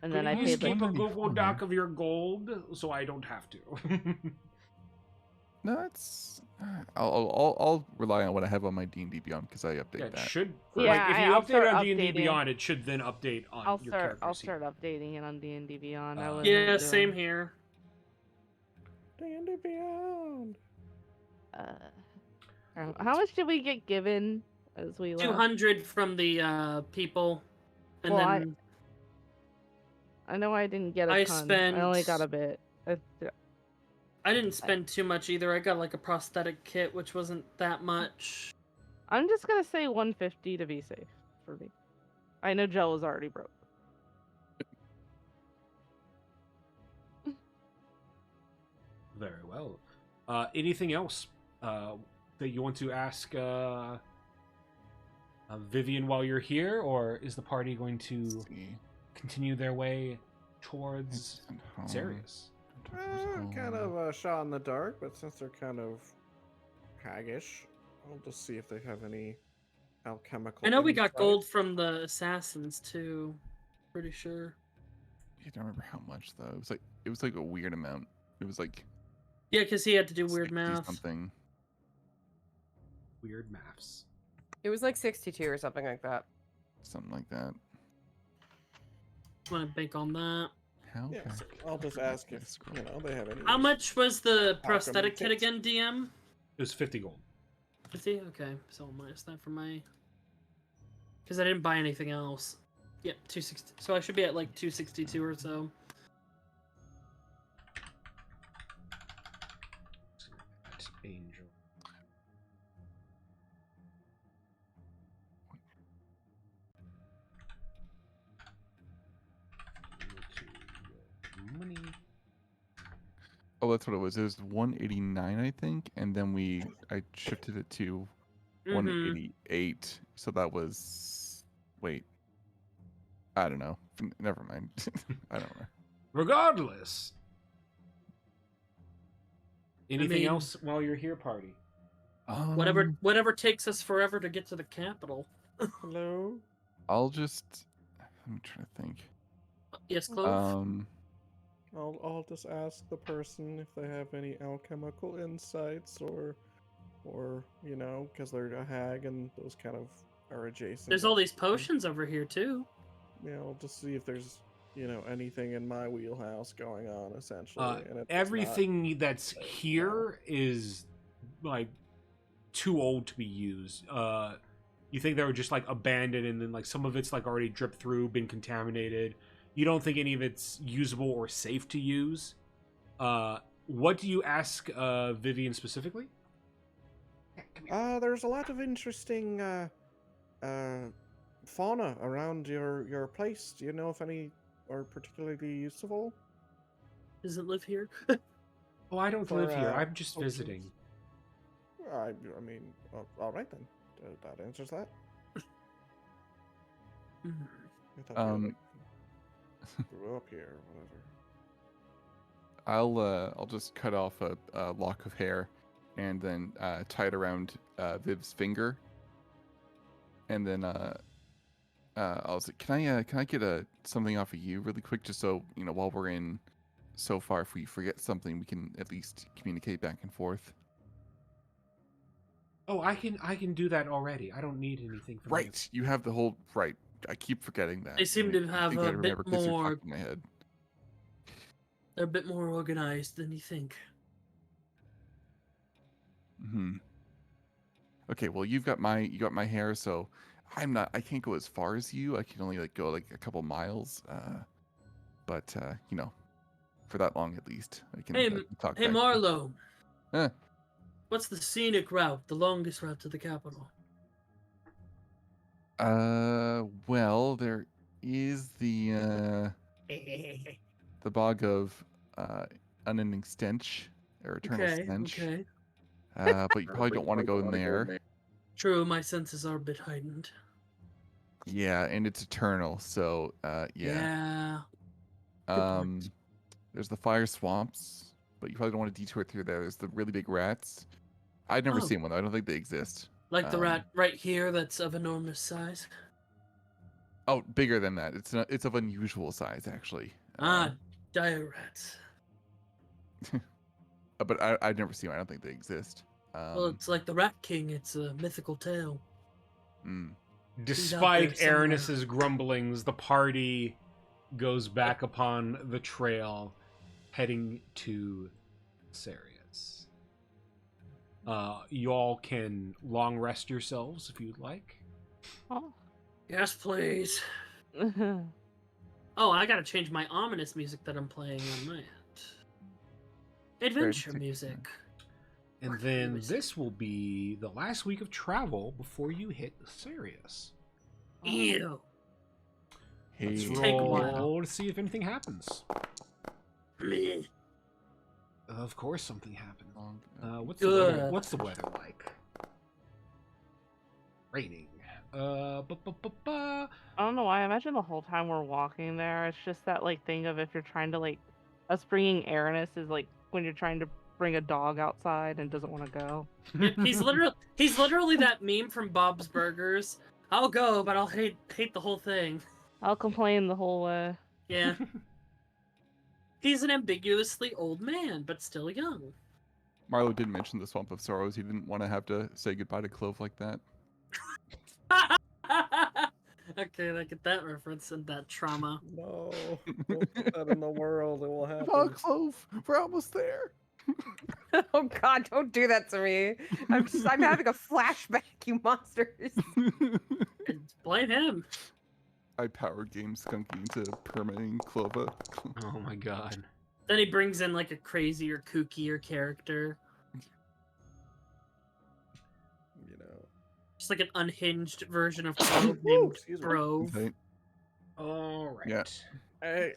and then I Please paid like keep a like- Google Doc of your gold so I don't have to. No, it's. I'll rely on what I have on my D&D Beyond because I update Yeah, it that. should. Yeah, like, if you I'll update start on D&D updating. Beyond, it should then update on I'll your start character I'll sheet. start updating it on D&D Beyond. I Uh, wouldn't know Yeah, what I'm same doing. here. D&D Beyond. How much did we get given as we left? 200 from the people, and Well, then I know I didn't get a I ton. I only got spent- a bit. I didn't spend too much either. I got like a prosthetic kit, which wasn't that much. I'm just gonna say 150 to be safe for me. I know Joe was already broke. Very well. Anything else that you want to ask Vivian while you're here, or is the party going to continue their way towards Sirius? Kind of a shot in the dark, but since they're kind of haggish, I'll just see if they have any alchemical. I know we got insight. gold from the assassins too. Pretty sure. I don't remember how much though. It was like a weird amount. It was like Yeah, because he had to do weird 60 math. something. Weird maths. It was like 62 or something like that. Something like that. Want to bank on that? How? Yeah, can so I- I'll just ask if they have any. How much was the Alchemy prosthetic kit kits. again, DM? It was 50 gold. 50? Okay, so I'll minus that for my... Because I didn't buy anything else. Yep, 260. So I should be at like 262 or so. Angel. Money. Oh, that's what it was. It was 189, I think, and then I shifted it to Mhm. 188. So that was I don't know. Never mind. I don't know. Regardless. Anything mean- else while you're here, party? Whatever takes us forever to get to the capital. Hello. I'm trying to think. Yes, Clove? I'll just ask the person if they have any alchemical insights or because they're a hag and those kind of are adjacent. There's all these potions over here too. Yeah, I'll just see if there's anything in my wheelhouse going on essentially. And if it's Everything that's here is like too old to be used. You think they were just like abandoned, and then like some of it's like already dripped through, been contaminated. You don't think any of it's usable or safe to use. What do you ask Vivian specifically? There's a lot of interesting fauna around your place. Do you know if any are particularly useful? Doesn't live here. Oh, I don't For, live here. I'm just potions. visiting. I mean, all right then. That answers that. I thought you, grew up here, whatever. I'll just cut off a lock of hair, and then tie it around Viv's finger, and then I'll say, can I get something off of you really quick, just so while we're in so far, if we forget something, we can at least communicate back and forth. Oh, I can do that already. I don't need anything from Right, you have the whole right. I keep forgetting that. They seem to have I think I a bit remember 'cause you're more- talking in my head. They're a bit more organized than you think. Okay, well you got my hair, so I can't go as far as you. I can only go like a couple miles. But for that long at least, I can. Hey, I can talk hey back. Marlowe. Huh. What's the scenic route, the longest route to the capital? Well, there is the bog of unending stench or eternal stench. Okay. But you probably don't want to go in there. True, my senses are a bit heightened. Yeah, and it's eternal, so yeah. point. There's the fire swamps, but you probably don't want to detour through there. There's the really big rats. I've never Oh. seen one though. I don't think they exist. Like the rat right here that's of enormous size. Oh, bigger than that. It's of unusual size actually. Dire rats. But I've never seen one. I don't think they exist. Well, it's like the Rat King. It's a mythical tale. Despite somewhere. Aranis's grumblings, the party goes back upon the trail, heading to Sirius. You all can long rest yourselves if you'd like. Oh. Yes, please. Oh, I gotta change my ominous music that I'm playing on my end. Adventure Very music. And then this will be the last week of travel before you hit Sirius. Ew. Hey, Take a while. Roll to see if anything happens. Meh. Of course, something happened. What's Good. the weather like? Raining. I don't know why. I imagine the whole time we're walking there, it's just that like thing of if you're trying to like us bringing airness is like when you're trying to bring a dog outside and doesn't want to go. He's literally that meme from Bob's Burgers. I'll go, but I'll hate the whole thing. I'll complain the whole way. Yeah. He's an ambiguously old man, but still young. Marlowe did mention the Swamp of Sorrows. He didn't want to have to say goodbye to Clove like that. Okay, I get that reference and that trauma. No, don't put that in the world. It will Come on, happen. Clove. We're almost there. Oh God, don't do that to me. I'm having a flashback, you monsters. And blame him. I power game Skunky into permitting Clova. Oh my god. Then he brings in like a crazier, kookier character. You know. Just like an unhinged version of Clove named Excuse me. Grove. Right? All right. Yeah. Hey,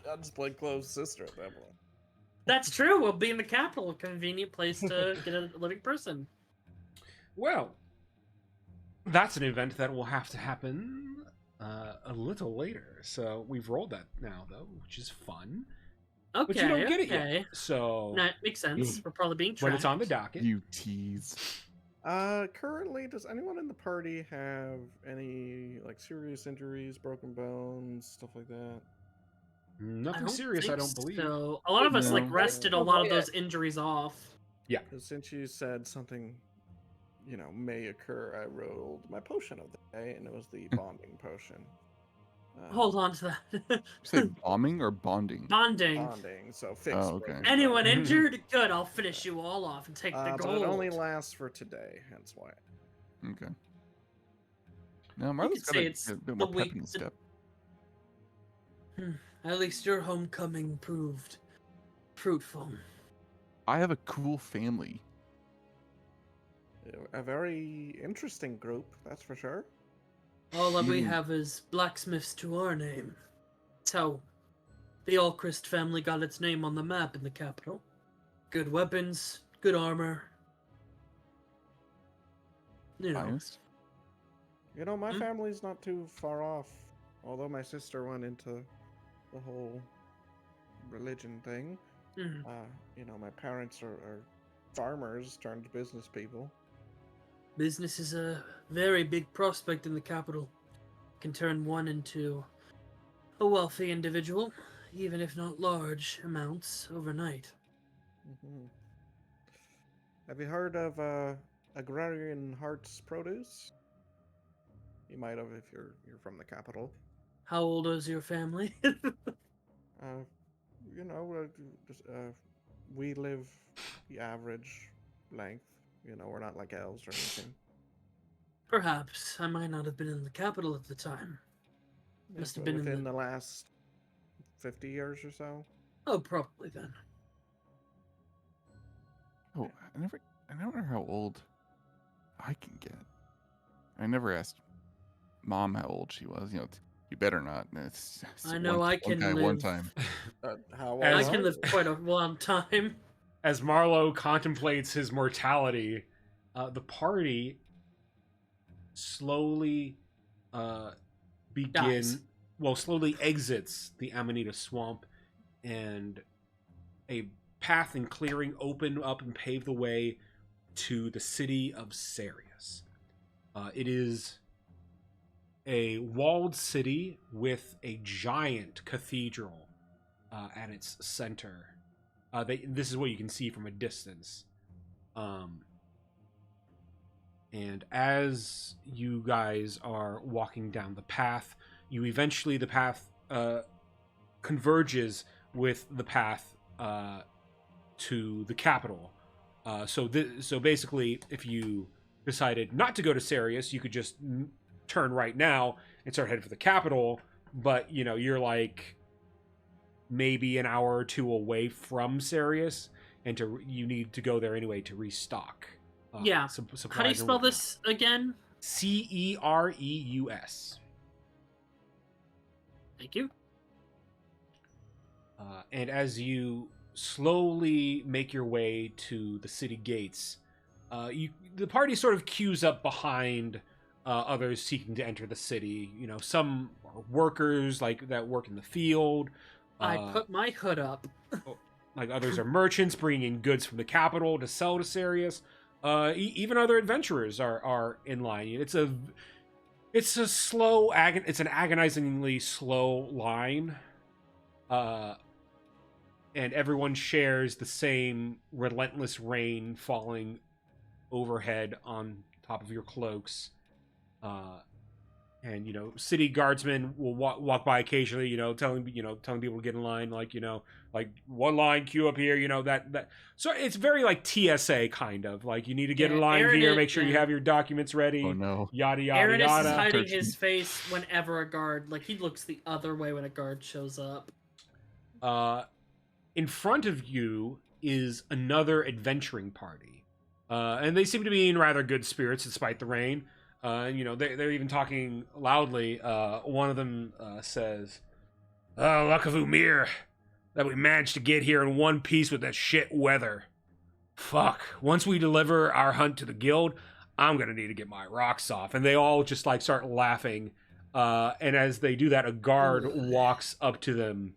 I'll just play Clove's sister at that point. That's true. We'll be in the capital, a convenient place to get a living person. Well, that's an event that will have to happen a little later. So we've rolled that now, though, which is fun. Okay, But you don't get it okay. yet. So That makes sense. We're probably being tracked. when it's on the docket, You tease. Currently, does anyone in the party have any like serious injuries, broken bones, stuff like that? nothing serious, I don't believe. So a lot of us No. like rested a lot of those injuries off. Because since you said something, you know, may occur, I rolled my potion of the day, and it was the bonding potion. Hold on to that. You say bombing or bonding? Bonding. Bonding, so fix. Oh, okay. Anyone injured? Good. I'll finish you all off and take the But gold. it only lasts for today, hence why. Okay. Now Marlowe's could got say a it's bit the more pep week in his that- step. At least your homecoming proved fruitful. I have a cool family. A very interesting group, that's for sure. All that we You- have is blacksmiths to our name. That's how the Allchrist family got its name on the map in the capital. Good weapons, good armor. You know, Biased. You know, my Hmm? family's not too far off. Although my sister went into the whole religion thing. Mhm. You know, my parents are farmers turned business people. business is a very big prospect in the capital. Can turn one into a wealthy individual, even if not large amounts overnight. Hmm. Have you heard of Agrarian Hearts Produce? You might have if you're from the capital. How old is your family? You know, we live the average length. You know, we're not like elves or anything. Perhaps. I might not have been in the capital at the time. Must have been in within the- the last 50 years or so. Oh, probably then. Oh, I never know how old I can get. I never asked Mom how old she was. You know, you better not. It's I know I can one live. time. How old As- I are can you? live quite a long time. As Marlowe contemplates his mortality, the party slowly Dies. slowly exits the Amanita Swamp, and a path and clearing open up and pave the way to the city of Sarius. It is a walled city with a giant cathedral at its center. This is what you can see from a distance. And as you guys are walking down the path, the path converges with the path to the capital. So basically, if you decided not to go to Sarius, you could just turn right now and start heading for the capital. But you know, you're like maybe an hour or two away from Sarius, and you need to go there anyway to restock. Yeah. Supplies How do you and spell whatnot. this again? Cereus. Thank you. And as you slowly make your way to the city gates, the party sort of queues up behind others seeking to enter the city. You know, some are workers like that work in the field. I put my hood up. Like others are merchants bringing in goods from the capital to sell to Sirius. Even other adventurers are in line. It's an agonizingly slow line, and everyone shares the same relentless rain falling overhead on top of your cloaks. And city guardsmen will walk by occasionally, telling people to get in line, like one line, queue up here, that. So it's very like TSA kind of, like you need to get in line here, make sure you have your documents ready. Oh no. Yada yada Aaron yada. is hiding his face whenever a guard, like he looks the other way when a guard shows up. In front of you is another adventuring party, and they seem to be in rather good spirits despite the rain. They're even talking loudly. One of them says, "Oh, luck of Umir, that we managed to get here in one piece with that shit weather. Fuck, once we deliver our hunt to the guild, I'm gonna need to get my rocks off." And they all just like start laughing. And as they do that, a guard walks up to them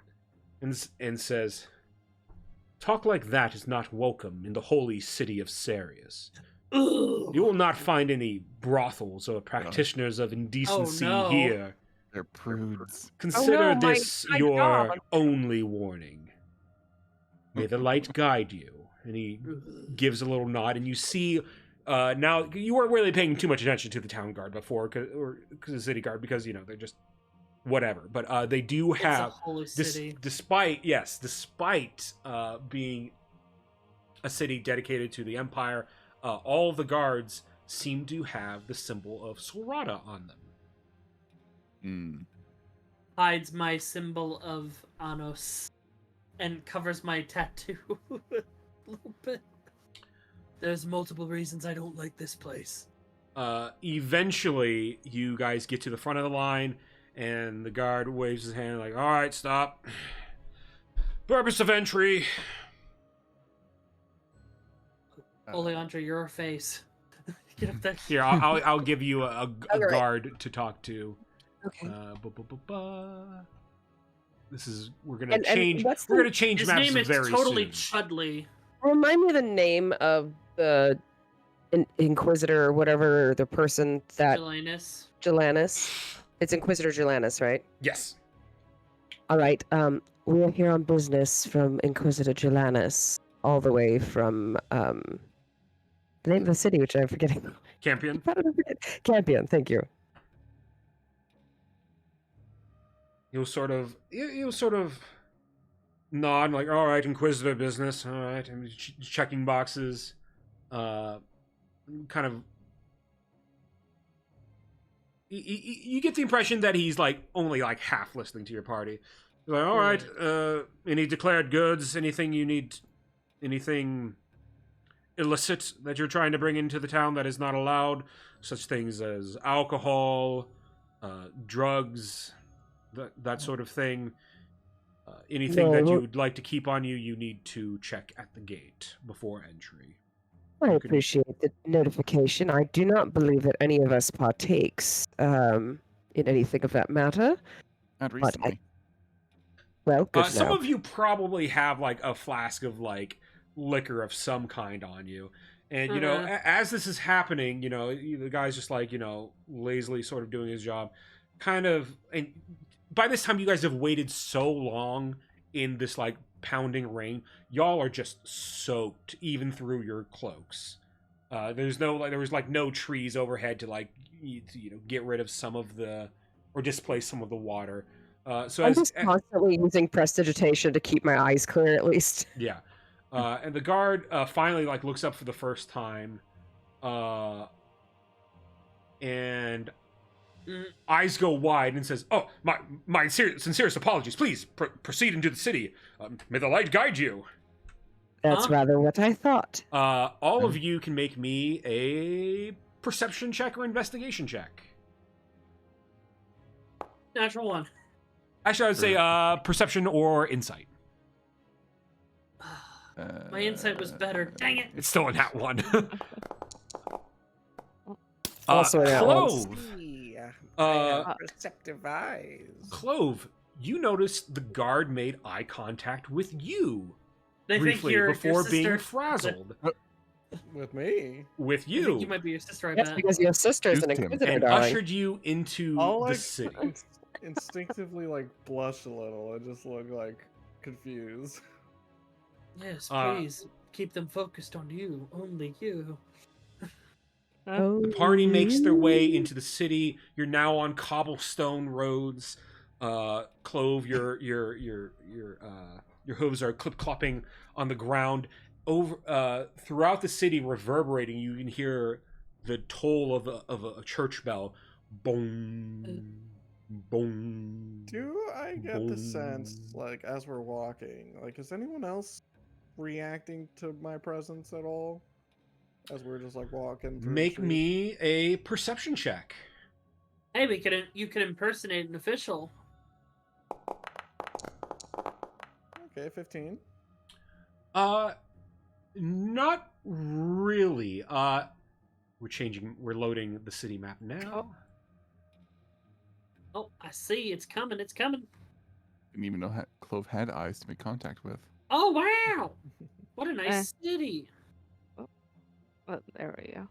and says, "Talk like that is not welcome in the holy city of Sirius. You will not find any brothels or practitioners of indecency here. They're prudes. Consider my this your God. only warning. May the light guide you." And he gives a little nod, and you see, now, you weren't really paying too much attention to the town guard before, or the city guard, because, they're just whatever. But they do have, it's a holy city. despite being a city dedicated to the Empire, all of the guards seem to have the symbol of Sorata on them. Hides my symbol of Anos and covers my tattoo a little bit. There's multiple reasons I don't like this place. Eventually, you guys get to the front of the line, and the guard waves his hand like, "All right, stop. Purpose of entry." Oleandra, your face. Get up there. Here, I'll give you a right. guard to talk to. Okay. We're gonna And change. what's We're gonna change His maps name is very totally soon. Chudley. Remind me the name of the Inquisitor or whatever the person that Jelanus. Jelanus. It's Inquisitor Jelanus, right? Yes. All right. We are here on business from Inquisitor Jelanus, all the way from the name of the city, which I'm forgetting. Campion. How did I forget? Campion. Thank you. He'll sort of nod, like, "All right, Inquisitor business. All right," and checking boxes. Kind of. You get the impression that he's like only like half listening to your party. He's like, "All right, any declared goods? Anything you need? Anything illicit that you're trying to bring into the town that is not allowed? Such things as alcohol, drugs, that sort of thing. Anything that you would like to keep on you, you need to check at the gate before entry." I appreciate the notification. I do not believe that any of us partakes in anything of that matter. Not recently. Well, good to Some know. of you probably have like a flask of like liquor of some kind on you. And, as this is happening, the guy's just like, lazily sort of doing his job. Kind of, and by this time you guys have waited so long in this like pounding rain, y'all are just soaked even through your cloaks. There was no trees overhead to like get rid of some of the or displace some of the water. So I'm just constantly using prestidigitation to keep my eyes clear, at least. Yeah. And the guard finally like looks up for the first time, and eyes go wide and says, "Oh, my sincerest apologies. Please proceed into the city. May the light guide you." That's rather what I thought. All of you can make me a perception check or investigation check. Natural one. Actually, I would say perception or insight. My insight was better. Dang it! It's still in that one. Also in that one. Clove. See, perceptive eyes. Clove, you noticed the guard made eye contact with you They think briefly you're before your being sister. frazzled. With me. With I think you. you might be your sister. I That's bet. because your sister's an Duped him. inquisitor, And darling. ushered you into I'll the like city. instinctively like blush a little and just look like confused. Yes, Uh, please keep them focused on you. Only you. The party makes their way into the city. You're now on cobblestone roads. Clove, your hooves are clip clopping on the ground. Over throughout the city, reverberating, you can hear the toll of a church bell. Boom, boom. Do I get the sense, like, as we're walking, like, is anyone else reacting to my presence at all? As we're just like walking through the Make street? me a perception check. Hey, you could impersonate an official. Okay, 15. Not really. We're loading the city map now. Oh, I see. It's coming. It's coming. Didn't even know Clove had eyes to make contact with. Oh wow! What a nice city. There we go.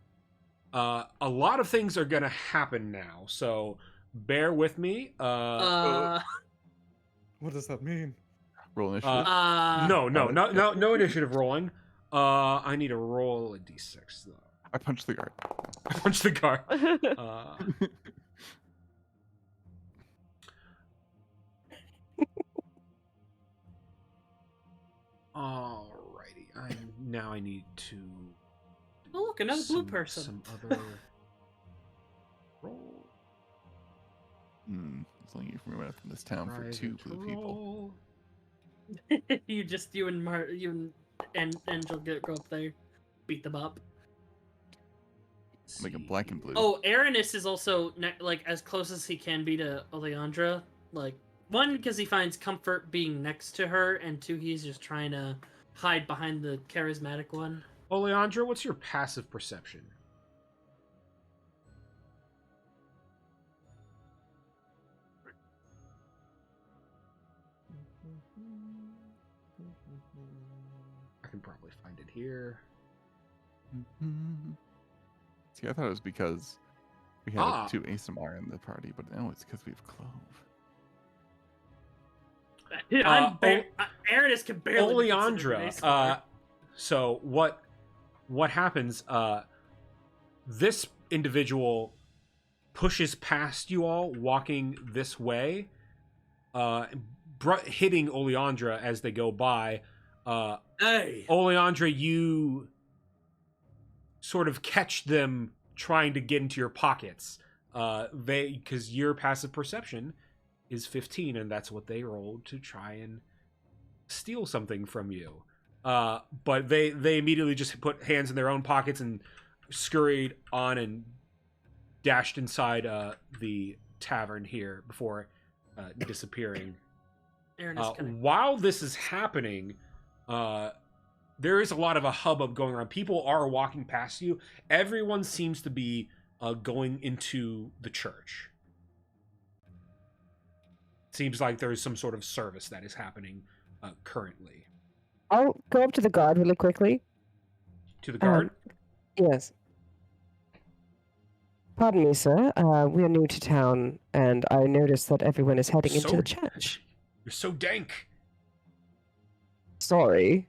A lot of things are gonna happen now, so bear with me. What does that mean? Roll initiative. No initiative rolling. I need to roll a d6 though. I punched the guard. Punch the guard. Alrighty. I need to. Oh look, another blue person. Some other roll. It's only you from moving out from this town for 2 blue people. you and Angel go up there, beat them up. Make it black and blue. Oh, Aranis is also like as close as he can be to Oleandra. Like, one, because he finds comfort being next to her, and two, he's just trying to hide behind the charismatic one. Oleandra, what's your passive perception? I can probably find it here. See, I thought it was because we had 2 ASMR in the party, but no, it's because we have Clove. Aranis can barely. Oleandra. So what happens? This individual pushes past you all, walking this way, hitting Oleandra as they go by. Hey, Oleandra, you sort of catch them trying to get into your pockets. Because your passive perception is 15, and that's what they rolled to try and steal something from you. But they immediately just put hands in their own pockets and scurried on and dashed inside the tavern here before disappearing. While this is happening, there is a lot of a hubbub going around. People are walking past you. Everyone seems to be going into the church. Seems like there is some sort of service that is happening currently. I'll go up to the guard really quickly. To the guard? Yes. Pardon me, sir. We are new to town, and I noticed that everyone is heading into the church. You're so dank. Sorry.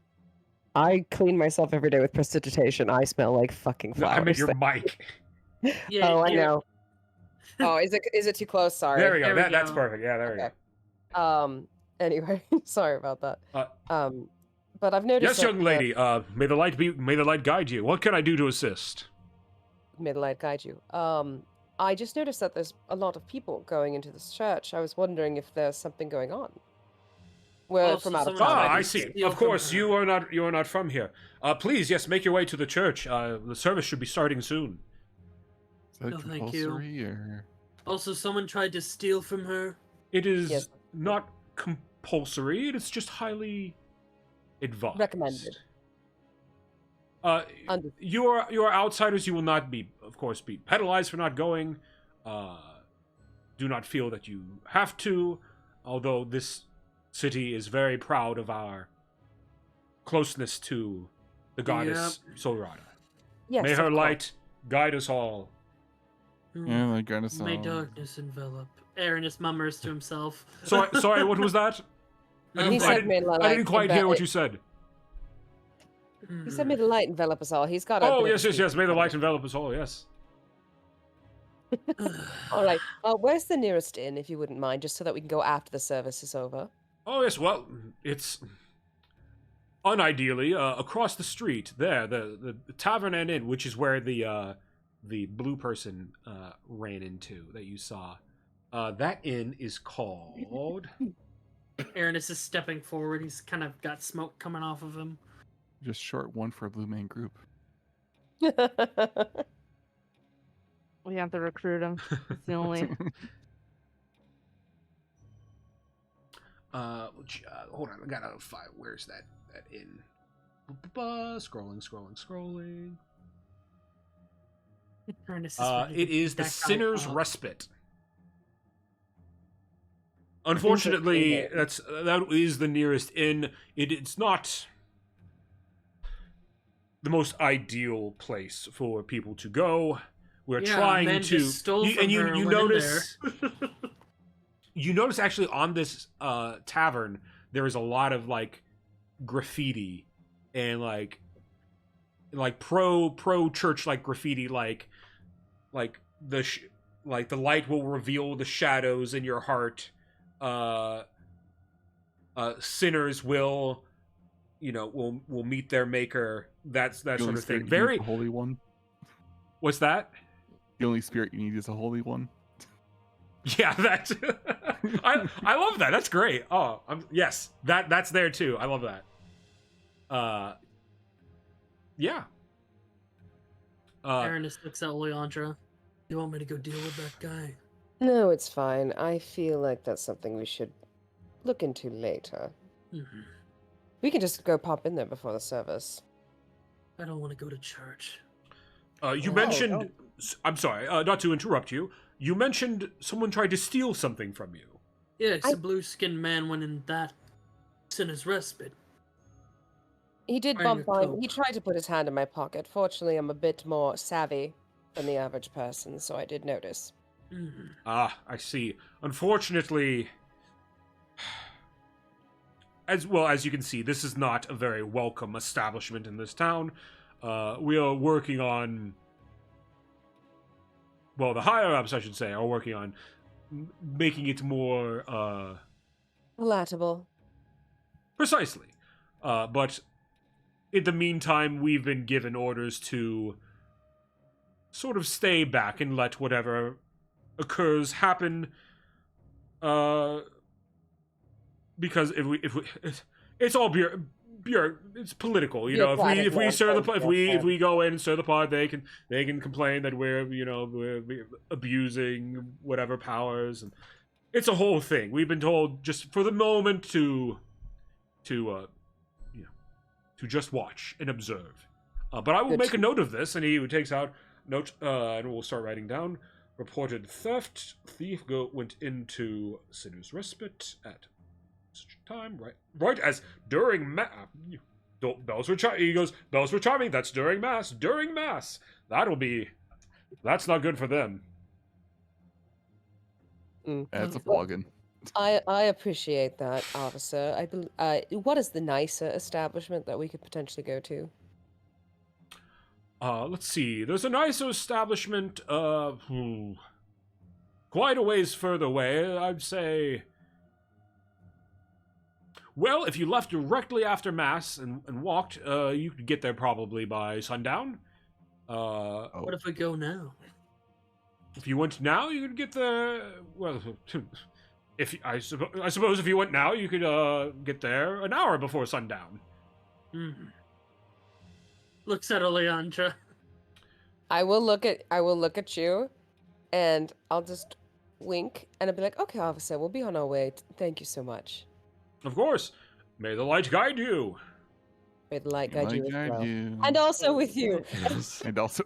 I clean myself every day with prestidigitation. I smell like fucking flowers. No, I meant your mic. Yeah, oh, I know. Oh, is it too close? Sorry. There we go. That's perfect. Yeah, there we go. Anyway, sorry about that. But I've noticed. Yes, young lady. May the light guide you. What can I do to assist? May the light guide you. I just noticed that there's a lot of people going into this church. I was wondering if there's something going on. We're from out of town. I see. Of course, you are not from here. Please, yes, make your way to the church. The service should be starting soon. Is that compulsory, or? Also, someone tried to steal from her. It is not compulsory. It is just highly advised. Recommended. You are outsiders. You will not be, of course, be penalized for not going. Do not feel that you have to, although this city is very proud of our closeness to the goddess Solrada. Yes, May of her course. light guide us all. Yeah, like kind of May darkness envelop. Aranis mummers to himself. Sorry, what was that? He said, "May the I light didn't quite hear what envelop-" you said. He said, "May the light envelop us all." He's got. Oh, yes. May the light envelop us all, yes. All right. Where's the nearest inn, if you wouldn't mind, just so that we can go after the service is over? Oh, yes, well, it's unideally across the street there, the tavern and inn, which is where the blue person ran into that you saw. That inn is called... Aranis is stepping forward. He's kind of got smoke coming off of him. Just short one for Blue Man Group. We have to recruit him. It's the only. Hold on, I gotta find... Where's that inn? Scrolling. Aranis is It is the that guy Sinner's up. Respite. Unfortunately, that is the nearest inn. It's not the most ideal place for people to go. We're trying men to, just stole from you her and went in notice. You notice actually on this tavern there is a lot of like graffiti and like pro church like graffiti like the light will reveal the shadows in your heart. Sinners will meet their maker. That sort of thing. Very the holy one. What's that? The only spirit you need is a holy one. Yeah, that's I love that. That's great. Oh, yes, that's there too. I love that. Yeah. Aranis looks at Leandra. You want me to go deal with that guy? No, it's fine. I feel like that's something we should look into later. Mm-hmm. We can just go pop in there before the service. I don't want to go to church. You mentioned... I'm sorry, not to interrupt you. You mentioned someone tried to steal something from you. Yeah, a blue-skinned man went in that Sinner's Respite. He did Wearing bump a by. coat. He tried to put his hand in my pocket. Fortunately, I'm a bit more savvy than the average person, so I did notice. Mm-hmm. Ah, I see. Unfortunately, as well as you can see, this is not a very welcome establishment in this town. We are working on... Well, the higher-ups, I should say, are working on making it more... Palatable. Precisely. But in the meantime, we've been given orders to sort of stay back and let whatever occurs happen. Because if we it's all it's political, you know. If we stir the if we go in and stir the pot, they can complain that we're abusing whatever powers, and it's a whole thing. We've been told just for the moment to just watch and observe. But I will make a note of this, and he takes out note and we'll start writing down. Reported theft. Thief went into Sinner's Respite at such time, right as during bells were chiming. He goes, bells were chiming. That's during mass. During mass. That's not good for them. That's a plug-in. I appreciate that, officer. What is the nicer establishment that we could potentially go to? Let's see. There's a nicer establishment, quite a ways further away. I'd say... Well, if you left directly after Mass and walked, you could get there probably by sundown. What if we go now? If you went now, you could get there... Well, I suppose if you went now, you could get there an hour before sundown. Mm-hmm. Looks at Oleandra. I will look at you, and I'll just wink, and I'll be like, "Okay, officer, we'll be on our way. Thank you so much." Of course. May the light guide you. May the light guide Like you as I well. do. And also with you. And also,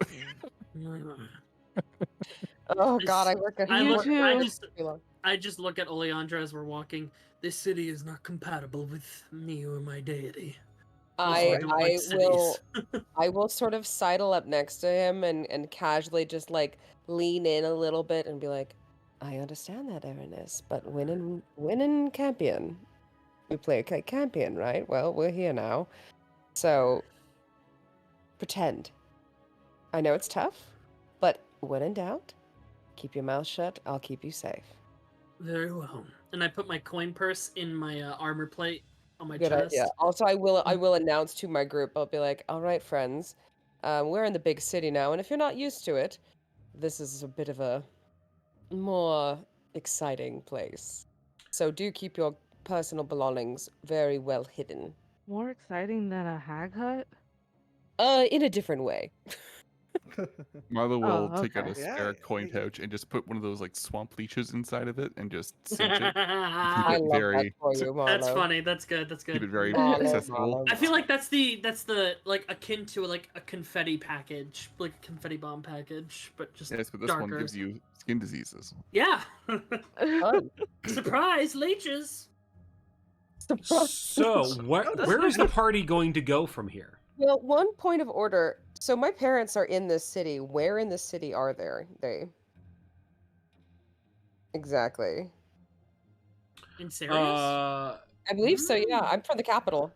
Oh God, I work at I You look. too. I just look at Oleandra as we're walking. This city is not compatible with me or my deity. Also, I don't like will cities. I will sort of sidle up next to him and casually just like lean in a little bit and be like, I understand that, Aranis, but when in Campion, we play Campion, right? Well, we're here now, so pretend. I know it's tough, but when in doubt, keep your mouth shut. I'll keep you safe. Very well. And I put my coin purse in my armor plate on my Good chest. idea. Also, I will announce to my group. I'll be like, all right, friends, we're in the big city now, and if you're not used to it, this is a bit of a more exciting place. So do keep your personal belongings very well hidden. More exciting than a hag hut? In a different way. Marlowe will Oh, take out a okay. spare coin pouch and just put one of those like swamp leeches inside of it and just cinch it. Keep I it love very, that for you, Marlo. That's funny. That's good. That's good. keep it very Marlo, accessible. Marlo, I feel Marlo. like that's the like akin to like a confetti package, like a confetti bomb package, but just Yes, but this darker. one gives you skin diseases. Yeah. Fun. Surprise, leeches. So, where is the party going to go from here? Well, one point of order. So my parents are in this city. Where in this city are they? Exactly. In serious? I believe so, yeah. I'm from the capital.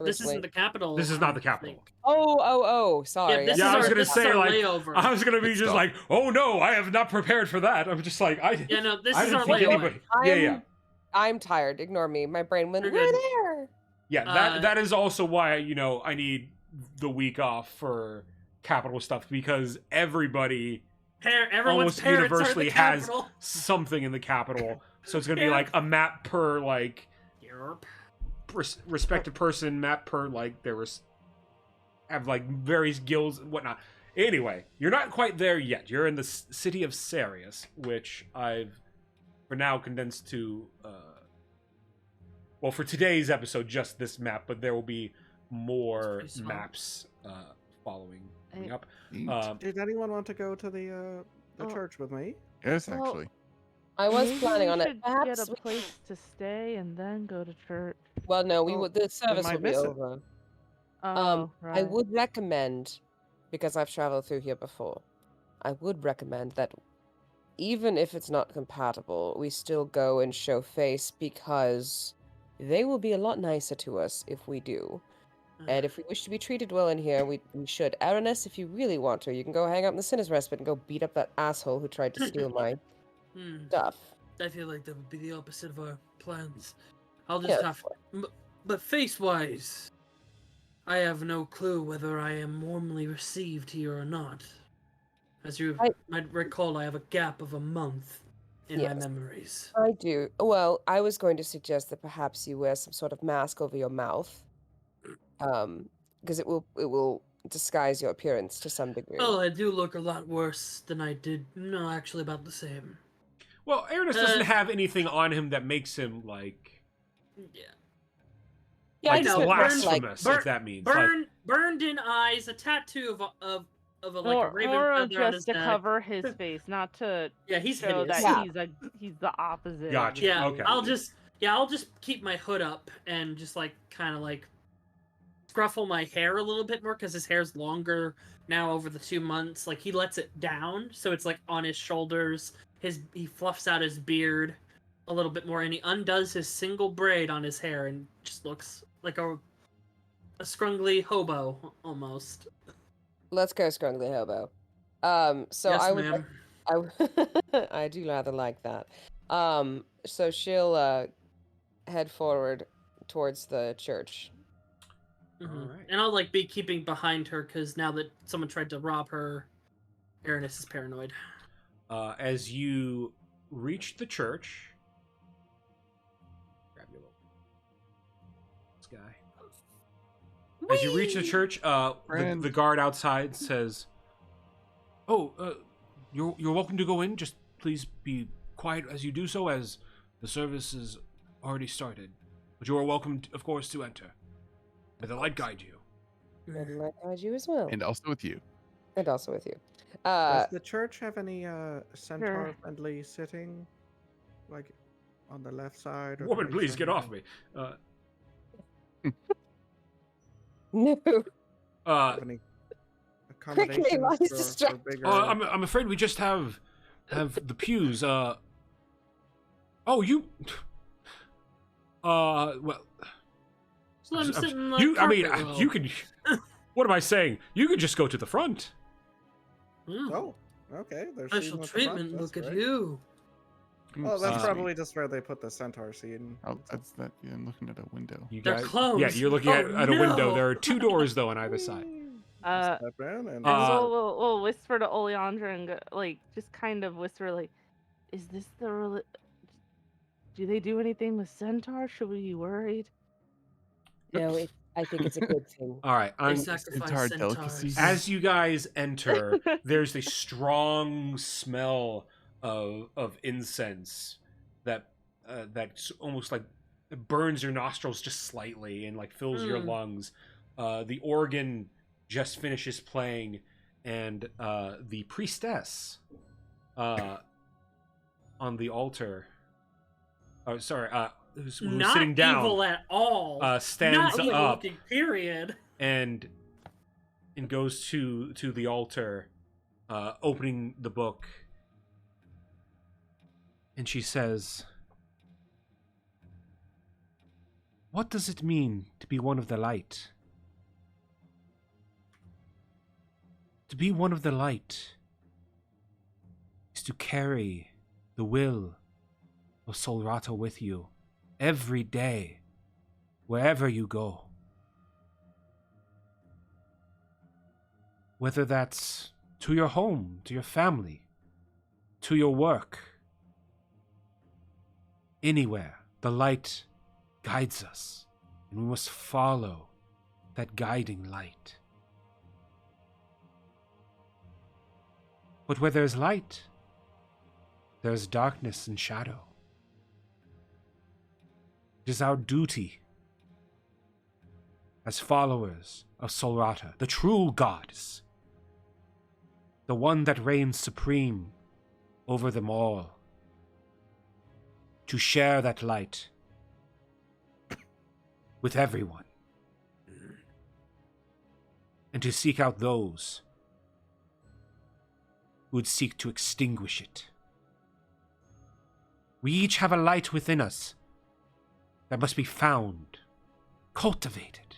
This Originally. isn't the capital. This is not the I capital. think. Oh, sorry. this Yeah, is I was our- gonna this is say our like layover. I was gonna be Good just stuff. like, oh no, I have not prepared for that. I'm just like Yeah, no, this I is didn't our think layover. anybody. Yeah. I'm tired. Ignore me. My brain went, You're we're good. there. Yeah, that is also why I need the week off for capital stuff because everybody Everyone's almost parents are universally the has capital. something in the capital. So it's gonna be Yeah. like a map per like Europe. respected person, map per like have like various guilds and whatnot. Anyway, you're not quite there yet. You're in the city of Sarius, which I've for now condensed to well, for today's episode, just this map, but there will be more That's pretty small. maps following coming up. Neat. Did anyone want to go to the Oh. church with me? Yes, Well, actually. I was Maybe planning we on it. should Perhaps get a place to stay and then go to church. well, no, we Well, would. The service might will be miss it. over. Oh, right. I would recommend, because I've traveled through here before, I would recommend that even if it's not compatible, we still go and show face because they will be a lot nicer to us if we do. And if we wish to be treated well in here, we should. Aranis, if you really want to, you can go hang out in the Sinner's Respite and go beat up that asshole who tried to steal my stuff. I feel like that would be the opposite of our plans. I'll just Yeah, have. But face-wise, I have no clue whether I am warmly received here or not. As you might recall, I have a gap of a month in my Yes. memories. I do. Well, I was going to suggest that perhaps you wear some sort of mask over your mouth. Because it will disguise your appearance to some degree. Oh, I do look a lot worse than I did. No, actually about the same. Well, Aranis doesn't have anything on him that makes him like Yeah. Yeah, I like just meant blasphemous, like if that means like, Burned-in eyes, a tattoo of a like More, a raven more feather on his just to neck. cover his face, not to Yeah, he's show hideous. that Yeah. he's the opposite. Gotcha. Yeah, Okay. I'll just keep my hood up and just like kind of like scruffle my hair a little bit more because his hair's longer now over the 2 months. Like he lets it down, so it's like on his shoulders. He fluffs out his beard a little bit more, and he undoes his single braid on his hair and just looks like a scrungly hobo almost. Let's go, Scrungly Hobo. So yes, I would. ma'am. I do rather like that. So she'll head forward towards the church. Mhm. Alright. And I'll like be keeping behind her because now that someone tried to rob her, Aranis is paranoid. As you reach the church, grab your little this guy. As you reach the church, the guard outside says, "Oh, you're welcome to go in. Just please be quiet as you do so, as the service is already started. But you are welcome, of course, to enter. May the light guide you." And my God, you as well. And also with you. And also with you. Does the church have any centaur-friendly sitting, like on the left side? Or Woman, the right please side get of off the- me. No. Have any accommodations why is for distracted? bigger? I'm afraid we just have the pews. Oh, you. Well. So I'm sitting in the you. I mean, carpet row. you can. What am I saying? You could just go to the front. Oh, okay. There's Special treatment. Look at you. Oh, that's Uh, probably just where they put the centaur scene. Oh, that's that. Yeah, I'm looking at a window. You They're guys, closed. Yeah, you're looking Oh, at a window. no. There are 2 doors though on either side. Uh, Step in and we'll whisper to Oleandra and go, like, just kind of whisper, like, is this the do they do anything with centaur? Should we be worried? no, I think it's a good thing. All right, They sacrifice Centaur centaurs. delicacies. as you guys enter, there's a strong smell of incense that's almost like it burns your nostrils just slightly and like fills your lungs. The organ just finishes playing, and the priestess on the altar. Oh, sorry. Who's Not sitting down? evil at all. Stands Not evil up looking, period. and goes to the altar, opening the book, and she says, "What does it mean to be one of the light? To be one of the light is to carry the will of Solrata with you every day, wherever you go. Whether that's to your home, to your family, to your work, anywhere, the light guides us, and we must follow that guiding light. But where there's light, there's darkness and shadow. It is our duty as followers of Solrata, the true goddess, the one that reigns supreme over them all, to share that light with everyone, and to seek out those who would seek to extinguish it. We each have a light within us that must be found, cultivated,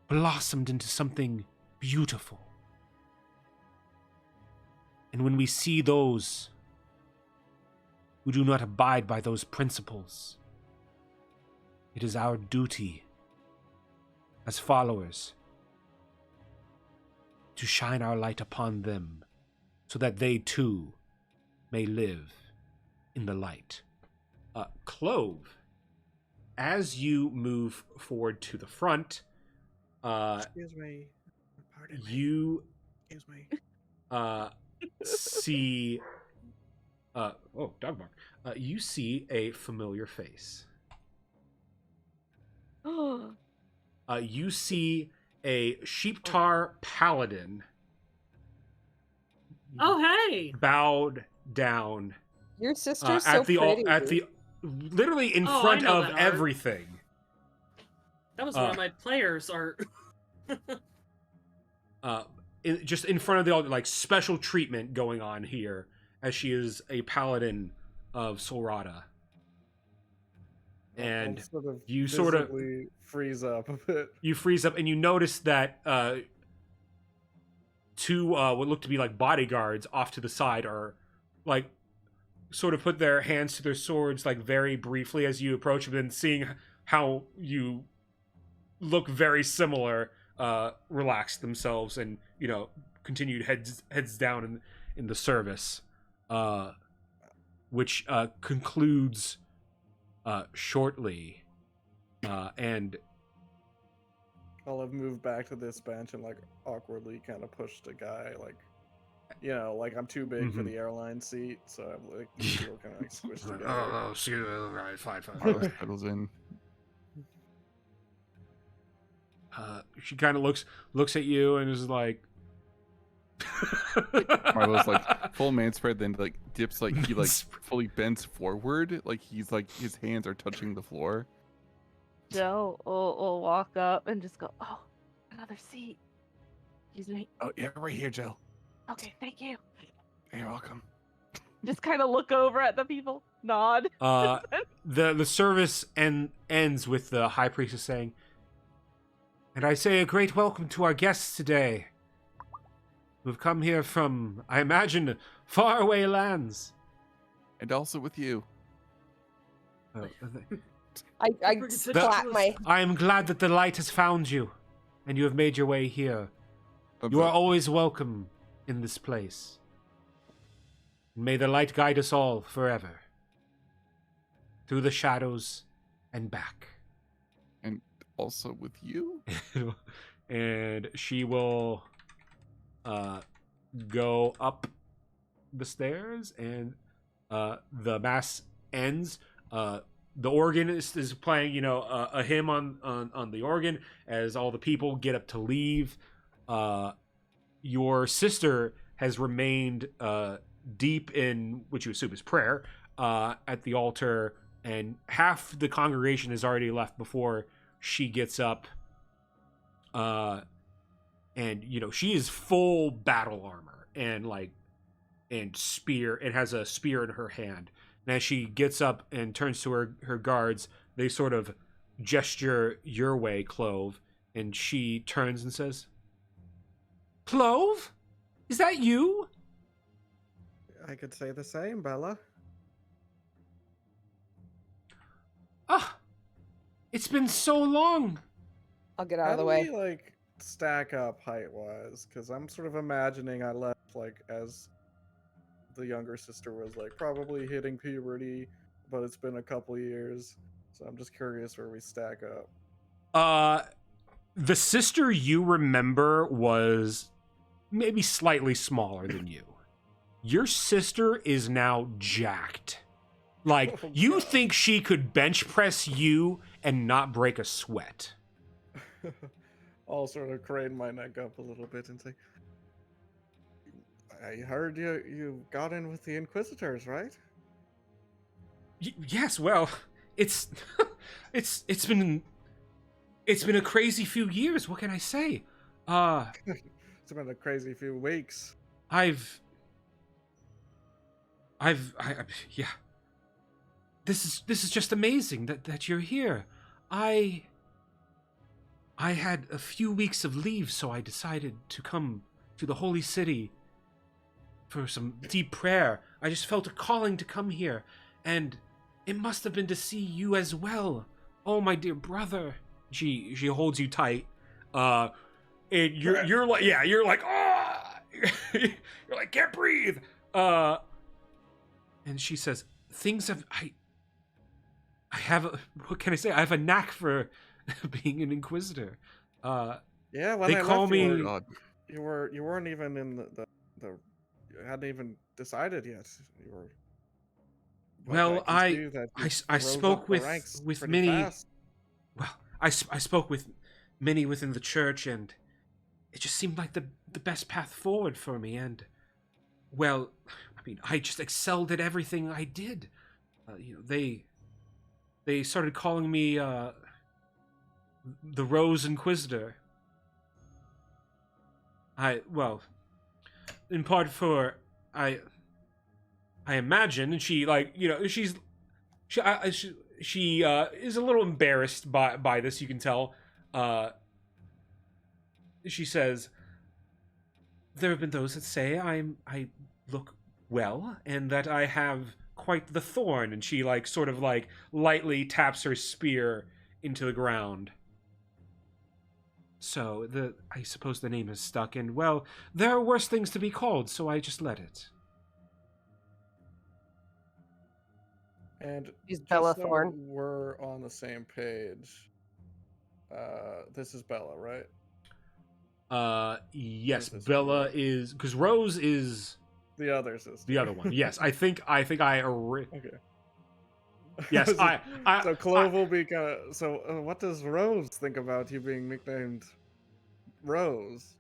blossomed into something beautiful. And when we see those who do not abide by those principles, it is our duty as followers to shine our light upon them so that they too may live in the light. Clove, as you move forward to the front, excuse me. Pardon me. you Excuse me. see dog bark. You see a familiar face. You see a Sheeptar paladin Oh, hey! bowed down Your sister's so at the pretty. at the literally in Oh, I front know of that art. everything. That was one of my players' art. Just in front of the altar, like special treatment going on here, as she is a paladin of Solrata. And you sort of visibly freeze up a bit. You freeze up, and you notice that two what look to be like bodyguards off to the side are like sort of put their hands to their swords like very briefly as you approach them, and seeing how you look very similar, relax themselves and continued heads down in the service, which concludes shortly, and I'll have moved back to this bench and like awkwardly kind of pushed a guy, like like I'm too big for the airline seat, so I'm like still kind of like squished together. oh, excuse me, right, fine. Marlowe settles in. She kind of looks at you and is like. Marlowe's like full man spread, then like dips, like he like fully bends forward, like he's like his hands are touching the floor. Joe will walk up and just go, "Oh, another seat." Excuse me. Oh yeah, right here, Joe. Okay, thank you. You're welcome. Just kind of look over at the people, nod. The service ends with the high priestess saying, "And I say a great welcome to our guests today. We've come here from, I imagine, faraway lands." And also with you. I slap my. I am glad that the light has found you, and you have made your way here. You are always welcome in this place. May the light guide us all forever. Through the shadows and back. And also with you? And she will go up the stairs, and the mass ends. The organist is playing, a hymn on the organ as all the people get up to leave. Your sister has remained deep in what you assume is prayer at the altar, and half the congregation has already left before she gets up. And she is full battle armor and spear, and has a spear in her hand. And as she gets up and turns to her guards, they sort of gesture your way, Clove, and she turns and says, "Clove? Is that you?" I could say the same, Bella. Ah, it's been so long. I'll get out of the How way. do we, stack up height-wise? Because I'm sort of imagining I left, as the younger sister was, probably hitting puberty, but it's been a couple years. So I'm just curious where we stack up. The sister you remember was maybe slightly smaller than you. Your sister is now jacked. You think she could bench press you and not break a sweat. I'll sort of crane my neck up a little bit and say, I heard you got in with the Inquisitors, right? Yes, well, it's been a crazy few years. What can I say? It's been a crazy few weeks. Yeah. This is just amazing that you're here. I had a few weeks of leave, so I decided to come to the Holy City for some deep prayer. I just felt a calling to come here, and it must have been to see you as well. Oh, my dear brother. She holds you tight. And you're like, yeah, you're like, ah, you're like, can't breathe. And she says, what can I say? I have a knack for being an Inquisitor. Yeah, when they call me. You weren't even in the you hadn't even decided yet. You were. Well, I spoke with many. Fast. Well, I spoke with many within the church, and it just seemed like the best path forward for me. And well, I mean, I just excelled at everything I did. They started calling me the Rose Inquisitor. In part for I imagine, and she she is a little embarrassed by this. You can tell. She says, "There have been those that say I look well, and that I have quite the thorn." And she sort of lightly taps her spear into the ground. So I suppose the name is stuck, and well, there are worse things to be called, so I just let it. And She's Bella so Thorn. We're on the same page. This is Bella, right? Yes, Bella is, because Rose is the other sister. the other one. Yes, I think I Okay. Yes, So Clove will be kind of. So, what does Rose think about you being nicknamed Rose?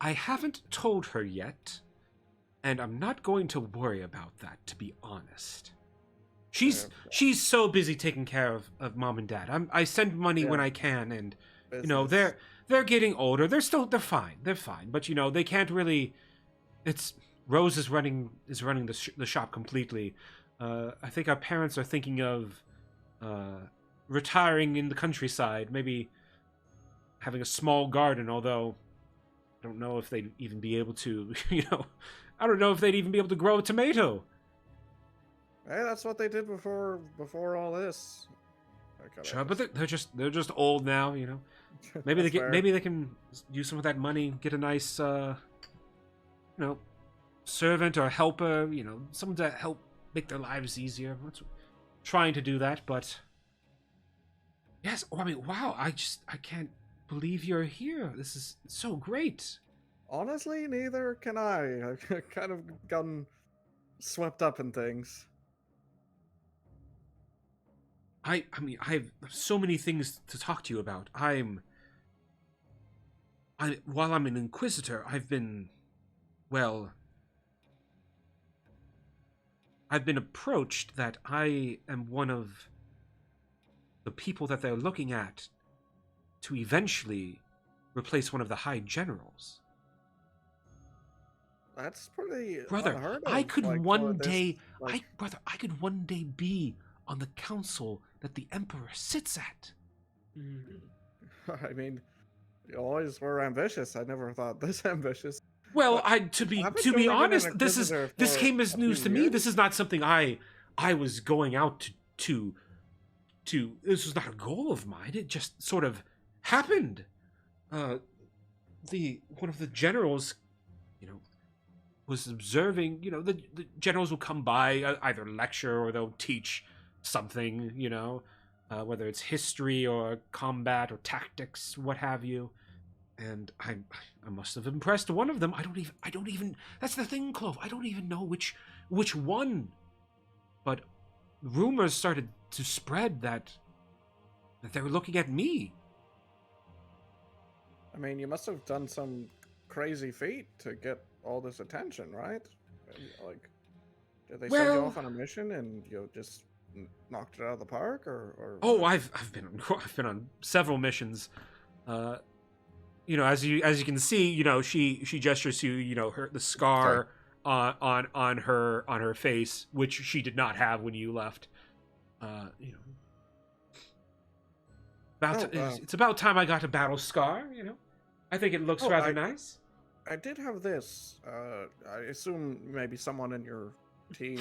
I haven't told her yet, and I'm not going to worry about that, to be honest. She's so busy taking care of mom and dad. I send money when I can, and Business. they're getting older. They're fine. They're fine, but they can't really. It's Rose is running the shop completely. I think our parents are thinking of retiring in the countryside, maybe having a small garden. Although I don't know if they'd even be able to. I don't know if they'd even be able to grow a tomato. Hey, that's what they did before all this. Sure, but they're just old now. Maybe maybe they can use some of that money, get a nice servant or helper. Someone to help make their lives easier. I'm trying to do that, but yes. I mean, wow! I can't believe you're here. This is so great. Honestly, neither can I. I've kind of gotten swept up in things. I mean, I have so many things to talk to you about. While I'm an Inquisitor, I've been approached that I am one of the people that they're looking at to eventually replace one of the High Generals. That's pretty Brother, unheard of. I could like, one this, day, like... I could one day be on the council that the Emperor sits at. I mean, you always were ambitious. I never thought this ambitious. Well, but to be honest, this came as news to me. This is not something I was going out to. This was not a goal of mine. It just sort of happened. One of the generals, was observing. The generals will come by, either lecture or they'll teach something. Whether it's history or combat or tactics, what have you. And I must have impressed one of them. I don't even. That's the thing, Clove. I don't even know which one. But rumors started to spread that they were looking at me. I mean, you must have done some crazy feat to get all this attention, right? Like, did they send you off on a mission and you just knocked it out of the park, or? Oh, I've been on several missions. As you can see, she gestures to the scar on her face, which she did not have when you left. It's about time I got a battle scar. I think it looks rather nice. I did have this. I assume maybe someone in your team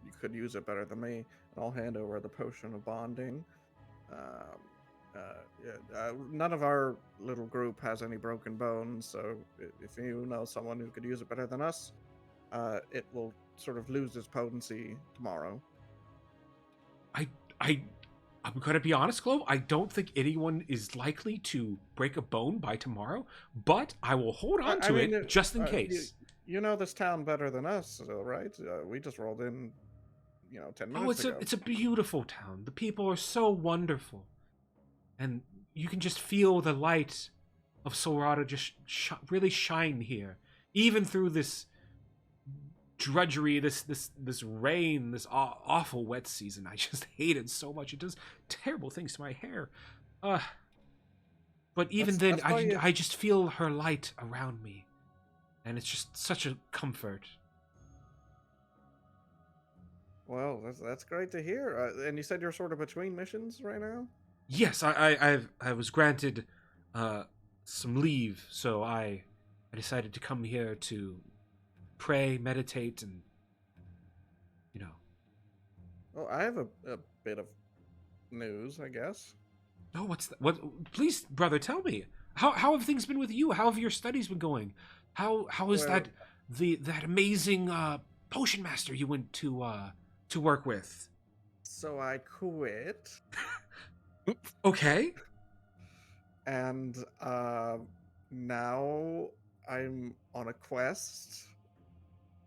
you could use it better than me. I'll hand over the potion of bonding. None of our little group has any broken bones, so if you know someone who could use it better than us, it will sort of lose its potency tomorrow. I'm gonna be honest, Clove. I don't think anyone is likely to break a bone by tomorrow, but I will hold on to it just in case. You know this town better than us, right? We just rolled in, 10 minutes ago. It's a beautiful town. The people are so wonderful. And you can just feel the light of Sorata just really shine here. Even through this drudgery, this rain, this awful wet season. I just hate it so much. It does terrible things to my hair. But even then, I just feel her light around me. And it's just such a comfort. Well, that's great to hear. And you said you're sort of between missions right now? Yes, I was granted some leave, so I decided to come here to pray, meditate, and Well, I have a bit of news, I guess. Oh, what's that? What? Please, brother, tell me. How have things been with you? How have your studies been going? How is that amazing potion master you went to work with? So I quit. Okay. And now I'm on a quest.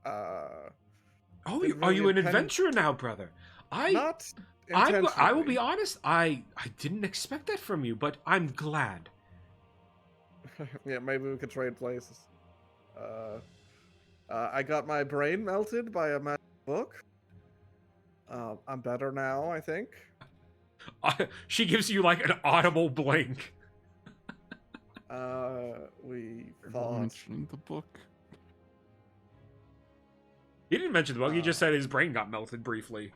Are you an adventurer now, brother? Not I will be honest. I didn't expect that from you, but I'm glad. Yeah, maybe we could trade places. I got my brain melted by a magic book. I'm better now, I think. She gives you like an audible blink. We Are you thought. mentioning the book? He didn't mention the book. He just said his brain got melted briefly.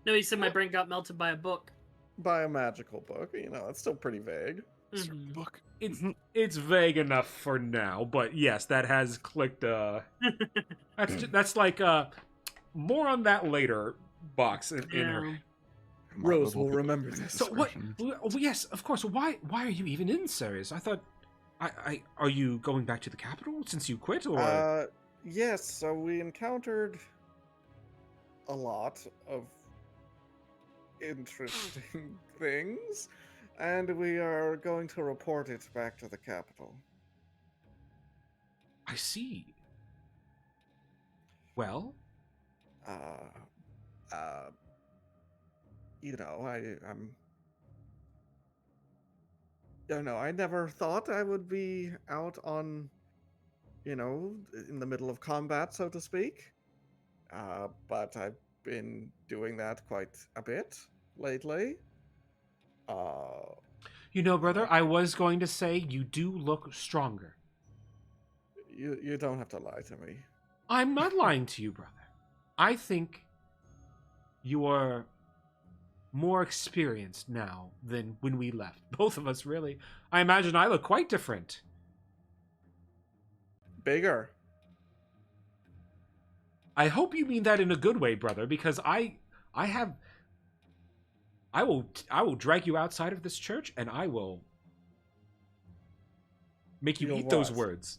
No, he said my brain got melted by a book. By a magical book. You know, it's still pretty vague. Mhm. Book. It's vague enough for now, but yes, that has clicked. That's like more on that later. Box in her. Rose will remember this. So what? Well, yes, of course. Why are you even in Ceres? I thought. Are you going back to the capital since you quit, or? Yes. So we encountered a lot of interesting things, and we are going to report it back to the capital. I see. Well. You know, I'm. You know, I never thought I would be out on, you know, in the middle of combat, so to speak. But I've been doing that quite a bit lately. You know, brother, I was going to say you do look stronger. You don't have to lie to me. I'm not lying to you, brother. I think you are more experienced now than when we left. Both of us, really. I imagine I look quite different. Bigger. I hope you mean that in a good way, brother, because I will drag you outside of this church and I will make you eat those words.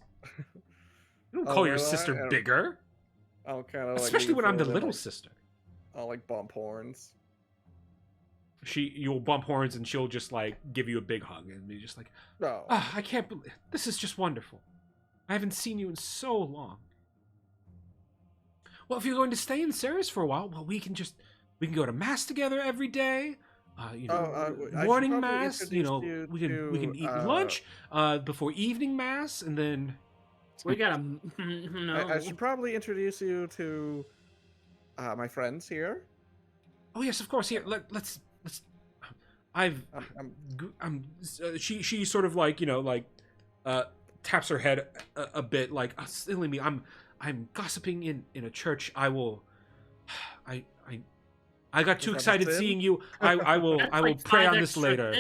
You don't call your sister bigger. I'll kind of especially when I'm the little sister. I'll like bump horns. You'll bump horns and she'll just like give you a big hug and be just like, no, I can't believe this is just wonderful. I haven't seen you in so long. Well, if you're going to stay in Ceres for a while, well, we can go to mass together every day. Morning mass. We can eat lunch before evening mass, and then we gotta. No. I should probably introduce you to my friends here. Oh yes, of course. Here, let's. She sort of like taps her head a bit like silly me. I'm gossiping in a church. I got too excited seeing you. I will pray on this later.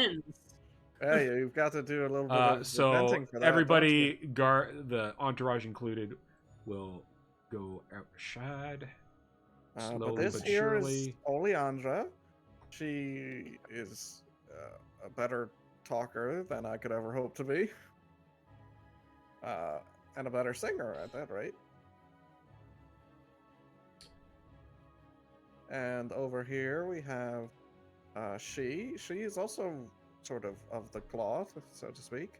Hey, you've got to do a little bit of so venting for that. Everybody, the entourage included, will go outside. But this here is Oleandra. She is a better talker than I could ever hope to be. And a better singer at that rate. And over here we have she is also sort of the cloth, so to speak.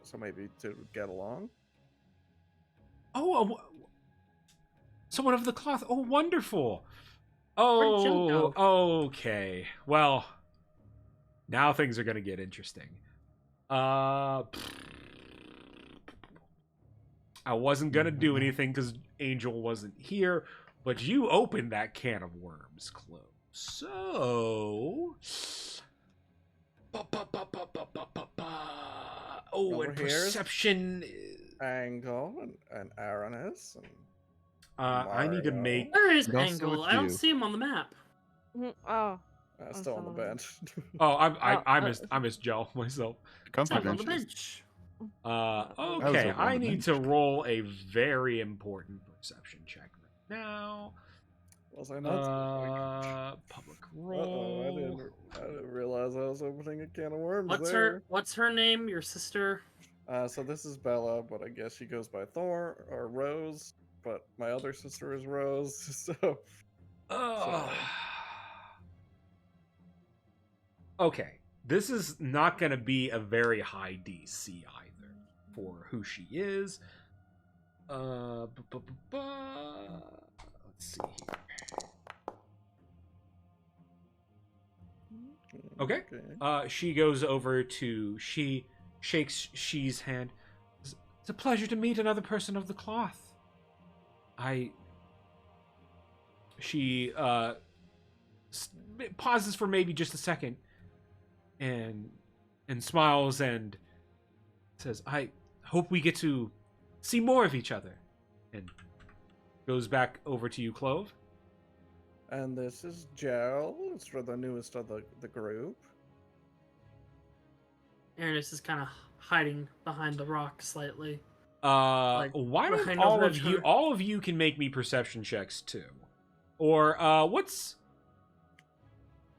So maybe to get along. Oh, someone of the cloth. Oh, wonderful. Oh, okay. Well, now things are going to get interesting. I wasn't going to do anything because Angel wasn't here, but you opened that can of worms close. So... Oh, and perception... Angle and Aranis and I need to make... Where is Angle? I don't see him on the map. Oh. Still on the bench. Oh, I missed Gel myself. On the bench. Okay, I need to roll a very important perception check right now. Was I not? Public roll. I didn't realize I was opening a can of worms. What's her name? Your sister? So this is Bella, but I guess she goes by Thor or Rose. But my other sister is Rose, so. Okay, this is not going to be a very high DC either for who she is. Let's see here. Okay. She goes over to she shakes She's hand. It's a pleasure to meet another person of the cloth. She pauses for maybe just a second, and smiles and says, "I hope we get to see more of each other." And goes back over to you, Clove. And this is Gerald. It's for the newest of the group. Ernest is kind of hiding behind the rock slightly. Why don't behind all the of you? tree. All of you can make me perception checks too, or what's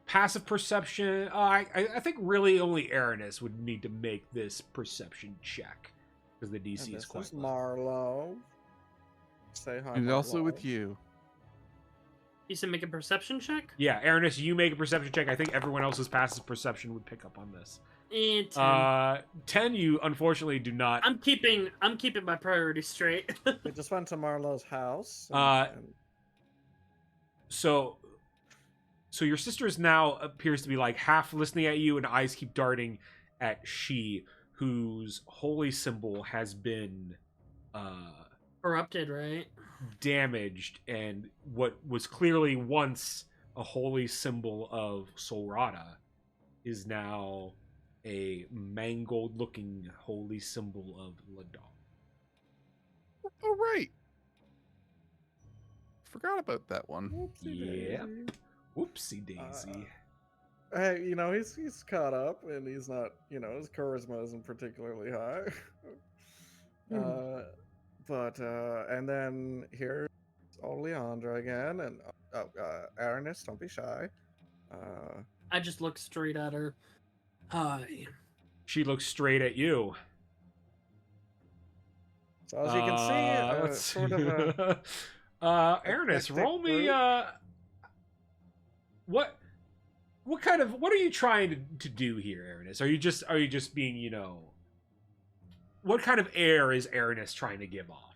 passive perception? I think really only Aranis would need to make this perception check because the DC And is this quite is low. Marlowe. Say hi. And also Marlowe. with you. You said make a perception check? Yeah, Aranis, you make a perception check. I think everyone else's passive perception would pick up on this. And 10. 10, you unfortunately do not. I'm keeping my priorities straight. We just went to Marlowe's house. So your sister is now appears to be like half listening at you, and eyes keep darting at She, whose holy symbol has been Corrupted, right? damaged, and what was clearly once a holy symbol of Solrata is now a mangled looking holy symbol of Ladon. Oh, right. Forgot about that one. Yeah. Whoopsie daisy. Hey, he's caught up, and he's not. His charisma isn't particularly high. And then here's Oleandra again, and Aranis, don't be shy. I just look straight at her. Hi. She looks straight at you. So as you can see, let's sort of a Aranis, eclectic roll me group. what are you trying to do here, Aranis? Are you just being, what kind of air is Aranis trying to give off?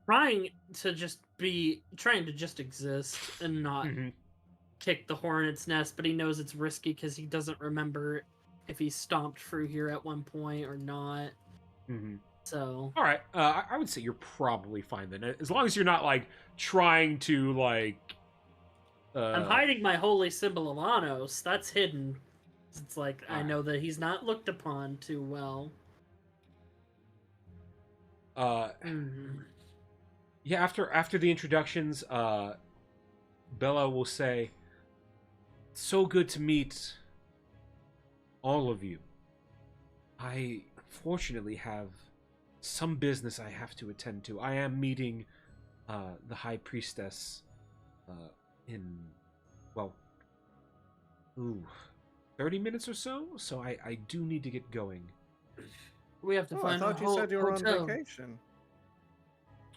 Trying to just exist and not kick the hornet's nest, but he knows it's risky because he doesn't remember if he stomped through here at one point or not. So all right, I would say you're probably fine then, as long as you're not like trying to like I'm hiding my holy symbol of Anos. That's hidden. It's like I know that he's not looked upon too well. Yeah, after the introductions, Bella will say, "So good to meet all of you. I fortunately have some business I have to attend to. I am meeting the High Priestess in 30 minutes or so. So I do need to get going." We have to find I thought a you said you were hotel. on vacation.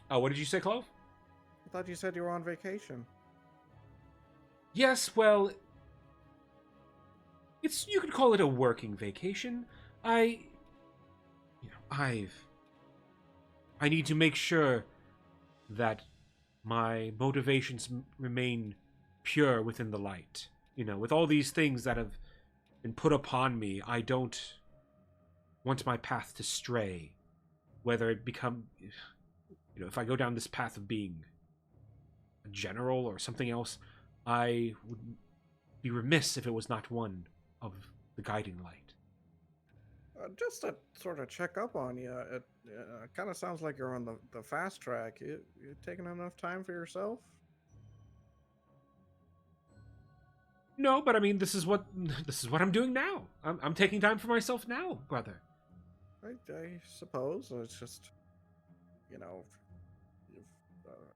What did you say, Clove? I thought you said you were on vacation. Yes, well, you could call it a working vacation. I need to make sure that my motivations remain pure within the light. With all these things that have been put upon me, I don't want my path to stray. Whether it become, if I go down this path of being a general or something else, I would be remiss if it was not one of the guiding light. Just to sort of check up on you, it kind of sounds like you're on the fast track. You taking enough time for yourself? No, but I mean, this is what I'm doing now. I'm taking time for myself now, brother. I suppose it's just,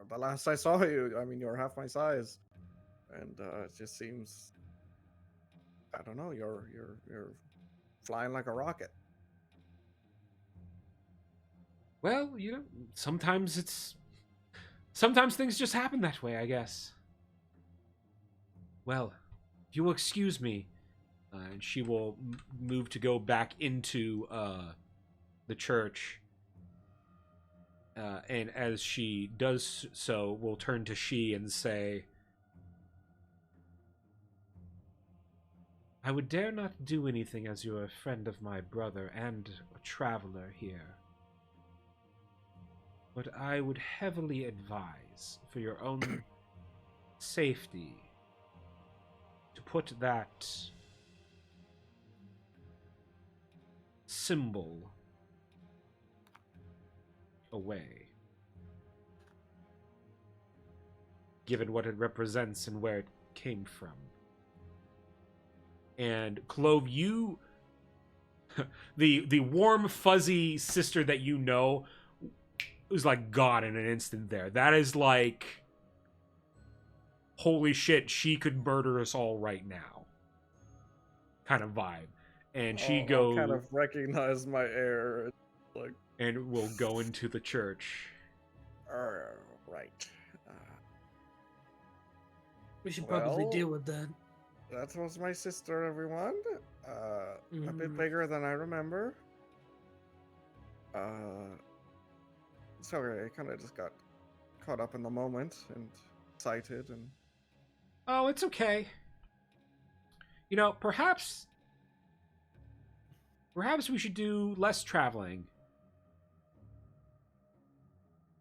the last I saw you, I mean, you were half my size, and it just seems, I don't know, you're flying like a rocket. Well, sometimes things just happen that way, I guess. Well, if you will excuse me, and she will move to go back into the church. And as she does so, we'll turn to She and say, I would dare not do anything as you're a friend of my brother and a traveler here. But I would heavily advise, for your own safety, to put that symbol away. Given what it represents and where it came from. And Clove, you the warm, fuzzy sister that you know was like gone in an instant there. That is like, holy shit, she could murder us all right now kind of vibe. And she goes, kind of recognize my air, like, and will go into the church. Right. We should probably Well, deal with that. That was my sister, everyone. A bit bigger than I remember. Sorry, I kind of just got caught up in the moment and excited and... Oh, it's okay. You know, perhaps we should do less traveling.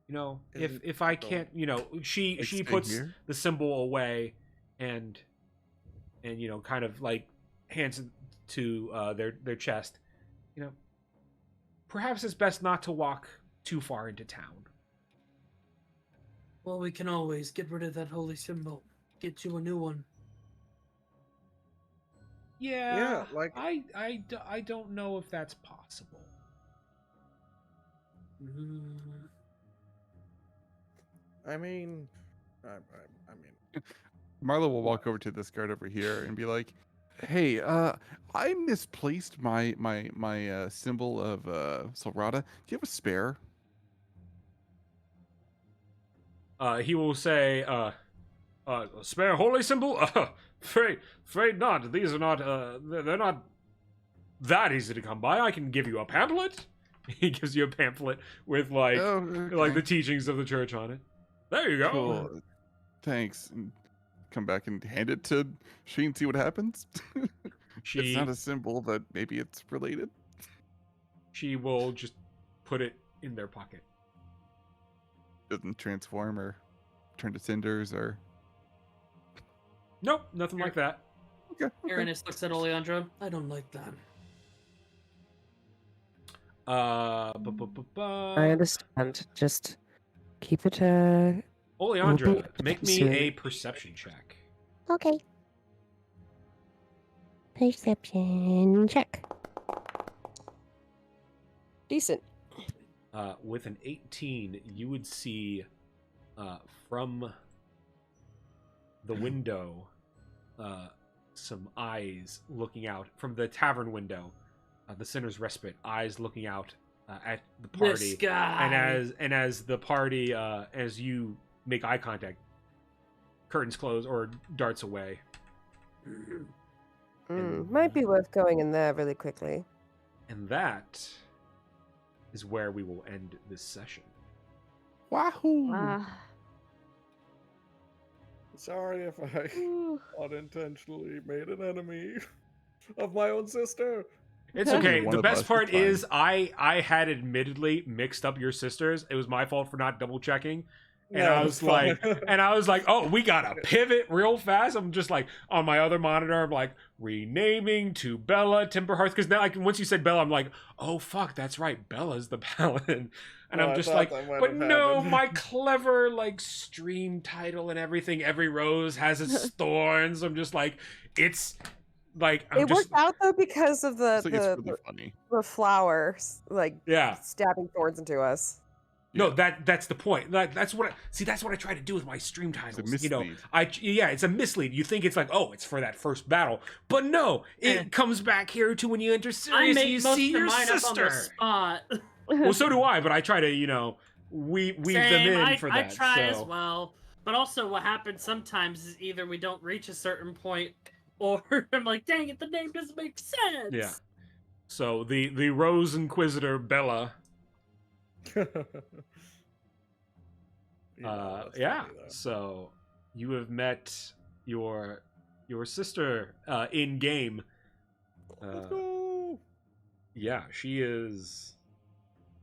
You know, if I can't, you know, she puts the symbol away and you know, kind of like hands it to their chest. You know, perhaps it's best not to walk too far into town. Well, we can always get rid of that holy symbol. Get you a new one. Yeah, like I don't know if that's possible. I mean, Marlowe will walk over to this guard over here and be like, "Hey, I misplaced my symbol of Solrata. Do you have a spare?" He will say, spare holy symbol? Afraid not. These are not, they're not that easy to come by. I can give you a pamphlet. He gives you a pamphlet with, like, like the teachings of the church on it. There you go. Cool. Thanks. And come back and hand it to she and see what happens. It's not a symbol, but maybe it's related. She will just put it in their pocket. Doesn't transform or turn to cinders or... Nope, nothing like that. Okay. Aranis looks at Oleandra. I don't like that. I understand. Just keep it. Oleandra, make me a perception check. Okay. Perception check. Decent. With an 18, you would see from the window some eyes looking out from the tavern window, the Sinner's Respite, eyes looking out at the party. This guy. And as the party, as you make eye contact, curtains close or darts away. Might be worth going in there really quickly. And that is where we will end this session. Wahoo! Sorry if I unintentionally made an enemy of my own sister. It's okay. The best part is I had admittedly mixed up your sisters. It was my fault for not double checking. And I was like, oh, we gotta pivot real fast. I'm just like on my other monitor, I'm like renaming to Bella Timberhearth, because now, like, once you said Bella, I'm like, oh fuck, that's right, Bella's the paladin. And I'm just like, but no, my clever like stream title and everything. Every rose has its thorns. I'm just like, it's like it worked out though because of the flowers like stabbing thorns into us. No, that's the point. That's what I try to do with my stream titles. You know, it's a mislead. You think it's like, oh, it's for that first battle, but no, it comes back here to when you enter Sirius and you see your sister. Well, so do I, but I try to, you know, weave them in for that. I try as well, but also what happens sometimes is either we don't reach a certain point, or I'm like, dang it, the name doesn't make sense. Yeah. So the Rose Inquisitor Bella. So you have met your sister in game, Let's go. Yeah, she is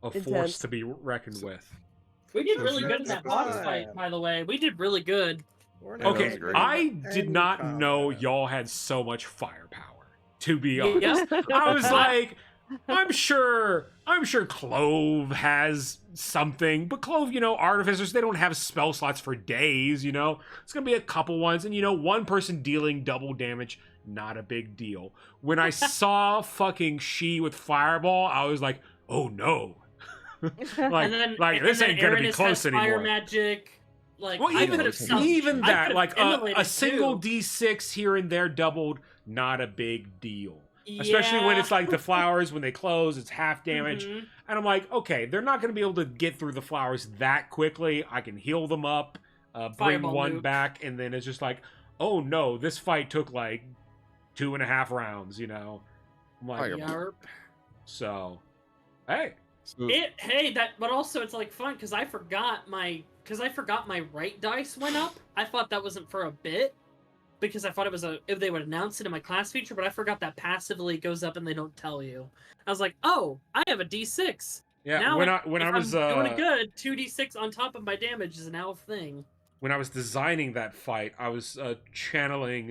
a force Intense. to be reckoned with. We did So really she- good in that boss fight, by the way. We did really good. We're Yeah, that Okay, was great. I did not Any know combat. y'all had so much firepower. To be honest, Yes. I was like, I'm sure Clove has something, but Clove, artificers, they don't have spell slots for days. It's gonna be a couple ones, and one person dealing double damage, not a big deal. When I saw fucking she with fireball, I was like, oh no, like this ain't gonna be close has fire anymore. magic. Like, Well, I even, could have sunk- even I that, could have like immolated a single too. D6 here and there doubled, not a big deal. Especially when it's like the flowers, when they close, it's half damage. Mhm. And I'm like, okay, they're not going to be able to get through the flowers that quickly. I can heal them up, bring Fireball one nuke. back, and then it's just like, oh no, this fight took like 2.5 rounds, I'm like, Fireball. Yarp. so, hey. So, But also it's like fun because I forgot my right dice went up. I thought that wasn't for a bit because I thought it was if they would announce it in my class feature, but I forgot that passively goes up and they don't tell you. I was like, oh, I have a D6. Yeah, Now, when if I was I'm doing it good, 2d6 on top of my damage is now a thing. when I was designing that fight, I was channeling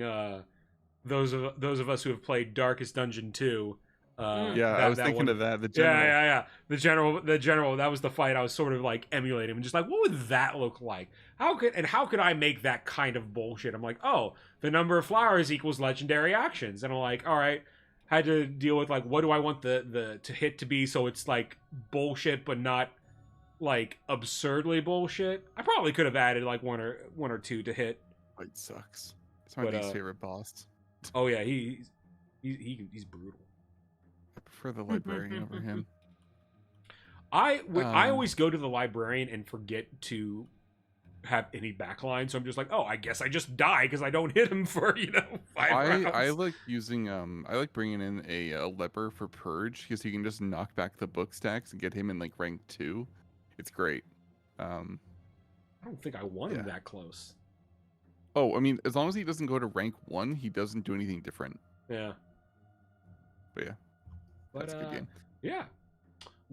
those of us who have played Darkest Dungeon 2. yeah, I was thinking of that. The general. Yeah. The general. That was the fight I was sort of like emulating, and just like, what would that look like? How could I make that kind of bullshit? I'm like, oh, the number of flowers equals legendary actions, and I'm like, all right. Had to deal with like, what do I want the to hit to be so it's like bullshit, but not like absurdly bullshit. I probably could have added like one or two to hit. Fight sucks. It's my least favorite boss. Oh yeah, he's brutal. I prefer the librarian over him. I always go to the librarian and forget to have any backline, so I'm just like, oh, I guess I just die because I don't hit him for 5 rounds. I like using I like bringing in a leper for purge because he can just knock back the book stacks and get him in like rank 2. It's great. I don't think I won him that close. Oh, I mean, as long as he doesn't go to rank 1, he doesn't do anything different. Yeah. But yeah, that's a good game. Yeah.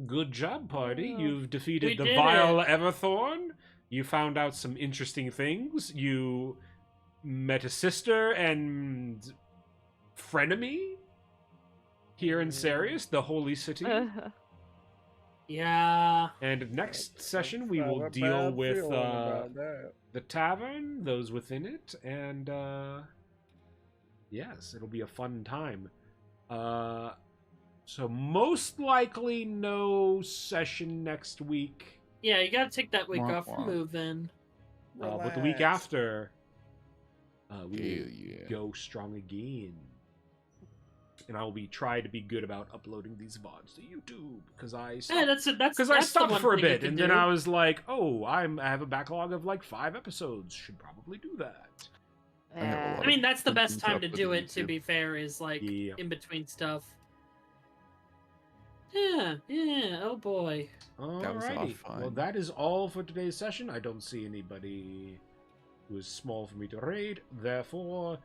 Good job, party. You've defeated We the did Vile it. Everthorn. You found out some interesting things. You met a sister and frenemy here in Sarius, the holy city. Yeah. And next session we will deal with the tavern, those within it, and yes, it'll be a fun time. So most likely no session next week. Yeah, you gotta take that week Wah, off for wah. moving. But the week after, we will Hell yeah. go strong again. And I will try to be good about uploading these VODs to YouTube because I Yeah, stopped, that's because I the stopped one for a thing you bit, can and then do. I was like, oh, I have a backlog of like 5 episodes. Should probably do that. I have a lot I mean, that's the best Something time to to do upload it. To YouTube. be fair, is like Yeah. in between stuff. Yeah. Oh boy. That was Alrighty. all fun. Well, that is all for today's session. I don't see anybody who is small for me to raid. Therefore,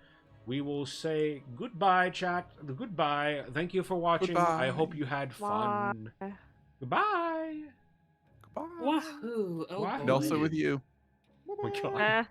we will say goodbye, chat. Goodbye. Thank you for watching. I Goodbye. hope you had fun. Bye. Goodbye. Goodbye. Wahoo! Oh Wahoo. boy. And also with you. Oh my God. Eh.